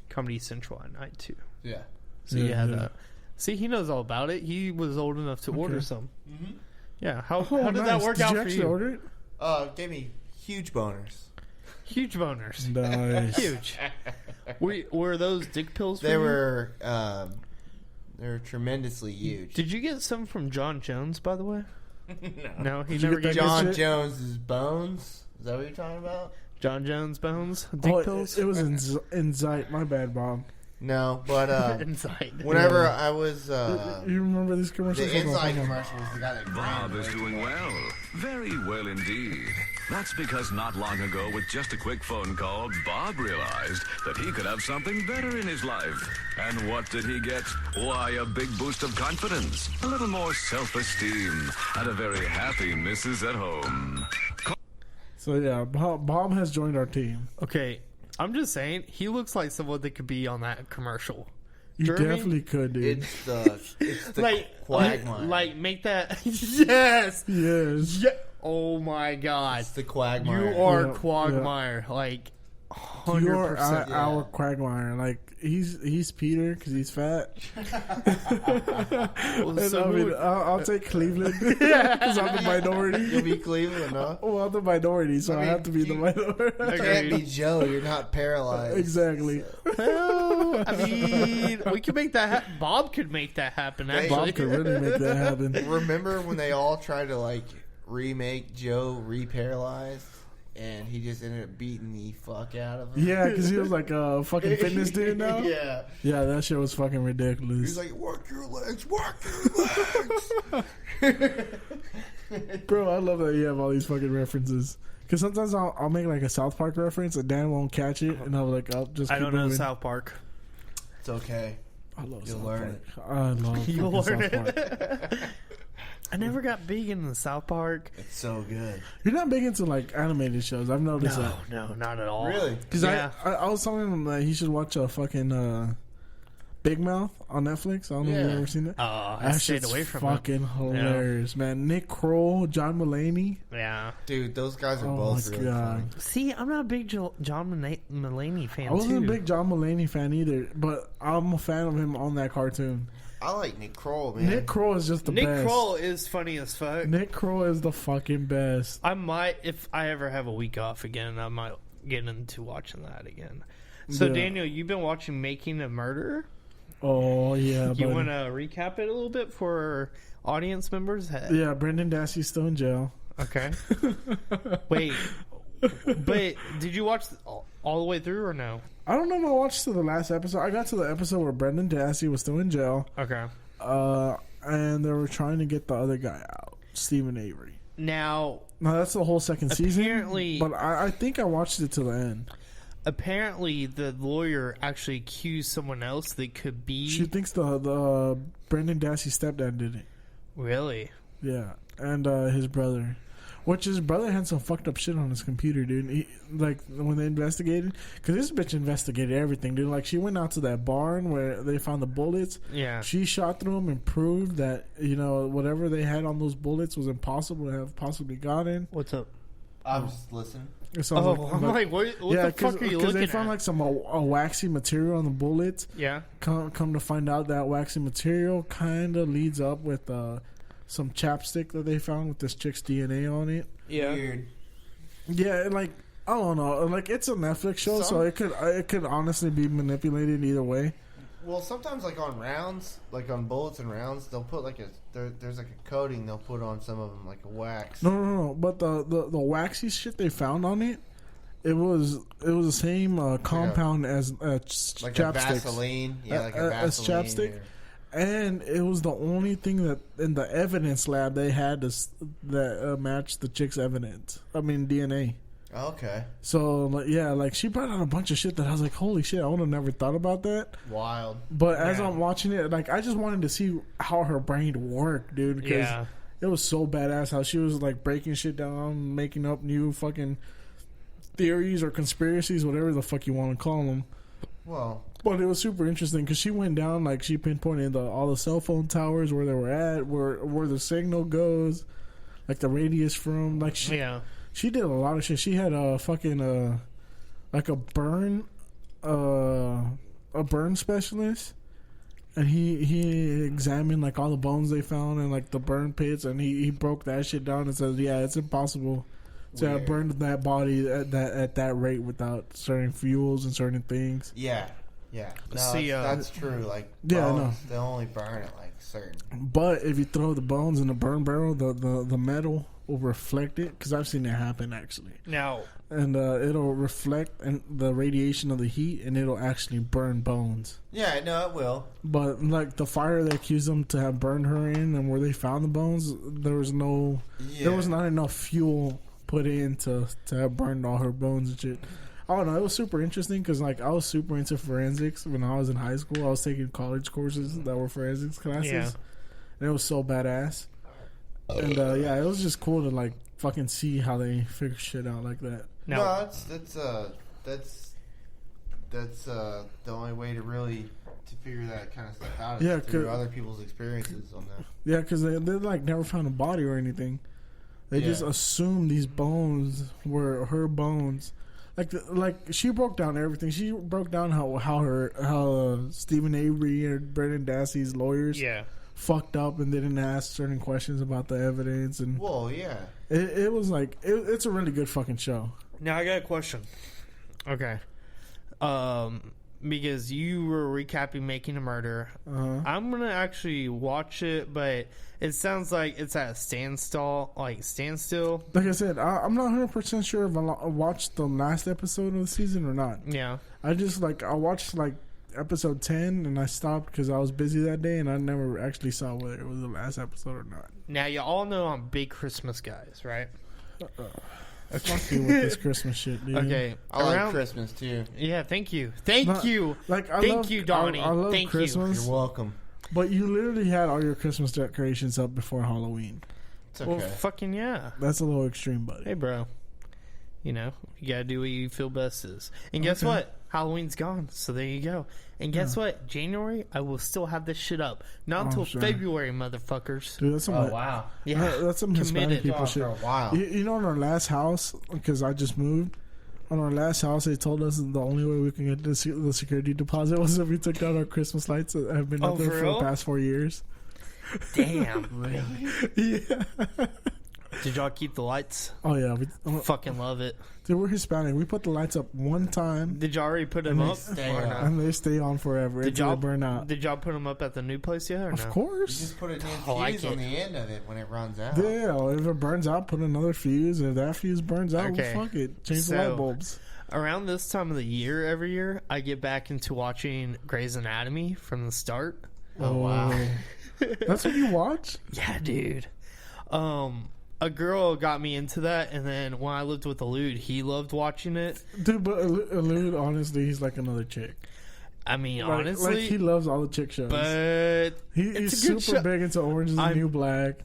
Speaker 3: Comedy Central at night, too.
Speaker 11: Yeah.
Speaker 3: So you had that. See, he knows all about it. He was old enough to order some.
Speaker 11: Mm-hmm.
Speaker 3: Yeah, how did that work out for you?
Speaker 1: Order it?
Speaker 11: Gave me huge boners.
Speaker 3: Huge boners.
Speaker 1: Nice.
Speaker 3: Huge. Were those dick pills for
Speaker 11: They
Speaker 3: you?
Speaker 11: were tremendously huge.
Speaker 3: Did you get some from John Jones, by the way? No, he
Speaker 1: Did you
Speaker 3: never
Speaker 1: get
Speaker 3: gave
Speaker 1: that
Speaker 11: John
Speaker 1: shit?
Speaker 11: Jones's bones. Is that what you're talking about?
Speaker 3: John Jones bones? Dick pills?
Speaker 1: It was Insight. My bad, Bob.
Speaker 11: No, but
Speaker 3: Inside.
Speaker 11: whenever I was
Speaker 1: You remember these commercials?
Speaker 11: the Inside commercial was the guy that
Speaker 13: Bob is doing well. Very well indeed. That's because not long ago, with just a quick phone call, Bob realized that he could have something better in his life. And what did he get? Why, a big boost of confidence, a little more self-esteem, and a very happy missus at home.
Speaker 1: So yeah, Bob has joined our team.
Speaker 3: Okay, I'm just saying, he looks like someone that could be on that commercial.
Speaker 1: You
Speaker 3: Jeremy?
Speaker 1: definitely could, dude.
Speaker 11: It's the quagmire.
Speaker 3: Like, make that... Yes!
Speaker 1: Yes.
Speaker 3: Yeah. Oh my god.
Speaker 11: It's the quagmire.
Speaker 3: You are
Speaker 1: Yeah,
Speaker 3: quagmire. Like,
Speaker 1: You're
Speaker 3: 100%.
Speaker 1: our Quagmire. Like he's Peter because he's fat. I'll take Cleveland because I'm the minority.
Speaker 11: You'll be Cleveland, huh?
Speaker 1: Well, I'm the minority, so I have to be the minority.
Speaker 11: You can't be Joe. You're not paralyzed.
Speaker 1: Exactly.
Speaker 3: Well, I mean, we could make that. Bob could make that happen. Actually,
Speaker 1: Bob could really make that happen.
Speaker 11: Remember when they all tried to like remake Joe re-paralyzed? And he just ended up beating the fuck out of him.
Speaker 1: Yeah, because he was like a fucking fitness dude now.
Speaker 11: Yeah.
Speaker 1: Yeah, that shit was fucking ridiculous.
Speaker 11: He's like, work your legs, work your legs.
Speaker 1: Bro, I love that you have all these fucking references. Because sometimes I'll make like a South Park reference and Dan won't catch it. And I'll be like, I'll just keep
Speaker 3: I don't know
Speaker 1: moving.
Speaker 3: South Park.
Speaker 11: It's okay.
Speaker 1: I love
Speaker 11: You'll
Speaker 1: South
Speaker 11: learn
Speaker 1: Park. I love
Speaker 3: You'll
Speaker 1: fucking
Speaker 3: learn
Speaker 1: South
Speaker 3: it.
Speaker 1: Park.
Speaker 3: I never got big into the South Park.
Speaker 11: It's so good.
Speaker 1: You're not big into like animated shows. I've noticed that.
Speaker 3: No, not at all.
Speaker 11: Really?
Speaker 1: Because
Speaker 3: Yeah.
Speaker 1: I was telling him that he should watch a fucking Big Mouth on Netflix. I don't know if you've ever seen it.
Speaker 3: Oh, I
Speaker 1: That
Speaker 3: stayed
Speaker 1: shit's
Speaker 3: away from
Speaker 1: fucking hilarious, man. Nick Kroll, John Mulaney.
Speaker 3: Yeah.
Speaker 11: Dude, those guys are
Speaker 1: Oh
Speaker 11: both
Speaker 1: my
Speaker 11: really
Speaker 1: God.
Speaker 11: funny.
Speaker 3: See, I'm not a big John Mulaney fan,
Speaker 1: I wasn't
Speaker 3: too.
Speaker 1: a big John Mulaney fan either, but I'm a fan of him on that cartoon.
Speaker 11: I like Nick Kroll, man.
Speaker 1: Nick Kroll is just the
Speaker 3: Nick
Speaker 1: best.
Speaker 3: Kroll is funny as fuck.
Speaker 1: Nick Kroll is the fucking best.
Speaker 3: I might, if I ever have a week off again, I might get into watching that again. So,
Speaker 1: Yeah.
Speaker 3: Daniel, you've been watching Making a Murderer?
Speaker 1: Oh, yeah.
Speaker 3: You
Speaker 1: buddy.
Speaker 3: want to recap it a little bit for audience members?
Speaker 1: Yeah, Brendan Dassey's still in jail.
Speaker 3: Okay. Wait. But did you watch all the way through or no?
Speaker 1: I don't know if I watched to the last episode. I got to the episode where Brendan Dassey was still in jail.
Speaker 3: Okay.
Speaker 1: And they were trying to get the other guy out, Stephen Avery.
Speaker 3: Now,
Speaker 1: that's the whole second
Speaker 3: apparently,
Speaker 1: season. But I think I watched it to the end.
Speaker 3: Apparently, the lawyer actually accused someone else that could be.
Speaker 1: She thinks the Brendan Dassey stepdad did it.
Speaker 3: Really?
Speaker 1: Yeah, and his brother. Which his brother had some fucked up shit on his computer, dude. He, like, when they investigated, because this bitch investigated everything, dude. Like, she went out to that barn where they found the bullets.
Speaker 3: Yeah.
Speaker 1: She shot through them and proved that, you know, whatever they had on those bullets was impossible to have possibly gotten.
Speaker 3: What's up?
Speaker 11: I'm just listening.
Speaker 1: It sounds
Speaker 3: I'm like, what the fuck are you looking
Speaker 1: they
Speaker 3: at?
Speaker 1: found, like, some a waxy material on the bullets.
Speaker 3: Yeah.
Speaker 1: Come to find out that waxy material kind of leads up with, some chapstick that they found with this chick's DNA on it.
Speaker 3: Yeah.
Speaker 11: Weird.
Speaker 1: Yeah, like, I don't know. Like, it's a Netflix show, so it could honestly be manipulated either way.
Speaker 11: Well, sometimes like on rounds, like on bullets and rounds, they'll put like there's like a coating they'll put on some of them, like a wax.
Speaker 1: No. But the waxy shit they found on it, it was the same compound as
Speaker 11: like
Speaker 1: chapsticks.
Speaker 11: a Vaseline, yeah, like a
Speaker 1: as
Speaker 11: Vaseline.
Speaker 1: chapstick. And it was the only thing that in the evidence lab they had that matched the chick's evidence. I mean DNA.
Speaker 11: Okay.
Speaker 1: So like, yeah, like she brought out a bunch of shit that I was like, holy shit, I would have never thought about that.
Speaker 11: Wild.
Speaker 1: But as I'm watching it, like I just wanted to see how her brain worked, dude. Because it was so badass how she was like breaking shit down, making up new fucking theories or conspiracies, whatever the fuck you want to call them.
Speaker 11: Well.
Speaker 1: But it was super interesting because she went down, like she pinpointed all the cell phone towers where they were at, where the signal goes, like the radius from. Like she did a lot of shit. She had a fucking like a burn specialist, and he examined like all the bones they found and like the burn pits, and he broke that shit down and said, yeah, it's impossible to have burned that body at that rate without certain fuels and certain things.
Speaker 11: Yeah. Yeah, no,
Speaker 3: See,
Speaker 11: that's true. Like, bones, they only burn at like certain.
Speaker 1: But if you throw the bones in the burn barrel, the metal will reflect it. Because I've seen it happen actually.
Speaker 3: Now,
Speaker 1: and it'll reflect the radiation of the heat, and it'll actually burn bones.
Speaker 11: Yeah, no, it will.
Speaker 1: But like the fire they accused them to have burned her in, and where they found the bones, there was not enough fuel put in to have burned all her bones and shit. I don't know. It was super interesting because, like, I was super into forensics when I was in high school. I was taking college courses that were forensics classes, and it was so badass. And yeah, it was just cool to like fucking see how they figure shit out like that.
Speaker 11: No, that's the only way to really to figure that kind of stuff out. Is through other people's experiences on that.
Speaker 1: Yeah, because they like never found a body or anything. They just assumed these bones were her bones. Like she broke down everything. She broke down how Stephen Avery and Brendan Dassey's lawyers fucked up and didn't ask certain questions about the evidence. And
Speaker 11: well, yeah,
Speaker 1: it was like it's a really good fucking show.
Speaker 3: Now I got a question. Okay, because you were recapping Making a Murder, I'm gonna actually watch it, but it sounds like it's at a standstill. Like I
Speaker 1: said, I'm not 100% sure if I watched the last episode of the season or not.
Speaker 3: Yeah,
Speaker 1: I watched like episode 10 and I stopped because I was busy that day and I never actually saw whether it was the last episode or not.
Speaker 3: Now you all know I'm big Christmas guys, right?
Speaker 1: Fuck you with this Christmas shit, dude.
Speaker 3: Okay,
Speaker 11: I like Christmas too.
Speaker 3: Yeah, thank you, thank you, Donnie.
Speaker 1: I love
Speaker 3: thank
Speaker 1: Christmas.
Speaker 11: You're welcome.
Speaker 1: But you literally had all your Christmas decorations up before Halloween.
Speaker 11: It's okay.
Speaker 3: Well, fucking yeah.
Speaker 1: That's a little extreme, buddy.
Speaker 3: Hey, bro. You know, you gotta do what you feel best is. And guess what? Halloween's gone, so there you go. And guess what? January, I will still have this shit up. Not until February, motherfuckers.
Speaker 1: Dude, that's some
Speaker 11: wow.
Speaker 3: Yeah,
Speaker 1: that's some Hispanic people shit.
Speaker 11: For a while.
Speaker 1: You know, in our last house, because I just moved, on our last house, they told us the only way we can get the security deposit was if we took down our Christmas lights that have been up there for the past 4 years.
Speaker 3: Damn.
Speaker 1: Yeah.
Speaker 3: Did y'all keep the lights?
Speaker 1: Oh, yeah.
Speaker 3: Fucking love it.
Speaker 1: Dude, we're Hispanic. We put the lights up one time.
Speaker 3: Did y'all already put them up?
Speaker 1: And they stay on forever until they burn out.
Speaker 3: Did y'all put them up at the new place yet or no?
Speaker 1: Of course.
Speaker 11: You just put a damn fuse on the end of it when it runs out.
Speaker 1: Yeah, if it burns out, put another fuse. If that fuse burns out, well, fuck it. Change the light bulbs.
Speaker 3: Around this time of the year, every year, I get back into watching Grey's Anatomy from the start.
Speaker 11: Oh, wow.
Speaker 1: That's what you watch?
Speaker 3: Yeah, dude. A girl got me into that, and then when I lived with Elude, he loved watching it.
Speaker 1: Dude, but Elude, honestly, he's like another chick.
Speaker 3: I mean, honestly.
Speaker 1: Like, he loves all the chick shows.
Speaker 3: But
Speaker 1: he's super big into Orange is the New Black.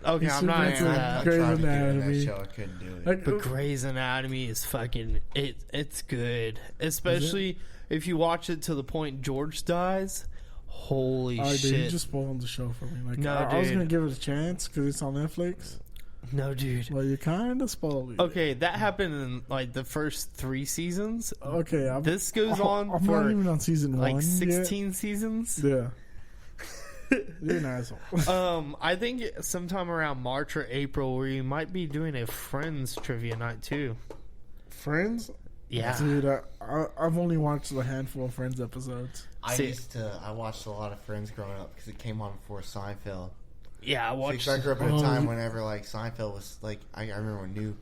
Speaker 3: Okay, I'm not into that.
Speaker 1: Grey's Anatomy.
Speaker 11: I couldn't do it.
Speaker 3: But Grey's Anatomy is fucking... It's good. Especially if you watch it to the point George dies. Holy shit.
Speaker 1: Dude, you just spoiled the show for me. Like,
Speaker 3: no,
Speaker 1: I was going to give it a chance because it's on Netflix.
Speaker 3: No, dude.
Speaker 1: Well, you kind of spoiled it.
Speaker 3: Okay, that happened in like the first 3 seasons.
Speaker 1: Okay,
Speaker 3: this goes on
Speaker 1: I'm
Speaker 3: for
Speaker 1: not even on season 1
Speaker 3: like 16 seasons.
Speaker 1: Yeah. You're an asshole.
Speaker 3: I think sometime around March or April, we might be doing a Friends trivia night too.
Speaker 1: Friends?
Speaker 3: Yeah,
Speaker 1: dude. I've only watched a handful of Friends episodes.
Speaker 11: I watched a lot of Friends growing up because it came on before Seinfeld.
Speaker 3: Yeah, I watched.
Speaker 11: I grew up at a time whenever like Seinfeld was like I remember when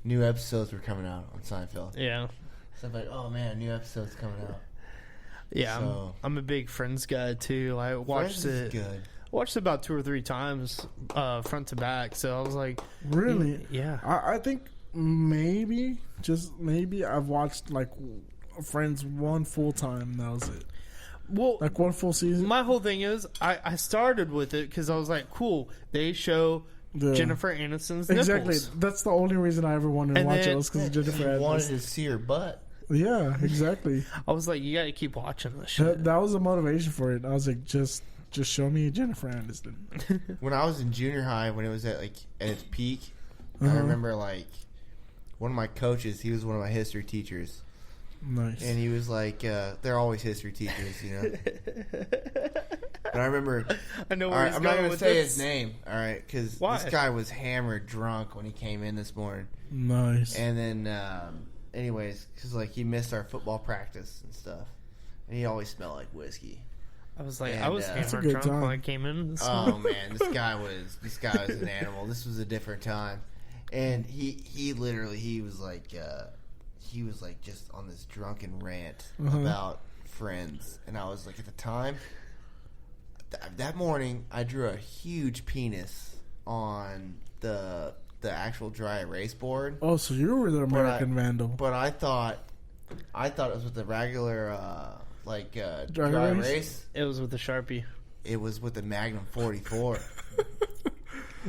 Speaker 11: new episodes were coming out on Seinfeld.
Speaker 3: Yeah,
Speaker 11: so I'm like, oh man, new episodes coming out.
Speaker 3: Yeah, so, I'm a big Friends guy too. I watched it.
Speaker 11: Good.
Speaker 3: Watched it about 2 or 3 times, front to back. So I was like,
Speaker 1: really?
Speaker 3: Yeah.
Speaker 1: I think maybe, just maybe, I've watched like Friends one full time. That was it.
Speaker 3: Well,
Speaker 1: like one full season.
Speaker 3: My whole thing is, I started with it because I was like, cool. They show Jennifer Aniston's nipples.
Speaker 1: Exactly. That's the only reason I ever wanted to watch it was because of Jennifer Aniston.
Speaker 11: Wanted to see her butt.
Speaker 1: Yeah, exactly.
Speaker 3: I was like, you got to keep watching this shit.
Speaker 1: That was the motivation for it. I was like, just show me Jennifer Aniston.
Speaker 11: When I was in junior high, when it was at its peak, I remember like one of my coaches. He was one of my history teachers.
Speaker 1: Nice.
Speaker 11: And he was like, they're always history teachers, you know. But I remember.
Speaker 3: I know where he's
Speaker 11: I'm
Speaker 3: going
Speaker 11: not going to
Speaker 3: with
Speaker 11: say
Speaker 3: this.
Speaker 11: his name, all right, because this guy was hammered drunk when he came in this morning.
Speaker 1: Nice.
Speaker 11: And then, anyways, because like he missed our football practice and stuff, and he always smelled like whiskey.
Speaker 3: I was like, I was hammered drunk when I came in.
Speaker 11: Oh man, this guy was an animal. This was a different time, and he was like just on this drunken rant about Friends, and I was like, at the time, that morning, I drew a huge penis on the actual dry erase board.
Speaker 1: Oh, so you were the American Vandal.
Speaker 11: But I thought it was with the regular dry erase.
Speaker 3: It was with the Sharpie.
Speaker 11: It was with the Magnum 44.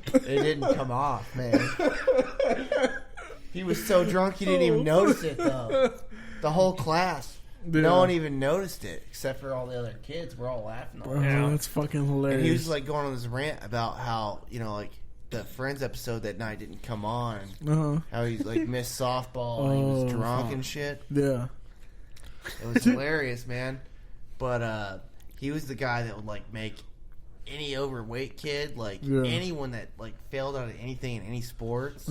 Speaker 11: It didn't come off, man. He was so drunk he didn't even notice it, though. The whole class. Yeah. No one even noticed it, except for all the other kids. We're all laughing.
Speaker 1: Bro, that's fucking hilarious.
Speaker 11: And he was like going on this rant about how, you know, like the Friends episode that night didn't come on.
Speaker 1: Uh-huh.
Speaker 11: How he like missed softball and he was drunk and shit.
Speaker 1: Yeah.
Speaker 11: It was hilarious, man. But he was the guy that would like make any overweight kid, like anyone that like failed out of anything in any sports.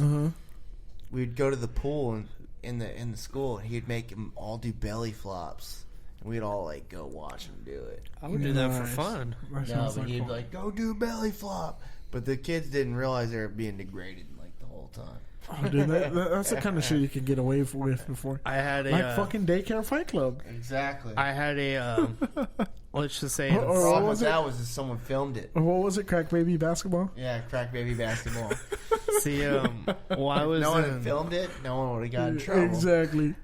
Speaker 11: We'd go to the pool and in the school, and he'd make them all do belly flops. And we'd all like go watch him do it.
Speaker 3: I would do that for fun.
Speaker 11: No, but he'd like go do belly flop. But the kids didn't realize they were being degraded like the whole time.
Speaker 1: Oh, dude, that's the kind of shit you can get away with before.
Speaker 3: I had a
Speaker 1: like fucking daycare fight club.
Speaker 11: Exactly.
Speaker 3: I had a let's just say
Speaker 11: the problem with that was that someone filmed it.
Speaker 1: Or what was it? Crack baby basketball?
Speaker 11: Yeah, crack baby basketball.
Speaker 3: See, why was
Speaker 11: no one had filmed it? No one would have gotten in trouble.
Speaker 1: Exactly.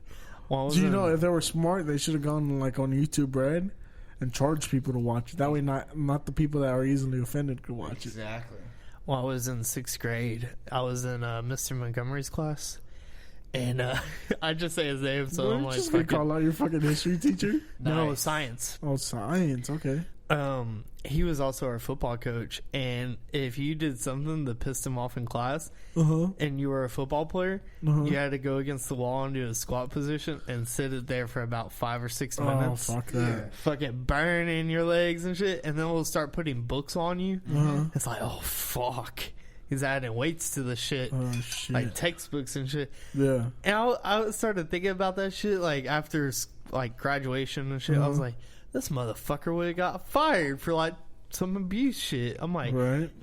Speaker 1: Do you know if they were smart, they should have gone like on YouTube Red and charged people to watch it. That way, not the people that are easily offended could watch it.
Speaker 11: Exactly.
Speaker 3: Well, I was in 6th grade. I was in Mr. Montgomery's class, and I just say his name, so I'm like,
Speaker 1: just gonna call out your fucking history teacher?
Speaker 3: No, science.
Speaker 1: Oh, science. Okay.
Speaker 3: He was also our football coach, and if you did something that pissed him off in class, and you were a football player, you had to go against the wall and do a squat position and sit it there for about 5 or 6 minutes.
Speaker 1: Oh, fuck that.
Speaker 3: Fucking burning your legs and shit, and then we'll start putting books on you. It's like, oh, fuck. He's adding weights to the shit.
Speaker 1: Oh, shit.
Speaker 3: Like textbooks and shit.
Speaker 1: Yeah.
Speaker 3: And I started thinking about that shit, like, after, like, graduation and shit. I was like, this motherfucker would have got fired for like some abuse shit. I'm like,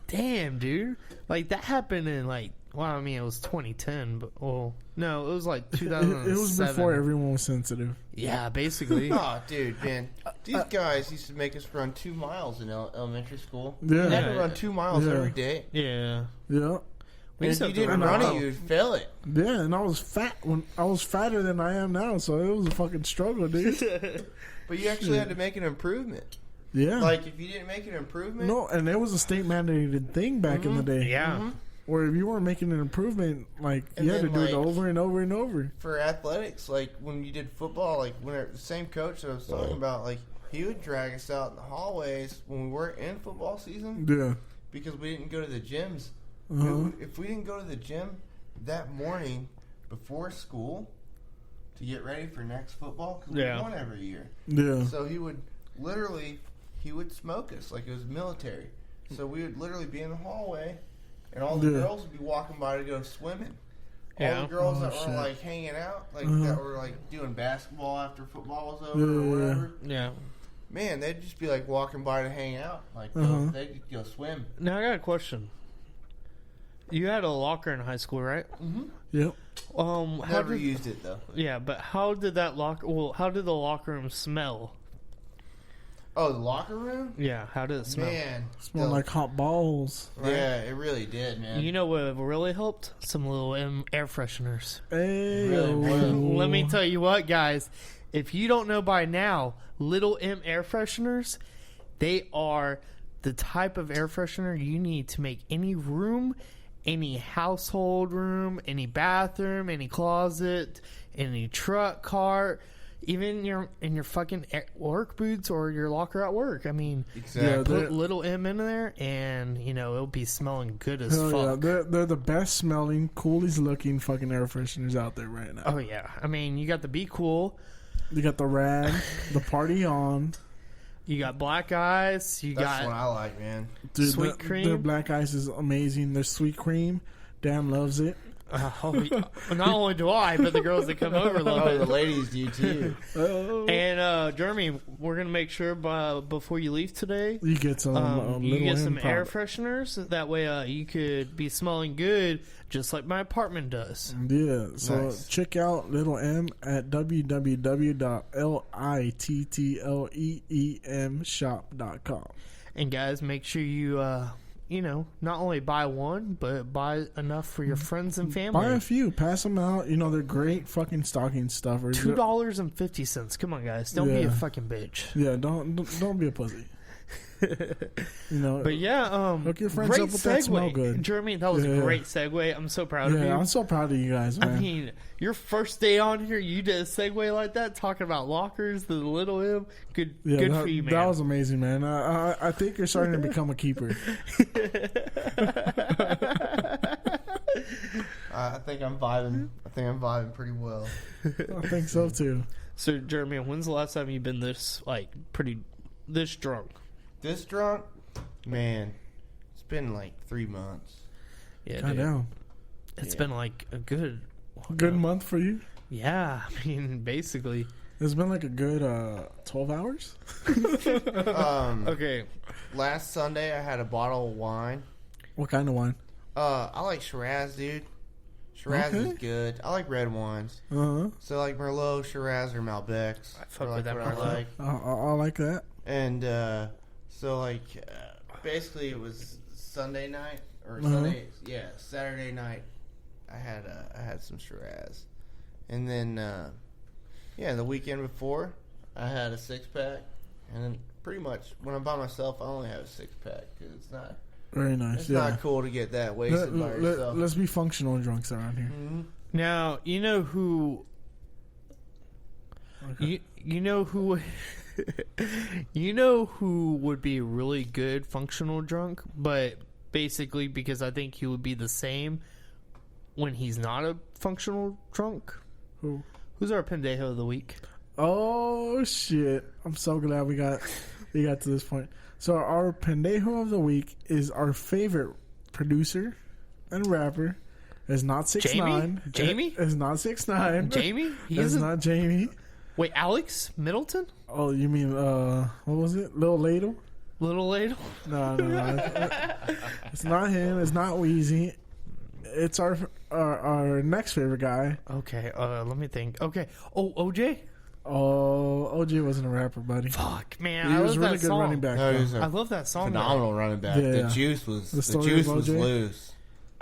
Speaker 3: damn, dude. Like that happened in like, well, I mean, it was 2010, but no, it was like 2007.
Speaker 1: It was before everyone was sensitive.
Speaker 3: Yeah, basically.
Speaker 11: Oh, dude, man, these guys used to make us run 2 miles in elementary school.
Speaker 1: Yeah,
Speaker 11: we had to run 2 miles every day.
Speaker 3: Yeah,
Speaker 1: yeah.
Speaker 11: And if you didn't run it, you'd fail it.
Speaker 1: Yeah, and I was fat when I was fatter than I am now, so it was a fucking struggle, dude.
Speaker 11: But you actually had to make an improvement.
Speaker 1: Yeah.
Speaker 11: Like, if you didn't make an improvement...
Speaker 1: No, and it was a state-mandated thing back in the day.
Speaker 3: Yeah.
Speaker 1: Where if you weren't making an improvement, like, you had to do it over and over and over.
Speaker 11: For athletics, like, when you did football, like, when the same coach that I was talking about, like, he would drag us out in the hallways when we weren't in football season.
Speaker 1: Yeah.
Speaker 11: Because we didn't go to the gyms. If we didn't go to the gym that morning before school... to get ready for next football, because we won every year.
Speaker 1: Yeah.
Speaker 11: So he would smoke us like it was military. So we would literally be in the hallway, and all the girls would be walking by to go swimming. All the girls that were like hanging out, like that were like doing basketball after football was over or whatever.
Speaker 3: Yeah.
Speaker 11: Man, they'd just be like walking by to hang out, like they'd go swim.
Speaker 3: Now I got a question. You had a locker in high school, right?
Speaker 1: Yep.
Speaker 11: Never used it though.
Speaker 3: Yeah, but how did that how did the locker room smell?
Speaker 11: Oh, the locker room?
Speaker 3: Yeah, how did it smell?
Speaker 11: Man,
Speaker 1: it smelled like hot balls.
Speaker 11: Right? Yeah, it really did, man.
Speaker 3: You know what really helped? Some little air fresheners.
Speaker 1: Hey,
Speaker 3: let me tell you what, guys. If you don't know by now, Little M air fresheners, they are the type of air freshener you need to make any room, any household room, any bathroom, any closet, any truck, car, even in your fucking work boots or your locker at work. I mean, put Little M in there, and it'll be smelling good as fuck.
Speaker 1: Yeah, they're the best smelling, coolest looking fucking air fresheners out there right now.
Speaker 3: Oh yeah, I mean, you got the Be Cool,
Speaker 1: you got the Rad, the Party On.
Speaker 3: You got Black Ice.
Speaker 11: That's what I like, man.
Speaker 1: Dude,
Speaker 3: Sweet Cream.
Speaker 1: Their Black Ice is amazing. Their Sweet Cream, Dan loves it.
Speaker 3: Not only do I, but the girls that come over love it.
Speaker 11: The ladies do too.
Speaker 3: And Jeremy, we're gonna make sure before you leave today,
Speaker 1: you get some
Speaker 3: air fresheners. That way, you could be smelling good, just like my apartment does.
Speaker 1: Yeah. So check out Little M at www.littleemshop.com.
Speaker 3: And guys, make sure you not only buy one, but buy enough for your friends and family.
Speaker 1: Buy a few, pass them out. They're great fucking stocking stuffers.
Speaker 3: $2.50. Come on, guys, don't be a fucking bitch.
Speaker 1: Yeah, don't be a pussy.
Speaker 3: But yeah,
Speaker 1: hook your friends
Speaker 3: great
Speaker 1: up with that smell good.
Speaker 3: Jeremy, that was a great segue. I'm so proud of you.
Speaker 1: Yeah, I'm so proud of you guys, man.
Speaker 3: I mean, your first day on here, you did a segue like that, talking about lockers, the Little M. Good for you, man.
Speaker 1: That was amazing, man. I think you're starting to become a keeper.
Speaker 11: think I'm vibing. I think I'm vibing pretty well.
Speaker 1: I think so too.
Speaker 3: So, Jeremy, when's the last time you've been this this drunk?
Speaker 11: This drunk? Man, it's been like 3 months.
Speaker 3: Yeah,
Speaker 1: God damn.
Speaker 3: It's been like a good
Speaker 1: month for you.
Speaker 3: Yeah, I mean, basically.
Speaker 1: It's been like a good 12 hours.
Speaker 3: Okay.
Speaker 11: Last Sunday, I had a bottle of wine.
Speaker 1: What kind of wine?
Speaker 11: I like Shiraz, dude. Shiraz is good. I like red wines.
Speaker 1: Uh-huh.
Speaker 11: So like Merlot, Shiraz, or Malbecs.
Speaker 3: I fuck
Speaker 11: like
Speaker 3: with that
Speaker 11: what
Speaker 3: Merlot.
Speaker 11: I like.
Speaker 1: I like that.
Speaker 11: And so like basically it was Sunday night or Saturday night. I had some Shiraz, and then the weekend before I had a 6-pack, and then pretty much when I'm by myself I only have a 6-pack because it's not.
Speaker 1: Very nice.
Speaker 11: It's not cool to get that wasted by yourself.
Speaker 1: Let's be functional drunks around here.
Speaker 11: Mm-hmm.
Speaker 3: Now, you know who... Okay. You know who... you know who would be a really good functional drunk, but basically because I think he would be the same when he's not a functional drunk?
Speaker 1: Who?
Speaker 3: Who's our pendejo of the week?
Speaker 1: Oh, shit. I'm so glad we got to this point. So our pendejo of the week is our favorite producer and rapper. It's not 6ix9ine.
Speaker 3: Jamie?
Speaker 1: It's not 6ix9ine.
Speaker 3: Jamie?
Speaker 1: It's not Jamie.
Speaker 3: Wait, Alex Middleton?
Speaker 1: Oh, you mean what was it? Lil Ladle?
Speaker 3: Little Ladle?
Speaker 1: No. It's not him. It's not Weezy. It's our next favorite guy.
Speaker 3: Okay, let me think. Okay. Oh, OJ?
Speaker 1: Oh, OJ wasn't a rapper, buddy.
Speaker 3: Fuck, man.
Speaker 1: He
Speaker 3: I
Speaker 1: was
Speaker 3: love
Speaker 1: really
Speaker 3: that
Speaker 1: good
Speaker 3: song.
Speaker 1: running back.
Speaker 11: No, he was
Speaker 3: I love that song.
Speaker 11: Phenomenal running back.
Speaker 1: Yeah.
Speaker 11: The juice was
Speaker 1: story of OJ?
Speaker 11: loose.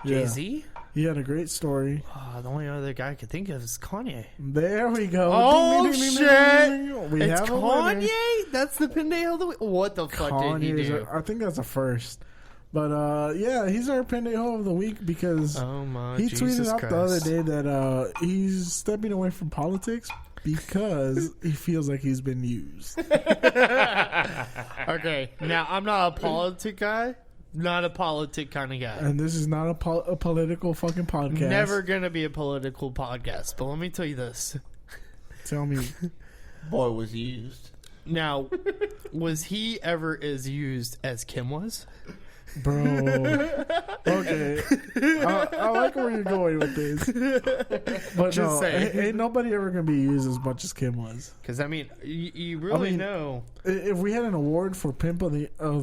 Speaker 3: Jay-Z?
Speaker 1: He had a great story.
Speaker 3: Oh, the only other guy I could think of is Kanye.
Speaker 1: There we go.
Speaker 3: Oh,
Speaker 1: Ding, ding, ding,
Speaker 3: shit.
Speaker 1: ding, ding, ding. We
Speaker 3: It's
Speaker 1: have a winner.
Speaker 3: Kanye? That's the pendejo of the week? What the fuck did he do?
Speaker 1: I think that's a first. But, he's our pendejo of the week because he tweeted out the other day that he's stepping away from politics because he feels like he's been used.
Speaker 3: Okay, now I'm not a politic guy. Not a politic kind of guy.
Speaker 1: And this is not a political fucking podcast.
Speaker 3: Never gonna be a political podcast. But let me tell you this.
Speaker 1: Tell me.
Speaker 11: Boy was used.
Speaker 3: Now, was he ever as used as Kim was?
Speaker 1: Bro. Okay. I like where you're going with this. But
Speaker 3: Just
Speaker 1: no,
Speaker 3: saying.
Speaker 1: ain't nobody ever going to be used as much as Kim was.
Speaker 3: Because, I mean, you really know.
Speaker 1: If we had an award for Pimp of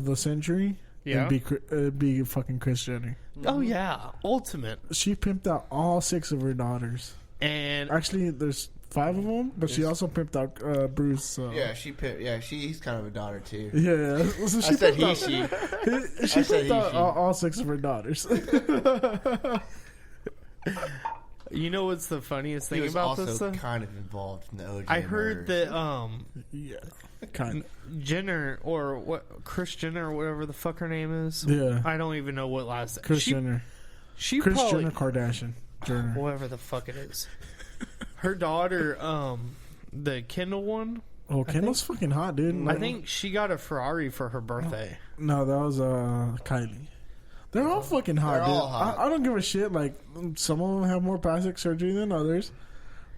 Speaker 1: the Century,
Speaker 3: Yeah.
Speaker 1: it'd be fucking Kris Jenner.
Speaker 3: Oh, yeah. Ultimate.
Speaker 1: She pimped out all 6 of her daughters.
Speaker 3: And
Speaker 1: actually, there's 5 of them, but she also pimped out Bruce. So.
Speaker 11: Yeah, she's kind of a daughter too.
Speaker 1: Yeah, so
Speaker 11: I said he,
Speaker 1: she.
Speaker 11: she.
Speaker 1: She
Speaker 11: I said
Speaker 1: pimped out
Speaker 11: she.
Speaker 1: all 6 of her daughters.
Speaker 3: You know what's the funniest thing
Speaker 11: He was
Speaker 3: about
Speaker 11: also
Speaker 3: this? Though?
Speaker 11: Kind of involved in the OJ.
Speaker 3: I heard
Speaker 11: murders.
Speaker 3: that
Speaker 1: kind of
Speaker 3: Jenner or what Kris Jenner or whatever the fuck her name is.
Speaker 1: Yeah,
Speaker 3: I don't even know what last.
Speaker 1: Kris Jenner.
Speaker 3: She
Speaker 1: Kris
Speaker 3: probably,
Speaker 1: Jenner Kardashian. Jenner.
Speaker 3: Whatever the fuck it is. Her daughter, the Kendall one.
Speaker 1: Oh, Kendall's fucking hot, dude.
Speaker 3: I think she got a Ferrari for her birthday.
Speaker 1: No, that was Kylie. They're all fucking hot,
Speaker 11: They're
Speaker 1: dude.
Speaker 11: all hot.
Speaker 1: I don't give a shit. Like, some of them have more plastic surgery than others,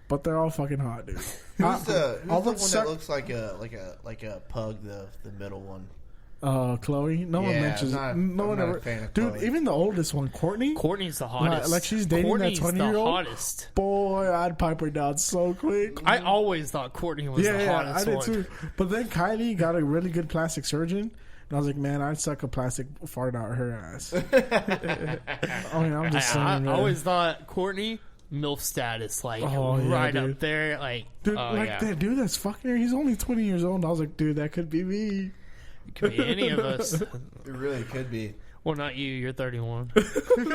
Speaker 1: but they're all fucking hot, dude.
Speaker 11: Who's the one
Speaker 1: the
Speaker 11: that looks like a pug? The middle one.
Speaker 1: Chloe. No one mentions. No one ever. Dude,
Speaker 11: Chloe.
Speaker 1: even the oldest one, Courtney.
Speaker 3: Courtney's the hottest.
Speaker 1: Like she's dating
Speaker 3: Courtney's
Speaker 1: that
Speaker 3: the
Speaker 1: 20-year-old.
Speaker 3: hottest.
Speaker 1: Boy, I'd pipe her down so quick.
Speaker 3: I always thought Courtney was the hottest
Speaker 1: I did
Speaker 3: one.
Speaker 1: too. But then Kylie got a really good plastic surgeon, and I was like, man, I'd suck a plastic fart out her ass. I mean, I'm just saying.
Speaker 3: I
Speaker 1: man.
Speaker 3: always thought Courtney MILF status, like
Speaker 1: yeah,
Speaker 3: right
Speaker 1: dude.
Speaker 3: up there, like
Speaker 1: Dude,
Speaker 3: yeah.
Speaker 1: that dude that's fucking her, he's only 20 years old. And I was like, dude, that could be me.
Speaker 3: It could be any of us.
Speaker 11: It really could be.
Speaker 3: Well, not you. You're 31.
Speaker 11: Could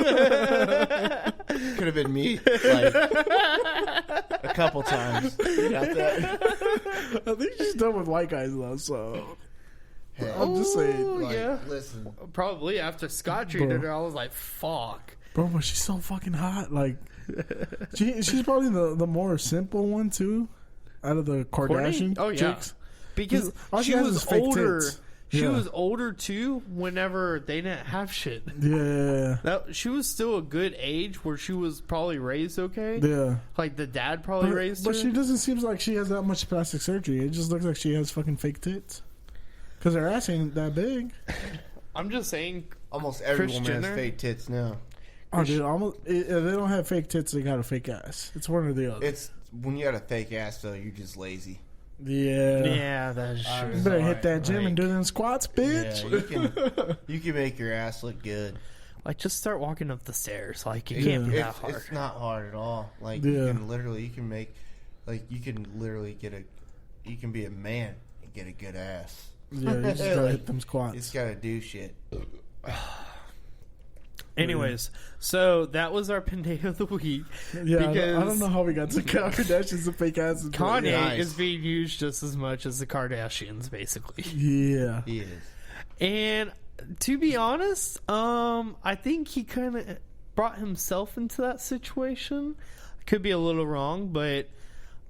Speaker 11: have been me, like a couple times. You got that?
Speaker 1: I think she's done with white guys though, so
Speaker 11: Hey,
Speaker 1: I'm just saying.
Speaker 11: like,
Speaker 3: yeah.
Speaker 11: Listen,
Speaker 3: Probably after Scott treated her, I was like, fuck.
Speaker 1: Bro, but she's so fucking hot. Like, she's probably the more simple one too, out of the Kardashian
Speaker 3: Oh yeah,
Speaker 1: chicks.
Speaker 3: because
Speaker 1: All she
Speaker 3: she
Speaker 1: has is
Speaker 3: was
Speaker 1: fake
Speaker 3: older.
Speaker 1: tits.
Speaker 3: She
Speaker 1: Yeah.
Speaker 3: was older too. Whenever they didn't have shit.
Speaker 1: Yeah.
Speaker 3: She was still a good age where she was probably raised okay.
Speaker 1: Yeah.
Speaker 3: Like the dad probably raised her.
Speaker 1: But she doesn't seem like she has that much plastic surgery. It just looks like she has fucking fake tits. Because her ass ain't that big.
Speaker 3: I'm just saying.
Speaker 11: Almost every
Speaker 3: Kris
Speaker 11: woman has
Speaker 3: Jenner?
Speaker 11: fake tits now.
Speaker 1: Oh, dude, if they don't have fake tits, they got a fake ass. It's one or the other.
Speaker 11: It's when you got a fake ass though, you're just lazy.
Speaker 1: Yeah.
Speaker 3: Yeah, that's true.
Speaker 1: You better hit that gym and do them squats, bitch.
Speaker 11: Yeah, you can make your ass look good.
Speaker 3: Like, just start walking up the stairs. Like, it can't be that hard.
Speaker 11: It's not hard at all. Like,
Speaker 1: Yeah.
Speaker 11: you can literally you can be a man and get a good ass.
Speaker 1: Yeah, you just gotta hit them squats.
Speaker 11: You just gotta do shit.
Speaker 3: Anyways, so that was our Pandeo of the week.
Speaker 1: Yeah,
Speaker 3: because
Speaker 1: I don't know how we got to Kardashians and fake asses. but
Speaker 3: Kanye
Speaker 1: yeah.
Speaker 3: is being used just as much as the Kardashians, basically.
Speaker 1: Yeah.
Speaker 11: He is.
Speaker 3: And to be honest, I think he kind of brought himself into that situation. Could be a little wrong, but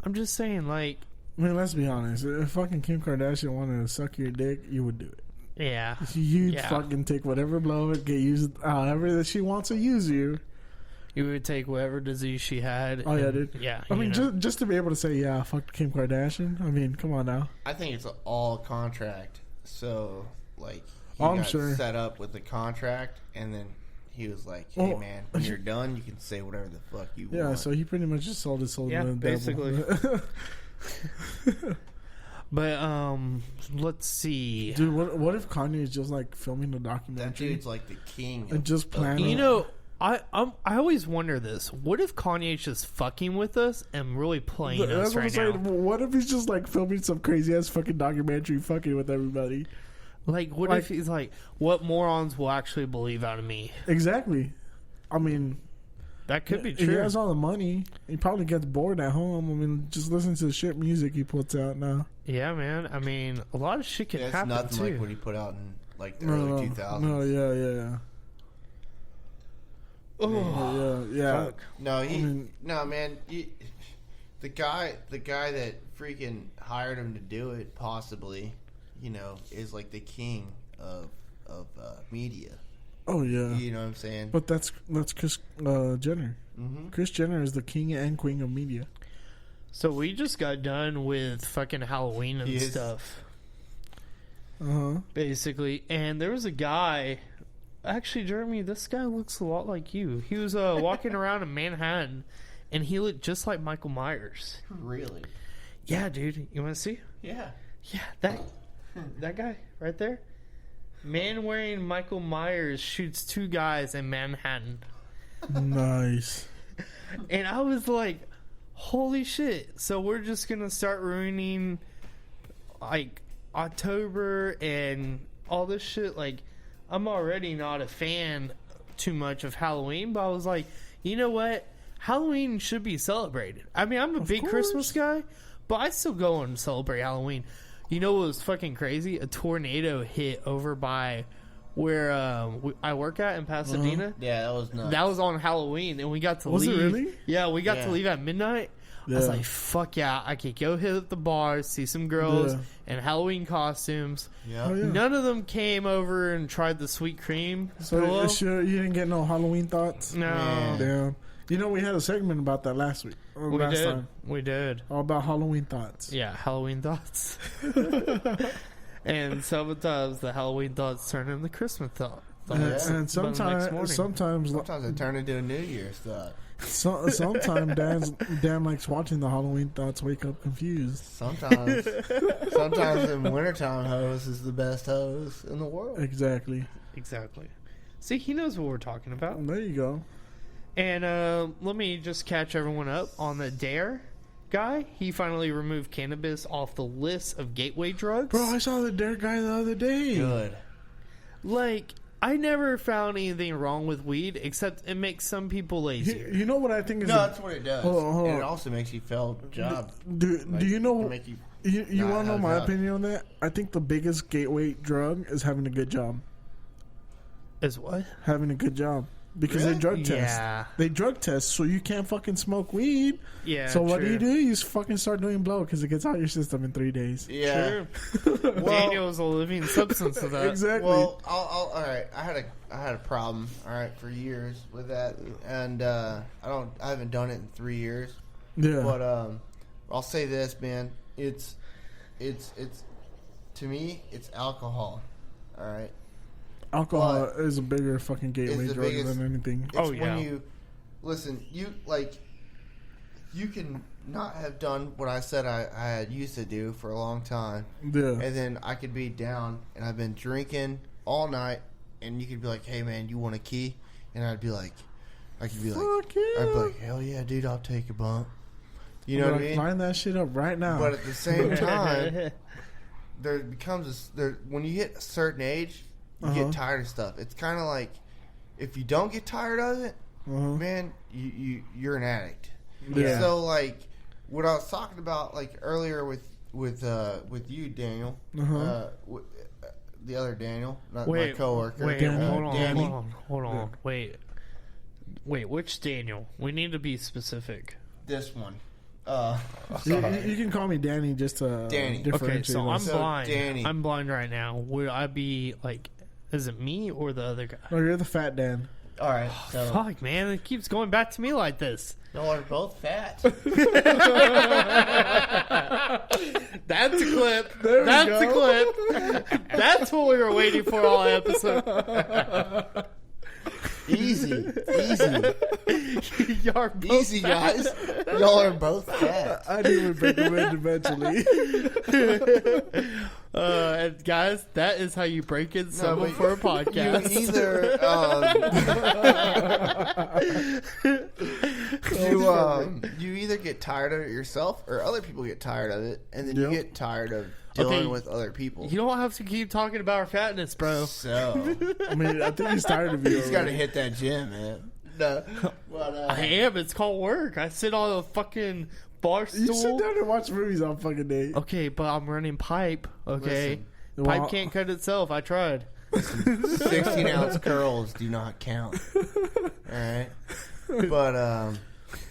Speaker 3: I'm just saying, like...
Speaker 1: I mean, let's be honest. If fucking Kim Kardashian wanted to suck your dick, you would do it.
Speaker 3: Yeah.
Speaker 1: You'd fucking take whatever blow it, get used however that she wants to use you.
Speaker 3: You would take whatever disease she had.
Speaker 1: Oh, yeah, dude.
Speaker 3: Yeah.
Speaker 1: I mean, just to be able to say, yeah, fuck Kim Kardashian. I mean, come on now.
Speaker 11: I think it's all contract. So, like, he
Speaker 1: I'm
Speaker 11: got
Speaker 1: sure.
Speaker 11: set up with the contract, and then he was like, "Hey,
Speaker 1: Well,
Speaker 11: man, when you're done, you can say whatever the fuck you
Speaker 1: Yeah,
Speaker 11: want."
Speaker 1: so he pretty much just sold his soul
Speaker 3: Yeah,
Speaker 1: to the devil.
Speaker 3: basically. But let's see,
Speaker 1: Dude, what if Kanye is just like filming a documentary?
Speaker 11: That dude's like the king.
Speaker 1: And just planning.
Speaker 3: you know, I always wonder this. What if Kanye's just fucking with us and really playing
Speaker 1: That's
Speaker 3: us
Speaker 1: what I'm
Speaker 3: right
Speaker 1: saying.
Speaker 3: now?
Speaker 1: What if he's just like filming some crazy ass fucking documentary, fucking with everybody?
Speaker 3: Like, what if he's like, what morons will actually believe out of me?
Speaker 1: Exactly. I mean,
Speaker 3: that could be
Speaker 1: He
Speaker 3: true.
Speaker 1: has all the money. He probably gets bored at home. I mean, just listen to the shit music he puts out now.
Speaker 3: Yeah, man. I mean, a lot of shit can
Speaker 11: It's
Speaker 3: happen
Speaker 11: nothing
Speaker 3: too.
Speaker 11: like what he put out in like the early 2000s.
Speaker 1: No, yeah.
Speaker 3: Oh,
Speaker 1: yeah.
Speaker 11: Fuck. No, man. The guy that freaking hired him to do it, possibly, is like the king of media.
Speaker 1: Oh yeah.
Speaker 11: You know what I'm saying?
Speaker 1: But that's Kris Jenner.
Speaker 11: Mhm.
Speaker 1: Kris Jenner is the king and queen of media.
Speaker 3: So we just got done with fucking Halloween and
Speaker 11: Yes.
Speaker 3: stuff.
Speaker 1: Uh-huh.
Speaker 3: Basically. And there was a guy. Actually, Jeremy, this guy looks a lot like you. He was walking around in Manhattan, and he looked just like Michael Myers.
Speaker 11: Really?
Speaker 3: Yeah, dude. You want to see?
Speaker 11: Yeah.
Speaker 3: Yeah, that guy right there. Man wearing Michael Myers shoots two guys in Manhattan.
Speaker 1: Nice.
Speaker 3: And I was like, holy shit. So we're just going to start ruining like October and all this shit. Like, I'm already not a fan too much of Halloween, but I was like, you know what? Halloween should be celebrated. I mean, I'm a big Christmas guy, but I still go and celebrate Halloween. You know what was fucking crazy? A tornado hit over by where I work at in Pasadena.
Speaker 11: Yeah, that was nuts.
Speaker 3: That was on Halloween, and we got to
Speaker 1: Was
Speaker 3: leave.
Speaker 1: it really?
Speaker 3: Yeah, we got
Speaker 11: Yeah.
Speaker 3: to leave at midnight. I was
Speaker 1: Yeah.
Speaker 3: like, fuck yeah, I could go hit the bars, see some girls
Speaker 1: Yeah.
Speaker 3: in Halloween costumes.
Speaker 11: Yeah.
Speaker 1: Oh, yeah.
Speaker 3: None of them came over and tried the sweet cream.
Speaker 1: So
Speaker 3: pillow.
Speaker 1: sure you didn't get no Halloween thoughts?
Speaker 3: No.
Speaker 11: Man.
Speaker 1: Damn. You know, we had a segment about that last week. Or
Speaker 3: We
Speaker 1: last
Speaker 3: did.
Speaker 1: time.
Speaker 3: We did.
Speaker 1: All about Halloween thoughts.
Speaker 3: Yeah, Halloween thoughts. And sometimes the Halloween thoughts turn into Christmas thoughts.
Speaker 1: And,
Speaker 11: Yeah.
Speaker 1: and
Speaker 3: But the next
Speaker 1: sometimes,
Speaker 3: morning.
Speaker 11: Sometimes it turned into a New Year's thought.
Speaker 1: sometimes Dan likes watching the Halloween thoughts wake up confused.
Speaker 11: Sometimes in wintertime, hose is the best hose in the world.
Speaker 1: Exactly.
Speaker 3: Exactly. See, he knows what we're talking about.
Speaker 1: There you go.
Speaker 3: And let me just catch everyone up on the Dare guy. He finally removed cannabis off the list of gateway drugs.
Speaker 1: Bro, I saw the Dare guy the other day.
Speaker 11: Good.
Speaker 3: Like, I never found anything wrong with weed, except it makes some people lazier.
Speaker 1: You know what I think is...
Speaker 11: No, that's what it does.
Speaker 1: Hold
Speaker 11: And
Speaker 1: on.
Speaker 11: it also makes you fail job.
Speaker 1: Do you know...
Speaker 11: to make you
Speaker 1: You
Speaker 11: not
Speaker 1: want to know
Speaker 11: have
Speaker 1: my
Speaker 11: a job.
Speaker 1: opinion on that? I think the biggest gateway drug is having a good job.
Speaker 3: Is what?
Speaker 1: Having a good job. because they drug test.
Speaker 3: Yeah.
Speaker 1: They drug test, so you can't fucking smoke weed.
Speaker 3: Yeah.
Speaker 1: So what
Speaker 3: true.
Speaker 1: do? You just fucking start doing blow because it gets out your system in 3 days.
Speaker 11: Yeah.
Speaker 3: True. Daniel is a living substance of that.
Speaker 1: Exactly.
Speaker 11: Well, all right. I had a problem. All right, for years with that, and I haven't done it in 3 years.
Speaker 1: Yeah.
Speaker 11: But I'll say this, man. It's to me, it's alcohol. All right.
Speaker 1: Alcohol is a bigger fucking gateway drug than anything.
Speaker 11: It's when you listen, you can not have done what I said I used to do for a long time.
Speaker 1: Yeah.
Speaker 11: And then I could be down and I've been drinking all night, and you could be like, "Hey man, you want a key?" And I'd be like, I'd be like, "Hell yeah, dude, I'll take a bump." You know what I mean?
Speaker 1: Line that shit up right now.
Speaker 11: But at the same time, when you hit a certain age, you get tired of stuff. It's kind of like, if you don't get tired of it, man, you're an addict.
Speaker 1: Yeah.
Speaker 11: So like, what I was talking about like earlier with you, Daniel, the other Daniel, not my coworker.
Speaker 3: Wait,
Speaker 11: Danny.
Speaker 3: hold on. Wait, which Daniel? We need to be specific.
Speaker 11: This one.
Speaker 1: You can call me Danny just to
Speaker 11: Danny.
Speaker 3: Okay, so I'm blind.
Speaker 11: Danny.
Speaker 3: I'm blind right now. Would I be like, is it me or the other guy?
Speaker 1: No, you're the fat Dan.
Speaker 11: All right. So
Speaker 3: Fuck, man, it keeps going back to me like this.
Speaker 11: y'all are both fat.
Speaker 3: That's a clip.
Speaker 1: There we
Speaker 3: That's
Speaker 1: go.
Speaker 3: a clip. That's what we were waiting for all episode.
Speaker 11: Easy.
Speaker 3: Y'all are both
Speaker 11: Easy,
Speaker 3: fat.
Speaker 11: guys. Y'all are both fat.
Speaker 1: I knew we'd break them in eventually.
Speaker 3: And guys, that is how you break in someone for a podcast.
Speaker 11: You either get tired of it yourself, or other people get tired of it, and then you get tired of dealing with other people.
Speaker 3: You don't have to keep talking about our fatness, bro.
Speaker 11: So,
Speaker 1: I mean, I think he's tired of you.
Speaker 11: he's got to hit that gym, man. No, but,
Speaker 3: I am. It's called work. I sit on a fucking bar stool.
Speaker 1: You sit down and watch movies all fucking day.
Speaker 3: Okay, but I'm running pipe. Okay,
Speaker 1: Listen,
Speaker 3: pipe can't cut itself. I tried.
Speaker 11: 16-ounce curls do not count. All right, but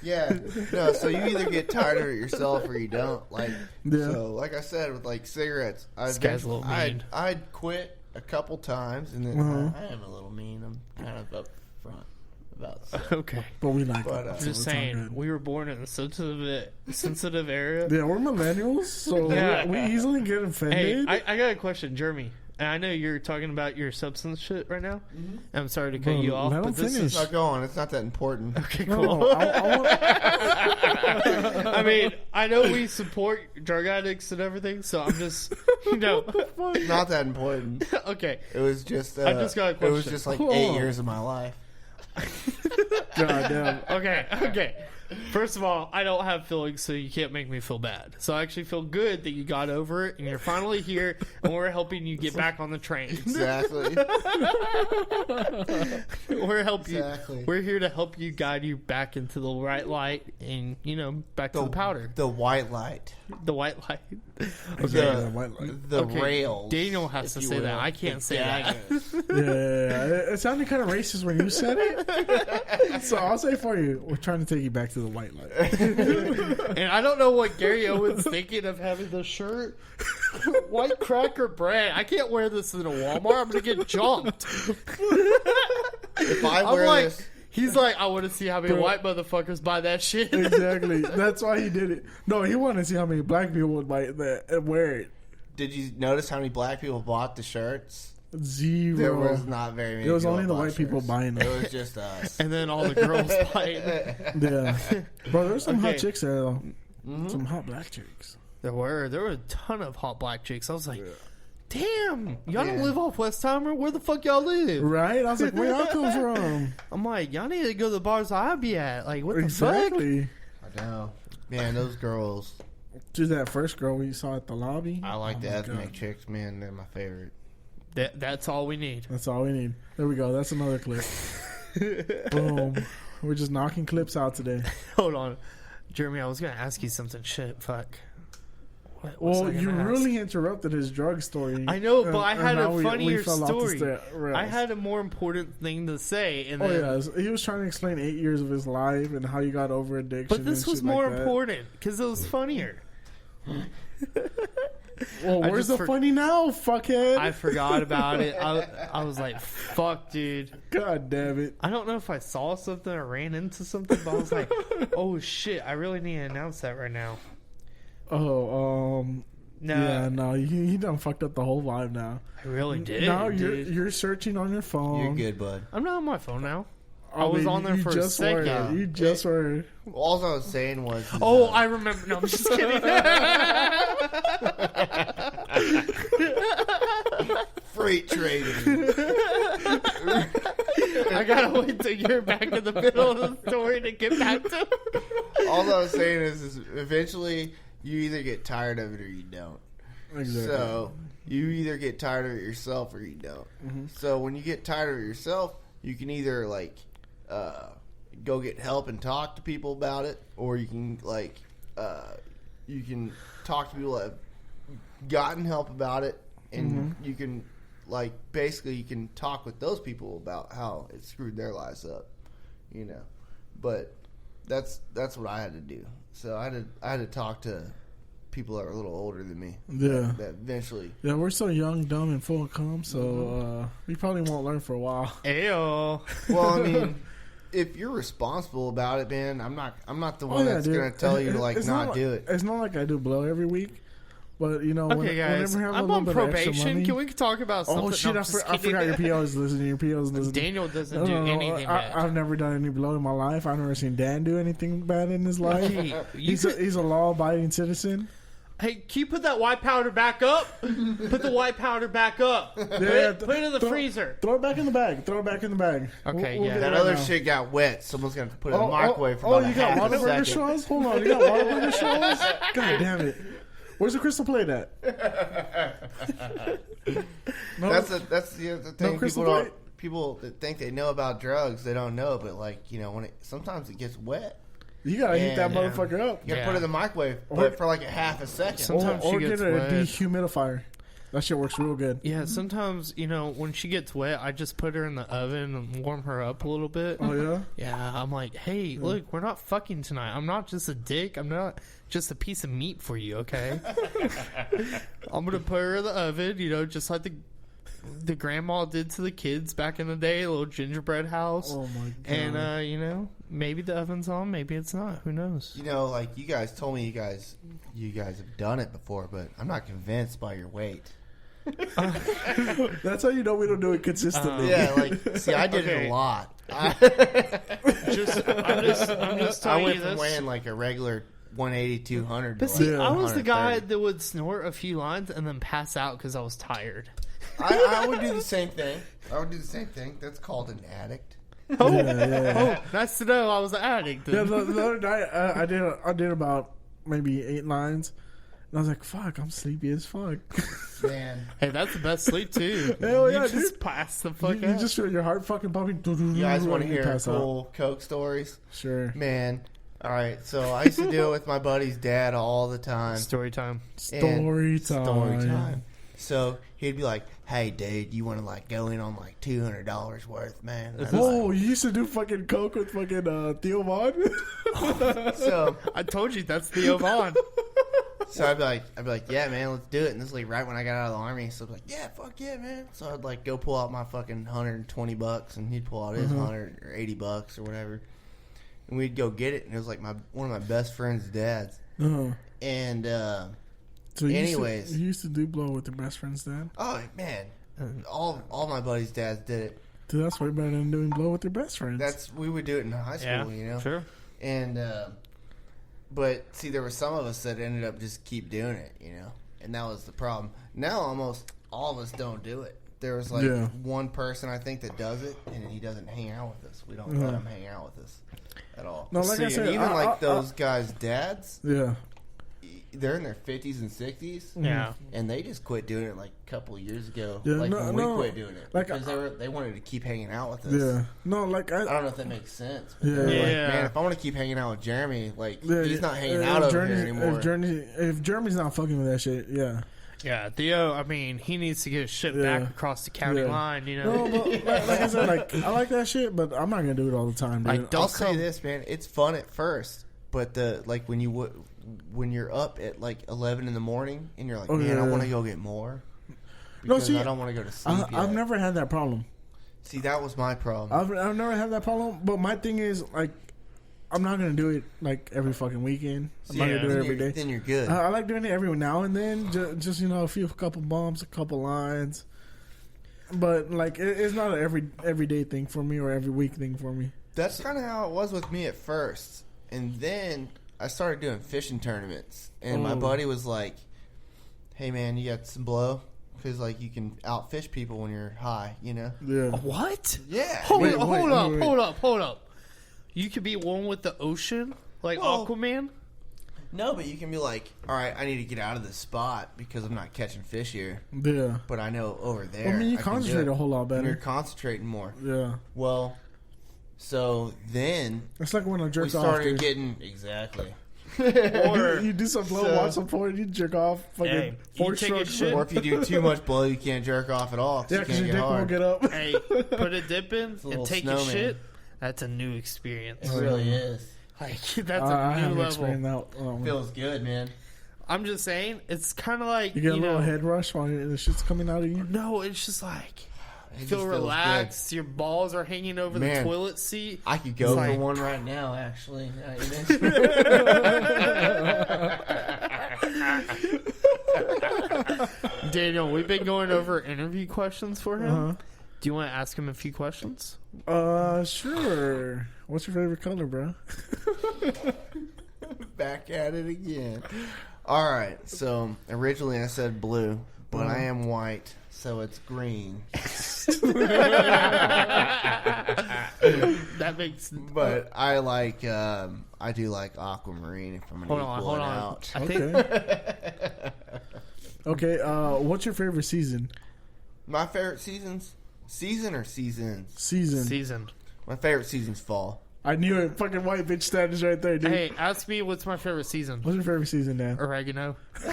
Speaker 11: yeah, no. So you either get tired of it yourself or you don't. Like, so like I said with like cigarettes,
Speaker 3: This guy's a little mean.
Speaker 11: I'd quit a couple times, and then I am a little mean. I'm kind of up front about stuff.
Speaker 3: Okay,
Speaker 1: but we like
Speaker 11: But,
Speaker 1: it.
Speaker 3: I'm
Speaker 1: so
Speaker 3: just
Speaker 1: it's all
Speaker 3: saying,
Speaker 1: good.
Speaker 3: we were born in a sensitive area.
Speaker 1: Yeah, we're millennials, so
Speaker 3: Yeah.
Speaker 1: we easily get
Speaker 3: Hey,
Speaker 1: offended.
Speaker 3: I got a question, Jeremy. And I know you're talking about your substance shit right now. I'm sorry to cut you off,
Speaker 1: let him
Speaker 3: but this
Speaker 1: finish.
Speaker 11: It's not going. It's not that important.
Speaker 3: okay,
Speaker 1: No,
Speaker 3: cool.
Speaker 1: no, I want,
Speaker 3: I mean, I know we support drug addicts and everything, so I'm just,
Speaker 11: Not that important.
Speaker 3: okay.
Speaker 11: It was just.
Speaker 3: I just got a question.
Speaker 11: It was just like
Speaker 1: Hold
Speaker 11: 8
Speaker 1: on.
Speaker 11: years of my life.
Speaker 1: God damn.
Speaker 3: Okay. First of all, I don't have feelings, so you can't make me feel bad. So I actually feel good that you got over it, and you're finally here, and we're helping you get back on the train.
Speaker 11: Exactly.
Speaker 3: We're here to help you, guide you back into the right light, and back to the powder.
Speaker 11: The white light.
Speaker 3: The white light.
Speaker 11: The,
Speaker 1: white light.
Speaker 11: the
Speaker 3: Okay,
Speaker 11: rails.
Speaker 3: Daniel has to
Speaker 11: if you
Speaker 3: say that.
Speaker 11: will.
Speaker 3: I can't say that.
Speaker 1: Yeah. It sounded kind of racist when you said it. So I'll say for you, we're trying to take you back to the white light.
Speaker 3: And I don't know what Gary Owen's thinking of having the shirt. White cracker bread. I can't wear this in a Walmart. I'm going to get jumped.
Speaker 11: If I
Speaker 3: I'm
Speaker 11: wear
Speaker 3: like,
Speaker 11: this,
Speaker 3: he's like, I want to see how many white motherfuckers buy that shit.
Speaker 1: Exactly. That's why he did it. No, he wanted to see how many black people would buy that and wear it.
Speaker 11: did you notice how many black people bought the shirts?
Speaker 1: Zero.
Speaker 11: There was not very many.
Speaker 1: It was
Speaker 11: people
Speaker 1: only
Speaker 11: that
Speaker 1: the
Speaker 11: bought
Speaker 1: white people
Speaker 11: shirts.
Speaker 1: buying
Speaker 11: It
Speaker 1: it.
Speaker 11: was just us.
Speaker 3: And then all the girls buy it.
Speaker 1: Yeah. Bro, there's some hot
Speaker 3: Okay.
Speaker 1: chicks there, though. Some hot black chicks.
Speaker 3: There were a ton of hot black chicks. I was like, damn, y'all don't live off Westheimer? Where the fuck y'all live?
Speaker 1: Right? I was like, where y'all come from?
Speaker 3: I'm like, y'all need to go to the bars I be at. Like, what the fuck?
Speaker 1: Exactly.
Speaker 11: I know. Man, those girls.
Speaker 1: Just that first girl we saw at the lobby.
Speaker 11: I like the
Speaker 1: my
Speaker 11: ethnic
Speaker 1: God.
Speaker 11: chicks, man. They're my favorite.
Speaker 3: That's all we need.
Speaker 1: That's all we need. There we go. That's another clip. Boom. We're just knocking clips out today.
Speaker 3: Hold on. Jeremy, I was going to ask you something. Shit, fuck.
Speaker 1: Well, you really interrupted his drug story.
Speaker 3: I know, but I had a
Speaker 1: we
Speaker 3: funnier
Speaker 1: fell off the
Speaker 3: story.
Speaker 1: rails.
Speaker 3: I had a more important thing to say. And
Speaker 1: Oh
Speaker 3: then,
Speaker 1: yeah, he was trying to explain 8 years of his life and how you got over addiction.
Speaker 3: but this
Speaker 1: and
Speaker 3: was
Speaker 1: shit
Speaker 3: more
Speaker 1: like that.
Speaker 3: important because it was funnier.
Speaker 1: Well,
Speaker 3: I
Speaker 1: where's
Speaker 3: just
Speaker 1: the funny now, fuckhead?
Speaker 3: I forgot about it. I was like, fuck, dude.
Speaker 1: God damn it.
Speaker 3: I don't know if I saw something or ran into something, but I was like, oh shit, I really need to announce that right now.
Speaker 1: Oh,
Speaker 3: No.
Speaker 1: Yeah, no, he done fucked up the whole vibe now.
Speaker 3: I really did.
Speaker 1: Now
Speaker 3: dude.
Speaker 1: you're searching on your phone.
Speaker 11: You're good, bud.
Speaker 3: I'm not on my phone now. I
Speaker 1: Oh,
Speaker 3: was
Speaker 1: man,
Speaker 3: on there
Speaker 1: you
Speaker 3: for a
Speaker 1: just
Speaker 3: second.
Speaker 1: were. You just were.
Speaker 11: All I was saying was...
Speaker 3: Oh, I remember. No, I'm just kidding.
Speaker 11: Freight trading.
Speaker 3: I gotta wait till you're back in the middle of the story to get back to.
Speaker 11: All I was saying is eventually you either get tired of it or you don't.
Speaker 1: Exactly.
Speaker 11: So you either get tired of it yourself or you don't.
Speaker 1: Mm-hmm.
Speaker 11: So when you get tired of it yourself, you can either go get help and talk to people about it, or you can you can talk to people that have gotten help about it, and you can basically you can talk with those people about how it screwed their lives up, you know. But that's what I had to do. So I had to talk to people that were a little older than me.
Speaker 1: Yeah.
Speaker 11: That eventually.
Speaker 1: Yeah, we're so young, dumb, and full of cum, so we probably won't learn for a while.
Speaker 3: Ayo.
Speaker 11: Well, I mean, if you're responsible about it, man, I'm not the one that's going to tell you to
Speaker 1: It's
Speaker 11: not do it.
Speaker 1: It's not like I do blow every week, but you know,
Speaker 3: Okay, guys,
Speaker 1: whenever I have
Speaker 3: I'm
Speaker 1: a
Speaker 3: on
Speaker 1: little bit of extra
Speaker 3: probation.
Speaker 1: money,
Speaker 3: Can we talk about something?
Speaker 1: Oh shit!
Speaker 3: No,
Speaker 1: I forgot your PO's listening. Your PO's listening.
Speaker 3: Daniel doesn't do anything bad.
Speaker 1: I've never done any blow in my life. I've never seen Dan do anything bad in his life.
Speaker 3: Okay,
Speaker 1: He's a law-abiding citizen.
Speaker 3: Hey, can you put that white powder back up? Put the white powder back up. Put it in the freezer.
Speaker 1: Throw it back in the bag. Throw it back in the bag.
Speaker 3: Okay,
Speaker 1: We'll
Speaker 3: yeah.
Speaker 1: get
Speaker 11: That
Speaker 1: it right
Speaker 11: other
Speaker 1: now.
Speaker 11: shit got wet. Someone's going to put it in the microwave for about
Speaker 1: you got
Speaker 11: half a
Speaker 1: Whataburger
Speaker 11: second.
Speaker 1: straws? Hold on, you got Whataburger straws? God damn it. Where's the crystal plate at? No.
Speaker 11: That's the other thing.
Speaker 1: crystal
Speaker 11: People
Speaker 1: plate?
Speaker 11: people that think they know about drugs, they don't know. But sometimes it gets wet.
Speaker 1: You gotta heat that
Speaker 11: And,
Speaker 1: motherfucker up.
Speaker 11: You gotta put it in the microwave for like a half a second.
Speaker 3: Sometimes
Speaker 1: or
Speaker 3: she
Speaker 1: get
Speaker 3: gets
Speaker 1: a
Speaker 3: wet.
Speaker 1: dehumidifier. That shit works real good.
Speaker 3: Yeah, sometimes, when she gets wet, I just put her in the oven and warm her up a little bit.
Speaker 1: Oh, yeah?
Speaker 3: Yeah, I'm like, hey, look, we're not fucking tonight. I'm not just a dick. I'm not just a piece of meat for you, okay? I'm going to put her in the oven, just like the grandma did to the kids back in the day, a little gingerbread house.
Speaker 1: Oh, my God.
Speaker 3: And, maybe the oven's on, maybe it's not. Who knows?
Speaker 11: You guys told me you guys have done it before, but I'm not convinced by your weight.
Speaker 1: That's how you know we don't do it consistently.
Speaker 11: I did it a lot.
Speaker 3: I'm just
Speaker 11: I
Speaker 3: telling
Speaker 11: went
Speaker 3: you
Speaker 11: from
Speaker 3: this.
Speaker 11: weighing like a regular 180, 200.
Speaker 3: But
Speaker 11: to
Speaker 3: see,
Speaker 11: like
Speaker 3: I was the guy
Speaker 11: 130.
Speaker 3: that would snort a few lines and then pass out because I was tired.
Speaker 11: I would do the same thing. That's called an addict.
Speaker 3: Oh,
Speaker 1: yeah.
Speaker 3: Nice to know I was an addict.
Speaker 1: Yeah, the other night I did about maybe 8 lines, and I was like, "Fuck, I'm sleepy as fuck."
Speaker 11: Man,
Speaker 3: hey, that's the best sleep too.
Speaker 1: Hell yeah,
Speaker 3: you just
Speaker 1: dude.
Speaker 3: pass the fuck
Speaker 1: You
Speaker 3: out.
Speaker 1: just feel your heart fucking pumping.
Speaker 11: you guys want to
Speaker 1: and you
Speaker 11: hear
Speaker 1: pass
Speaker 11: cool Coke stories?
Speaker 1: out. Sure.
Speaker 11: Man, all right. So I used to do it with my buddy's dad all the time.
Speaker 3: Story time.
Speaker 1: Story time.
Speaker 11: So he'd be like, "Hey, dude, you want to go in on $200 worth, man?" And I'd be
Speaker 1: Oh, you used to do fucking coke with fucking Theo Vaughn?
Speaker 11: So
Speaker 3: I told you that's Theo Vaughn.
Speaker 11: So I'd be like, yeah, man, let's do it. And this is right when I got out of the army. So I'd be like, yeah, fuck yeah, man. So I'd go pull out my fucking $120, and he'd pull out his $100 or $80 or whatever, and we'd go get it. And it was one of my best friend's dads. And
Speaker 1: So you
Speaker 11: anyways,
Speaker 1: you used to do blow with your best friend's dad?
Speaker 11: Oh man, all my buddies' dads did it.
Speaker 1: Dude, that's way better than doing blow with your best friends.
Speaker 11: We would do it in high school,
Speaker 3: Sure.
Speaker 11: And but see, there were some of us that ended up just keep doing it, and that was the problem. Now almost all of us don't do it. There was one person I think that does it, and he doesn't hang out with us. We don't let him hang out with us at all.
Speaker 1: No, like I said,
Speaker 11: even those guys' dads.
Speaker 1: Yeah.
Speaker 11: they're in their 50s and 60s.
Speaker 3: Yeah.
Speaker 11: And they just quit doing it like a couple of years ago.
Speaker 1: Yeah,
Speaker 11: like
Speaker 1: no,
Speaker 11: when we
Speaker 1: no,
Speaker 11: quit doing it.
Speaker 1: like,
Speaker 11: Because they wanted to keep hanging out with us.
Speaker 1: Yeah. No, like
Speaker 11: I don't know if that makes sense. But
Speaker 1: Yeah.
Speaker 11: like,
Speaker 3: Yeah.
Speaker 11: man, if I want to keep hanging out with Jeremy, like
Speaker 1: Yeah,
Speaker 11: he's not hanging
Speaker 1: if
Speaker 11: out over
Speaker 1: Journey-
Speaker 11: here anymore.
Speaker 1: If Jeremy's not fucking with that shit, yeah.
Speaker 3: Yeah, Theo, I mean, he needs to get his shit back across the county line, you know?
Speaker 1: No, but like I said, like I like that shit, but I'm not gonna do it all the time, dude.
Speaker 11: I'll say this, man. It's fun at first, but when you're up at like 11 in the morning and you're like, man, I want to go get more. Because I don't want to go to sleep yet.
Speaker 1: I've never had that problem.
Speaker 11: See, that was my problem.
Speaker 1: I've never had that problem, but my thing is like, I'm not gonna do it like every fucking weekend. I'm not gonna do it every day.
Speaker 11: Then you're good.
Speaker 1: I like doing it every now and then, just a couple bumps, a couple lines. But like, it's not an everyday thing for me or every week thing for me.
Speaker 11: That's kind of how it was with me at first, and then I started doing fishing tournaments, and my buddy was like, "Hey man, you got some blow? Because like you can outfish people when you're high, you know?"
Speaker 1: Yeah.
Speaker 3: What?
Speaker 11: Yeah.
Speaker 3: Hold up. You could be one with the ocean, like Aquaman?
Speaker 11: No, but you can be like, all right, I need to get out of this spot because I'm not catching fish here.
Speaker 1: Yeah.
Speaker 11: But I know over there.
Speaker 1: Well, I mean, you
Speaker 11: can do
Speaker 1: concentrate
Speaker 11: it.
Speaker 1: a whole lot better.
Speaker 11: And you're concentrating more.
Speaker 1: Yeah.
Speaker 11: Well, so then
Speaker 1: It's like when I jerk
Speaker 11: we
Speaker 1: off.
Speaker 11: started
Speaker 1: dude.
Speaker 11: getting exactly.
Speaker 1: Or you do some blow, watch some porn, you jerk off. Fucking four strokes.
Speaker 11: Or if you do too much blow, you can't jerk off at all.
Speaker 1: Yeah, because your dick won't get up.
Speaker 3: Hey, put a dip in
Speaker 11: a
Speaker 3: and
Speaker 11: little
Speaker 3: take your
Speaker 11: snowman.
Speaker 3: shit. That's a new experience.
Speaker 11: It really is.
Speaker 3: Like, that's
Speaker 1: I
Speaker 3: a new
Speaker 1: haven't
Speaker 3: level.
Speaker 1: experienced that.
Speaker 11: Feels good, man.
Speaker 3: I'm just saying, it's kind of like,
Speaker 1: You get a little
Speaker 3: know,
Speaker 1: head rush while the shit's coming out of you.
Speaker 3: No, it's just like
Speaker 11: It
Speaker 3: feel
Speaker 11: just feels
Speaker 3: relaxed. Your balls are hanging over the
Speaker 11: Man,
Speaker 3: toilet seat.
Speaker 11: I could go
Speaker 3: It's
Speaker 11: for
Speaker 3: like-
Speaker 11: one right now, actually.
Speaker 3: Daniel, we've been going over interview questions for him.
Speaker 1: Uh-huh.
Speaker 3: Do you want to ask him a few questions?
Speaker 1: Sure. What's your favorite color, bro?
Speaker 11: Back at it again. All right. So originally I said blue, but I am white, so it's green.
Speaker 3: That makes.
Speaker 11: But I like. I do like aquamarine. If I'm gonna
Speaker 3: Hold on.
Speaker 11: out.
Speaker 3: I think
Speaker 1: Okay. What's your favorite season?
Speaker 11: My favorite seasons. Season or seasons?
Speaker 3: season.
Speaker 11: My favorite season's fall.
Speaker 1: I knew it. Fucking white bitch status right there, dude.
Speaker 3: Hey, ask me what's my favorite season.
Speaker 1: What's your favorite season, Dan?
Speaker 3: Oregano.
Speaker 1: All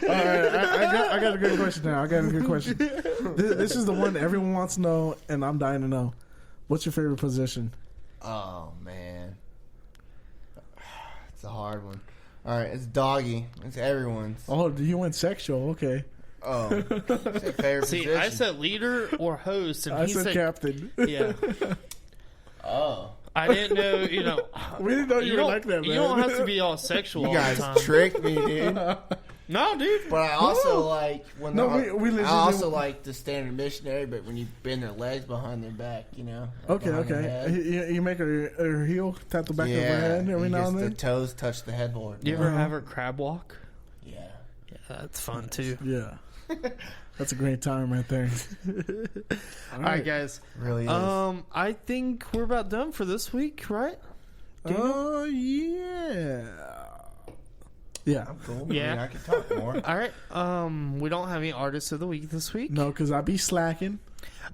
Speaker 1: right, I got a good question now. This is the one everyone wants to know, and I'm dying to know. What's your favorite position?
Speaker 11: Oh man, it's a hard one. All right, it's doggy. It's everyone's.
Speaker 1: Oh, you went sexual. Okay.
Speaker 11: Oh, favorite
Speaker 3: See,
Speaker 11: position.
Speaker 3: I said leader or host, and
Speaker 1: I
Speaker 3: he
Speaker 1: said captain.
Speaker 3: Yeah.
Speaker 11: Oh.
Speaker 3: I didn't know, you know.
Speaker 1: We didn't know you were
Speaker 3: don't-
Speaker 1: like that, man.
Speaker 3: You don't have to be all sexual
Speaker 11: You
Speaker 3: all
Speaker 11: guys
Speaker 3: the time.
Speaker 11: tricked me, dude.
Speaker 3: No, dude.
Speaker 11: But I also like when
Speaker 1: No,
Speaker 11: the-
Speaker 1: we literally
Speaker 11: I also
Speaker 1: do-
Speaker 11: like the standard missionary, but when you bend their legs behind their back, you know.
Speaker 1: Okay,
Speaker 11: behind their
Speaker 1: okay.
Speaker 11: head.
Speaker 1: You make her heel tap the back of her head every now and
Speaker 11: The
Speaker 1: then.
Speaker 11: toes touch the headboard.
Speaker 3: You ever have her crab walk?
Speaker 11: Yeah.
Speaker 3: Yeah, that's fun too.
Speaker 1: Yeah. That's a great time right there.
Speaker 3: All right, guys.
Speaker 11: Really is.
Speaker 3: I think we're about done for this week, right?
Speaker 1: Oh, yeah. Yeah.
Speaker 11: I'm cool.
Speaker 3: Yeah.
Speaker 11: I mean, I can talk more.
Speaker 3: All right. We don't have any artists of the week this week.
Speaker 1: No, because I be slacking.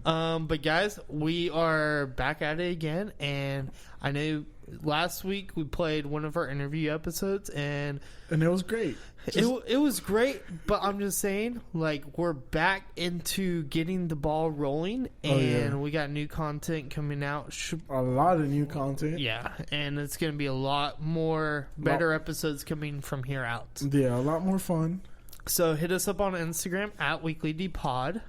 Speaker 3: But guys, we are back at it again, and I know last week we played one of our interview episodes, and
Speaker 1: it was great.
Speaker 3: It was great, but I'm just saying, like, we're back into getting the ball rolling, and we got new content coming out.
Speaker 1: A lot of new content.
Speaker 3: Yeah, and it's going to be a lot more better episodes coming from here out.
Speaker 1: Yeah, a lot more fun.
Speaker 3: So hit us up on Instagram at WeeklyDPod.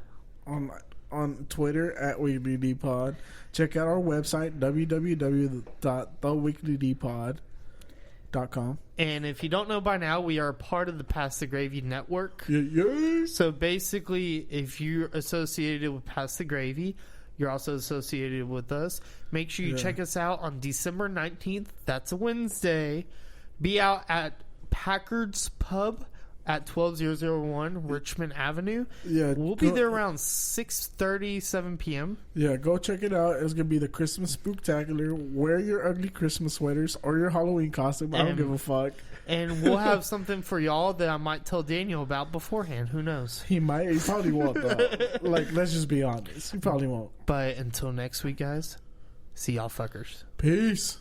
Speaker 1: On Twitter at WeeklyDPod. Check out our website, www.theweeklydpod.com.
Speaker 3: And if you don't know by now, we are part of the Pass the Gravy Network.
Speaker 1: Yeah.
Speaker 3: So basically, if you're associated with Pass the Gravy, you're also associated with us. Make sure you check us out on December 19th. That's a Wednesday. Be out at Packard's Pub at 12001 Richmond Avenue.
Speaker 1: Yeah,
Speaker 3: we'll be there around 6:30, 7 p.m.
Speaker 1: Yeah, go check it out. It's gonna be the Christmas Spooktacular. Wear your ugly Christmas sweaters or your Halloween costume. I don't give a fuck.
Speaker 3: And we'll have something for y'all that I might tell Daniel about beforehand. Who knows?
Speaker 1: He might. He probably won't, though. Like, let's just be honest. He probably won't.
Speaker 3: But until next week, guys, see y'all fuckers.
Speaker 1: Peace.